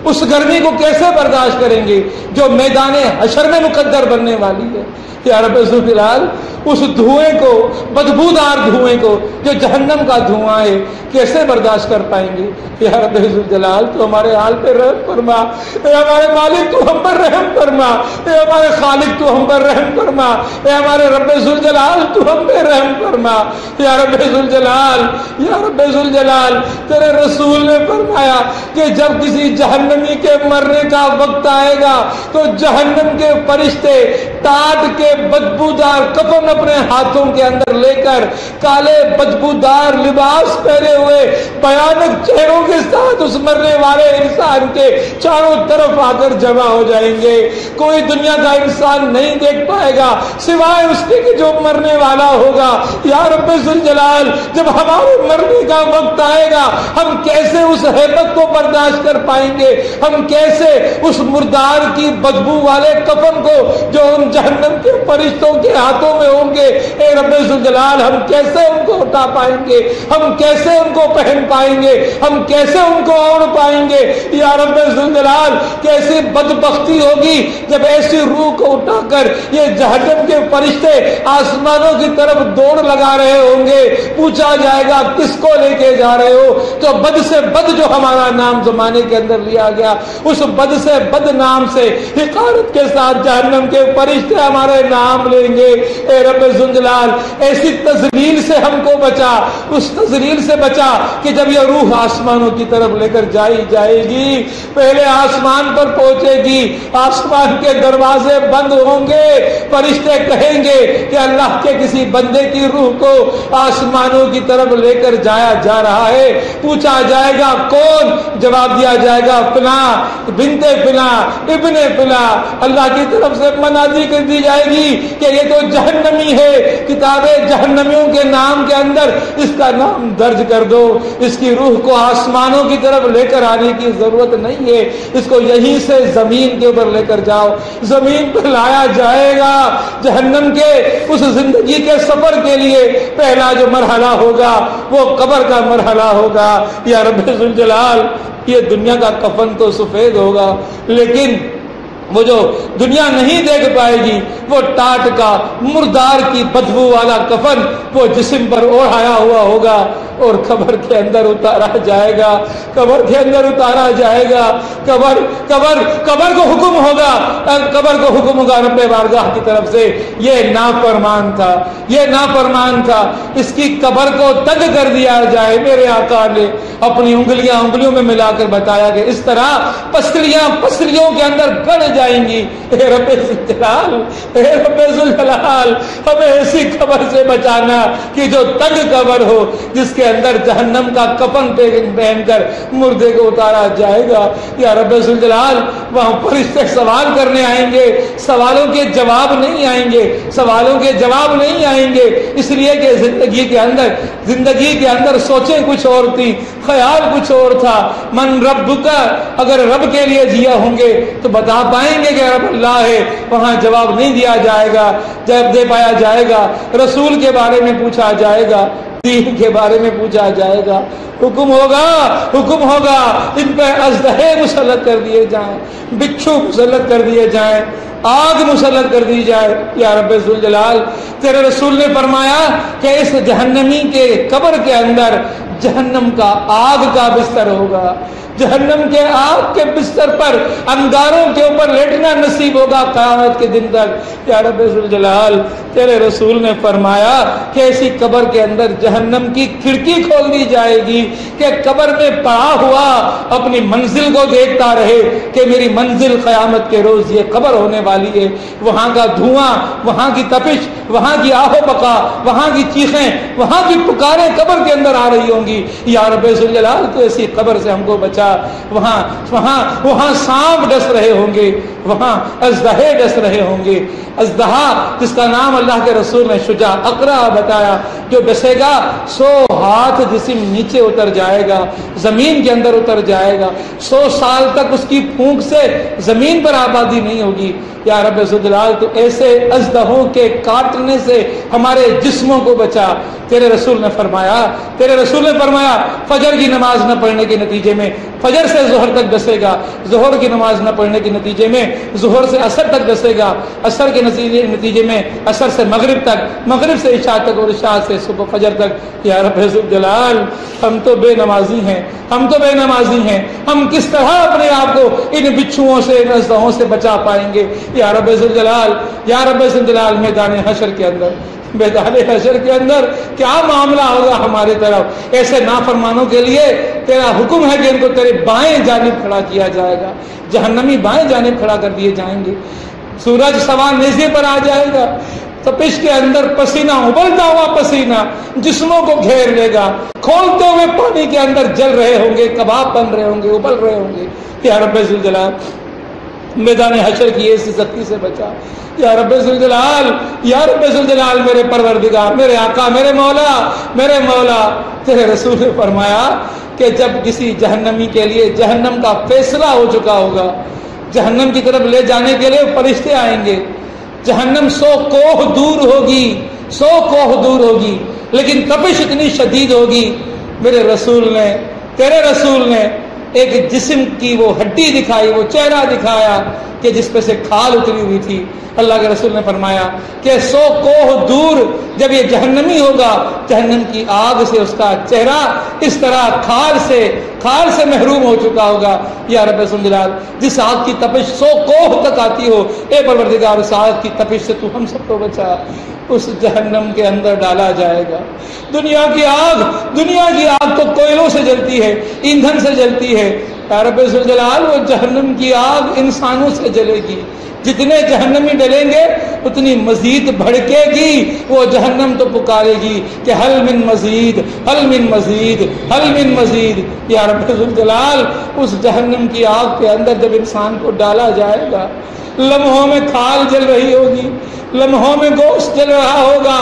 اس گرمی کو کیسے برداشت کریں گے جو میدان حشر میں مقدر بننے والی ہے۔ یا رب ذوالجلال، اس دھوئیں کو، بدبودار دھوئیں کو جو جہنم کا دھواں ہے، کیسے برداشت کر پائیں گے؟ یا رب ذوالجلال، تو ہمارے حال پہ رحم فرما، اے ہمارے مالک تو ہم پر رحم فرما، اے ہمارے خالق تو ہم پر رحم فرما، اے ہمارے رب ذوالجلال تو ہم پہ رحم فرما۔ یا رب ذوالجلال، یا رب ذوالجلال، تیرے رسول نے فرمایا کہ جب کسی جہنمی کے مرنے کا وقت آئے گا تو جہنم کے فرشتے ٹاٹ کے بدبودار کفن اپنے ہاتھوں کے اندر لے کر، کالے بدبودار لباس پہنے ہوئے، بھیانک چہروں کے ساتھ اس مرنے والے انسان کے چاروں طرف آ کر جمع ہو جائیں گے۔ کوئی دنیا کا انسان نہیں دیکھ پائے گا سوائے اس کے کہ جو مرنے والا ہوگا۔ یا رب ذوالجلال، جب ہمارے مرنے کا وقت آئے گا ہم کیسے اس ہیبت کو برداشت کر پائیں گے، ہم کیسے اس مردار کی بدبو والے کفن کو جو ان جہنم کے فرشتوں کے ہاتھوں میں ہوں گے، اے رب ذوالجلال ہم کیسے ان کو اٹھا پائیں گے، ہم کیسے ان کو پہن پائیں گے، ہم کیسے ان کو اوڑھ پائیں گے؟ یا رب ذوالجلال کیسی بدبختی ہوگی جب ایسی روح کو اٹھا کر یہ جہنم کے فرشتے آسمانوں کی طرف دوڑ لگا رہے ہوں گے۔ پوچھا جائے گا کس کو لے کے جا رہے ہو؟ تو بد سے بد جو ہمارا نام زمانے کے اندر لیا گیا، اس بد سے بد نام سے حقارت کے ساتھ جہنم کے فرشتے ہمارے نام لیں گے۔ اے رب ذوالجلال ایسی تذلیل سے ہم کو بچا، اس تذلیل سے بچا کہ جب یہ روح آسمانوں کی طرف لے کر جائی جائے گی، پہلے آسمان پر پہنچے گی، آسمان کے دروازے بند ہوں گے، فرشتے کہیں گے کہ اللہ کے کسی بندے کی روح کو آسمانوں کی طرف لے کر جایا جا رہا ہے۔ پوچھا جائے گا کون؟ جواب دیا جائے گا فلاں بنت فلاں ابن فلاں۔ اللہ کی طرف سے منادی کر دی جائے گی کہ یہ تو جہنمی ہے، کتاب جہنمیوں کے نام کے اندر اس کا نام درج کر دو، اس کی روح کو آسمانوں کی طرف لے کر آنے کی ضرورت نہیں ہے، اس کو یہیں سے زمین کے اوپر لے کر جاؤ۔ زمین پر لایا جائے گا، جہنم کے اس زندگی کے سفر کے لیے پہلا جو مرحلہ ہوگا وہ قبر کا مرحلہ ہوگا۔ یا رب ذوالجلال یہ دنیا کا کفن تو سفید ہوگا، لیکن وہ جو دنیا نہیں دیکھ پائے گی وہ ٹاٹ کا مردار کی بدبو والا کفن وہ جسم پر اوڑھایا ہوا ہوگا اور قبر کے اندر اتارا جائے گا، قبر کے اندر اتارا جائے گا۔ قبر کو حکم ہوگا، قبر کو حکم ہوگا رب بارگاہ کی طرف سے، یہ نافرمان تھا، یہ نافرمان تھا، اس کی قبر کو تنگ کر دیا جائے۔ میرے آقا نے اپنی انگلیوں میں ملا کر بتایا کہ اس طرح پسلیاں پسلیوں کے اندر گڑ جائیں گی۔ اے رب ذوالجلال، اے رب ذوالجلال ہمیں ایسی قبر سے بچانا کہ جو تنگ قبر ہو، جس کے اندر جہنم کا کفن پہن کر مردے کو اتارا جائے گا۔ یا رب ذوالجلال وہاں فرشتے سوال کرنے آئیں گے، سوالوں کے جواب نہیں آئیں گے، سوالوں کے جواب نہیں آئیں گے، اس لیے کہ زندگی کے اندر سوچیں کچھ اور تھی، خیال کچھ اور تھا۔ من رب کا، اگر رب کے لیے جیا ہوں گے تو بتا پائیں گے کہ رب اللہ ہے، وہاں جواب نہیں دیا جائے گا، جب دے پایا جائے گا۔ رسول کے بارے میں پوچھا جائے گا، دین کے بارے میں پوچھا جائے گا، حکم ہوگا ان پہ اژدہے مسلط کر دیے جائیں، بچھو مسلط کر دیے جائیں، آگ مسلط کر دی جائے۔ یا رب ذوالجلال تیرے رسول نے فرمایا کہ اس جہنمی کے قبر کے اندر جہنم کا آگ کا بستر ہوگا، جہنم کے آگ کے بستر پر انگاروں کے اوپر لیٹنا نصیب ہوگا قیامت کے دن تک۔ یا رب ذوالجلال تیرے رسول نے فرمایا کہ ایسی قبر کے اندر جہنم کی کھڑکی کھول دی جائے گی کہ قبر میں پڑا ہوا اپنی منزل کو دیکھتا رہے کہ میری منزل قیامت کے روز یہ قبر ہونے والی ہے۔ وہاں کا دھواں، وہاں کی تپش، وہاں کی آہو بقا، وہاں کی چیخیں، وہاں کی پکاریں قبر کے اندر آ رہی ہوں گی۔ یا رب ذوالجلال تو ایسی قبر سے ہم کو بچا۔ وہاں سانپ ڈس رہے ہوں گے، وہاں اژدہے ڈس رہے ہوں گے۔ اژدہا جس کا نام اللہ کے رسول نے شجاع اقرا بتایا، جو ڈسے گا 100 ہاتھ جسم نیچے اتر جائے گا، زمین کے اندر اتر جائے گا، 100 سال تک اس کی پھونک سے زمین پر آبادی نہیں ہوگی۔ یا رب ذوالجلال تو ایسے اژدہوں کے کاٹنے سے ہمارے جسموں کو بچا۔ تیرے رسول نے فرمایا فجر کی نماز نہ پڑھنے کے نتیجے میں فجر سے ظہر تک ڈسے گا، ظہر کی نماز نہ پڑھنے کے نتیجے میں ظہر سے عصر تک ڈسے گا، عصر کے نتیجے میں عصر سے مغرب تک، مغرب سے عشاء تک، اور عشاء سے صبح فجر تک۔ یا رب ذوالجلال ہم تو بے نمازی ہیں، ہم کس طرح اپنے آپ کو ان بچھوؤں سے، ان اژدہوں سے بچا پائیں گے؟ یا رب ذوالجلال میدان حشر کے اندر کیا معاملہ ہوگا ہماری طرف؟ ایسے نافرمانوں کے لیے تیرا حکم ہے کہ ان کو تیرے بائیں جانب کھڑا کیا جائے گا، جہنمی بائیں جانب کھڑا کر دیے جائیں گے۔ سورج سوا نیزے پر آ جائے گا، تپش کے اندر پسینہ، ابلتا ہوا پسینہ جسموں کو گھیر لے گا، کھولتے ہوئے پانی کے اندر جل رہے ہوں گے، کباب بن رہے ہوں گے، ابل رہے ہوں گے۔ یا رب ذوالجلال میدان حشر کی ایسی سختی سے بچا۔ یا رب ذوالجلال میرے پروردگار، میرے آقا، میرے مولا تیرے رسول نے فرمایا کہ جب کسی جہنمی کے لیے جہنم کا فیصلہ ہو چکا ہوگا، جہنم کی طرف لے جانے کے لیے فرشتے آئیں گے. جہنم 100 کوہ دور ہوگی، 100 کوہ دور ہوگی، لیکن تپش اتنی شدید ہوگی. میرے رسول نے، تیرے رسول نے ایک جسم کی وہ ہڈی دکھائی، وہ چہرہ دکھایا کہ جس پہ سے کھال اتری ہوئی تھی. اللہ کے رسول نے فرمایا کہ 100 کوہ دور جب یہ جہنمی ہوگا، جہنم کی آگ سے اس کا چہرہ اس طرح کھال سے محروم ہو چکا ہوگا. یا رب جلال، جس آگ کی تپش 100 کوہ تک آتی ہو، اے پروردگار اس آگ کی تپش سے تو ہم سب کو بچا. اس جہنم کے اندر ڈالا جائے گا. دنیا کی آگ تو کوئلوں سے جلتی ہے، ایندھن سے جلتی ہے. یا رب جلال، وہ جہنم کی آگ انسانوں سے جلے گی. جتنے جہنمی ڈلیں گے اتنی مزید بھڑکے گی. وہ جہنم تو پکارے گی کہ حل من مزید، حل من مزید، حل من مزید. یا رب الجلال، اس جہنم کی آگ کے اندر جب انسان کو ڈالا جائے گا، لمحوں میں کھال جل رہی ہوگی، لمحوں میں گوشت جل رہا ہوگا،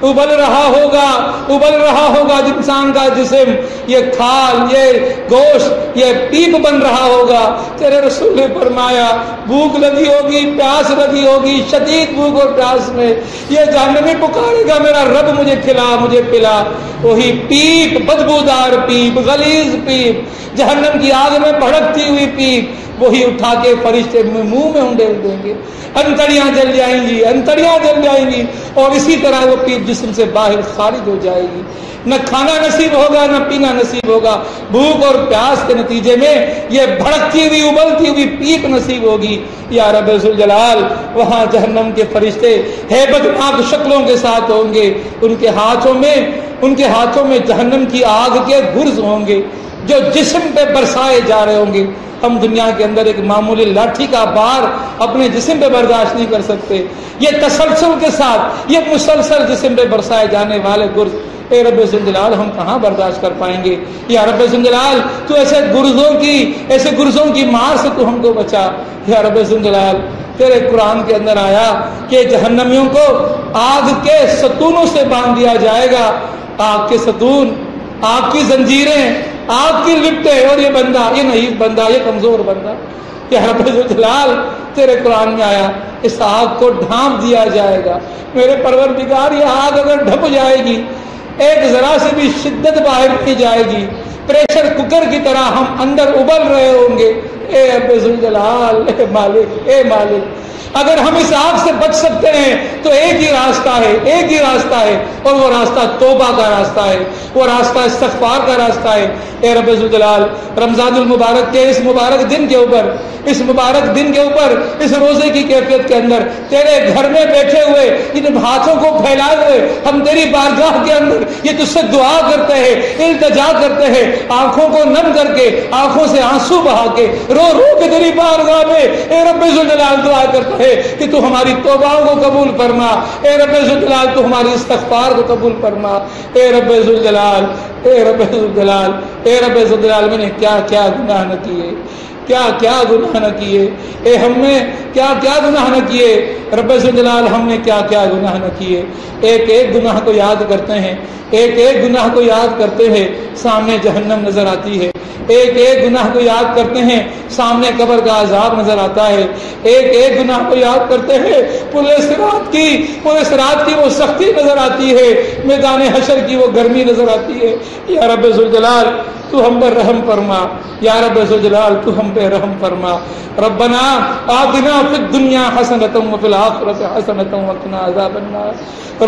ابل رہا ہوگا انسان کا جسم. یہ کھال، یہ گوشت، یہ پیپ بن رہا ہوگا. تیرے رسول نے فرمایا بھوک لگی ہوگی، پیاس لگی ہوگی، شدید بھوک اور پیاس میں یہ جہنمی پکارے گا میرا رب مجھے کھلا، مجھے پلا. وہی پیپ، بدبودار پیپ، غلیظ پیپ، جہنم کی آگ میں بھڑکتی ہوئی پیپ، وہی اٹھا کے فرشتے منہ میں انڈیل دیں گے. انتڑیاں جل جائیں گی اور اسی طرح وہ پیپ جسم سے باہر خارج ہو جائے گی. نہ کھانا نصیب ہوگا، نہ پینا نصیب ہوگا. بھوک اور پیاس کے نتیجے میں یہ بھڑکتی ہوئی، ابلتی ہوئی پیپ نصیب ہوگی. یا رب ذوالجلال، وہاں جہنم کے فرشتے ہیبت ناک شکلوں کے ساتھ ہوں گے. ان کے ہاتھوں میں جہنم کی آگ کے گرز ہوں گے جو جسم پہ برسائے جا رہے ہوں گے. ہم دنیا کے اندر ایک معمولی لاٹھی کا بار اپنے جسم پہ برداشت نہیں کر سکتے. یہ تسلسل کے ساتھ، یہ مسلسل جسم پہ برسائے جانے والے گرز، اے رب ذوالجلال ہم کہاں برداشت کر پائیں گے. یا رب ذوالجلال، تو ایسے گرزوں کی مار سے تو ہم کو بچا. یا رب ذوالجلال، تیرے قرآن کے اندر آیا کہ جہنمیوں کو آگ کے ستونوں سے باندھ دیا جائے گا. آگ کے ستون، آگ کی زنجیریں، آگ کی لپٹیں، اور یہ بندہ، یہ نحیف بندہ، یہ کمزور بندہ. یا رب ذوالجلال، تیرے قرآن میں آیا اس آگ کو ڈھانپ دیا جائے گا. میرے پروردگار، یہ آگ اگر ڈھپ جائے گی، ایک ذرا سے بھی شدت باہر کی جائے گی، پریشر کوکر کی طرح ہم اندر ابل رہے ہوں گے. اے رب ذوالجلال، اے مالک، اگر ہم اس آگ سے بچ سکتے ہیں تو ایک ہی راستہ ہے اور وہ راستہ توبہ کا راستہ ہے، وہ راستہ استغفار کا راستہ ہے. اے رب ذوالجلال، رمضان المبارک کے اس مبارک دن کے اوپر اس روزے کی کیفیت کے اندر تیرے گھر میں بیٹھے ہوئے ان ہاتھوں کو پھیلائے ہوئے ہم تیری بارگاہ کے اندر یہ تجھ سے دعا کرتے ہیں، التجا کرتے ہیں، آنکھوں کو نم کر کے، آنکھوں سے آنسو بہا کے، رو کے تیری بارگاہ میں اے رب ذوالجلال دعا کرتے ہیں کہ تو ہماری توباؤں کو قبول فرما. اے رب ذوالجلال، تو ہماری استغفار کو قبول فرما. اے رب ذوالجلال، میں نے کیا گناہ نہ کیے، کیا گناہ نہ کیے. اے ہم نے کیا گناہ نہ کیے. رب ذوالجلال، ہم نے کیا گناہ نہ کیے. ایک گناہ کو یاد کرتے ہیں، ایک گناہ کو یاد کرتے ہیں، سامنے جہنم نظر آتی ہے. ایک گناہ کو یاد کرتے ہیں، سامنے قبر کا عذاب نظر آتا ہے. ایک گناہ کو یاد کرتے ہیں، پل صراط کی وہ سختی نظر آتی ہے، میدان حشر کی وہ گرمی نظر آتی ہے. یا رب ذوالجلال، تو ہم پر رحم فرما. یا رب ذوالجلال، تو ہم پہ رحم فرما. ربنا آتنا فی الدنیا حسنۃ وفی الآخرۃ حسنۃ وقنا عذاب النار.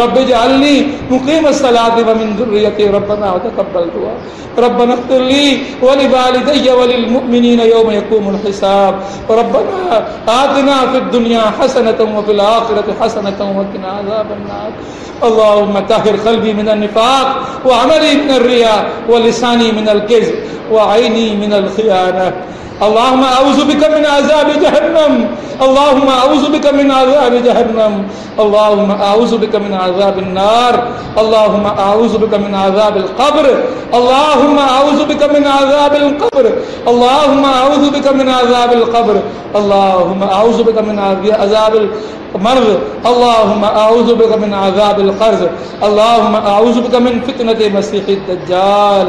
رب اجعلنی مقیم الصلاۃ ومن ذریتی ربنا وتقبل دعاء. ربنا اغفر لی ولوالدی وللمؤمنین یوم یقوم الحساب. ربنا آتنا فی الدنیا حسنۃ وفی الآخرۃ حسنۃ وقنا عذاب النار. اللهم طهر قلبي من النفاق وعملي من الرياء ولساني من الكذب وعيني من الخيانة. اللهم أعوذ بك من عذاب جهنم. اللهم أعوذ بك من عذاب جهنم. اللهم أعوذ بك من عذاب النار. اللهم أعوذ بك من عذاب القبر. اللهم أعوذ بك من عذاب القبر. اللهم أعوذ بك من عذاب القبر. اللهم أعوذ بك من عذاب المرض. اللهم أعوذ بك من عذاب القرض. اللهم أعوذ بك من فتنة مسيح الدجال،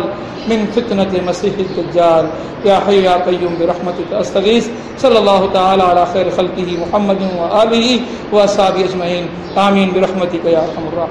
من فتنة مسيح الدجال. يا حي يا قيوم برحمتک استغیث صلی اللہ تعالی علی خیر خلقہ محمد و آلہ و اصحابہ اجمعین آمین برحمتک یا ارحم الراحمین.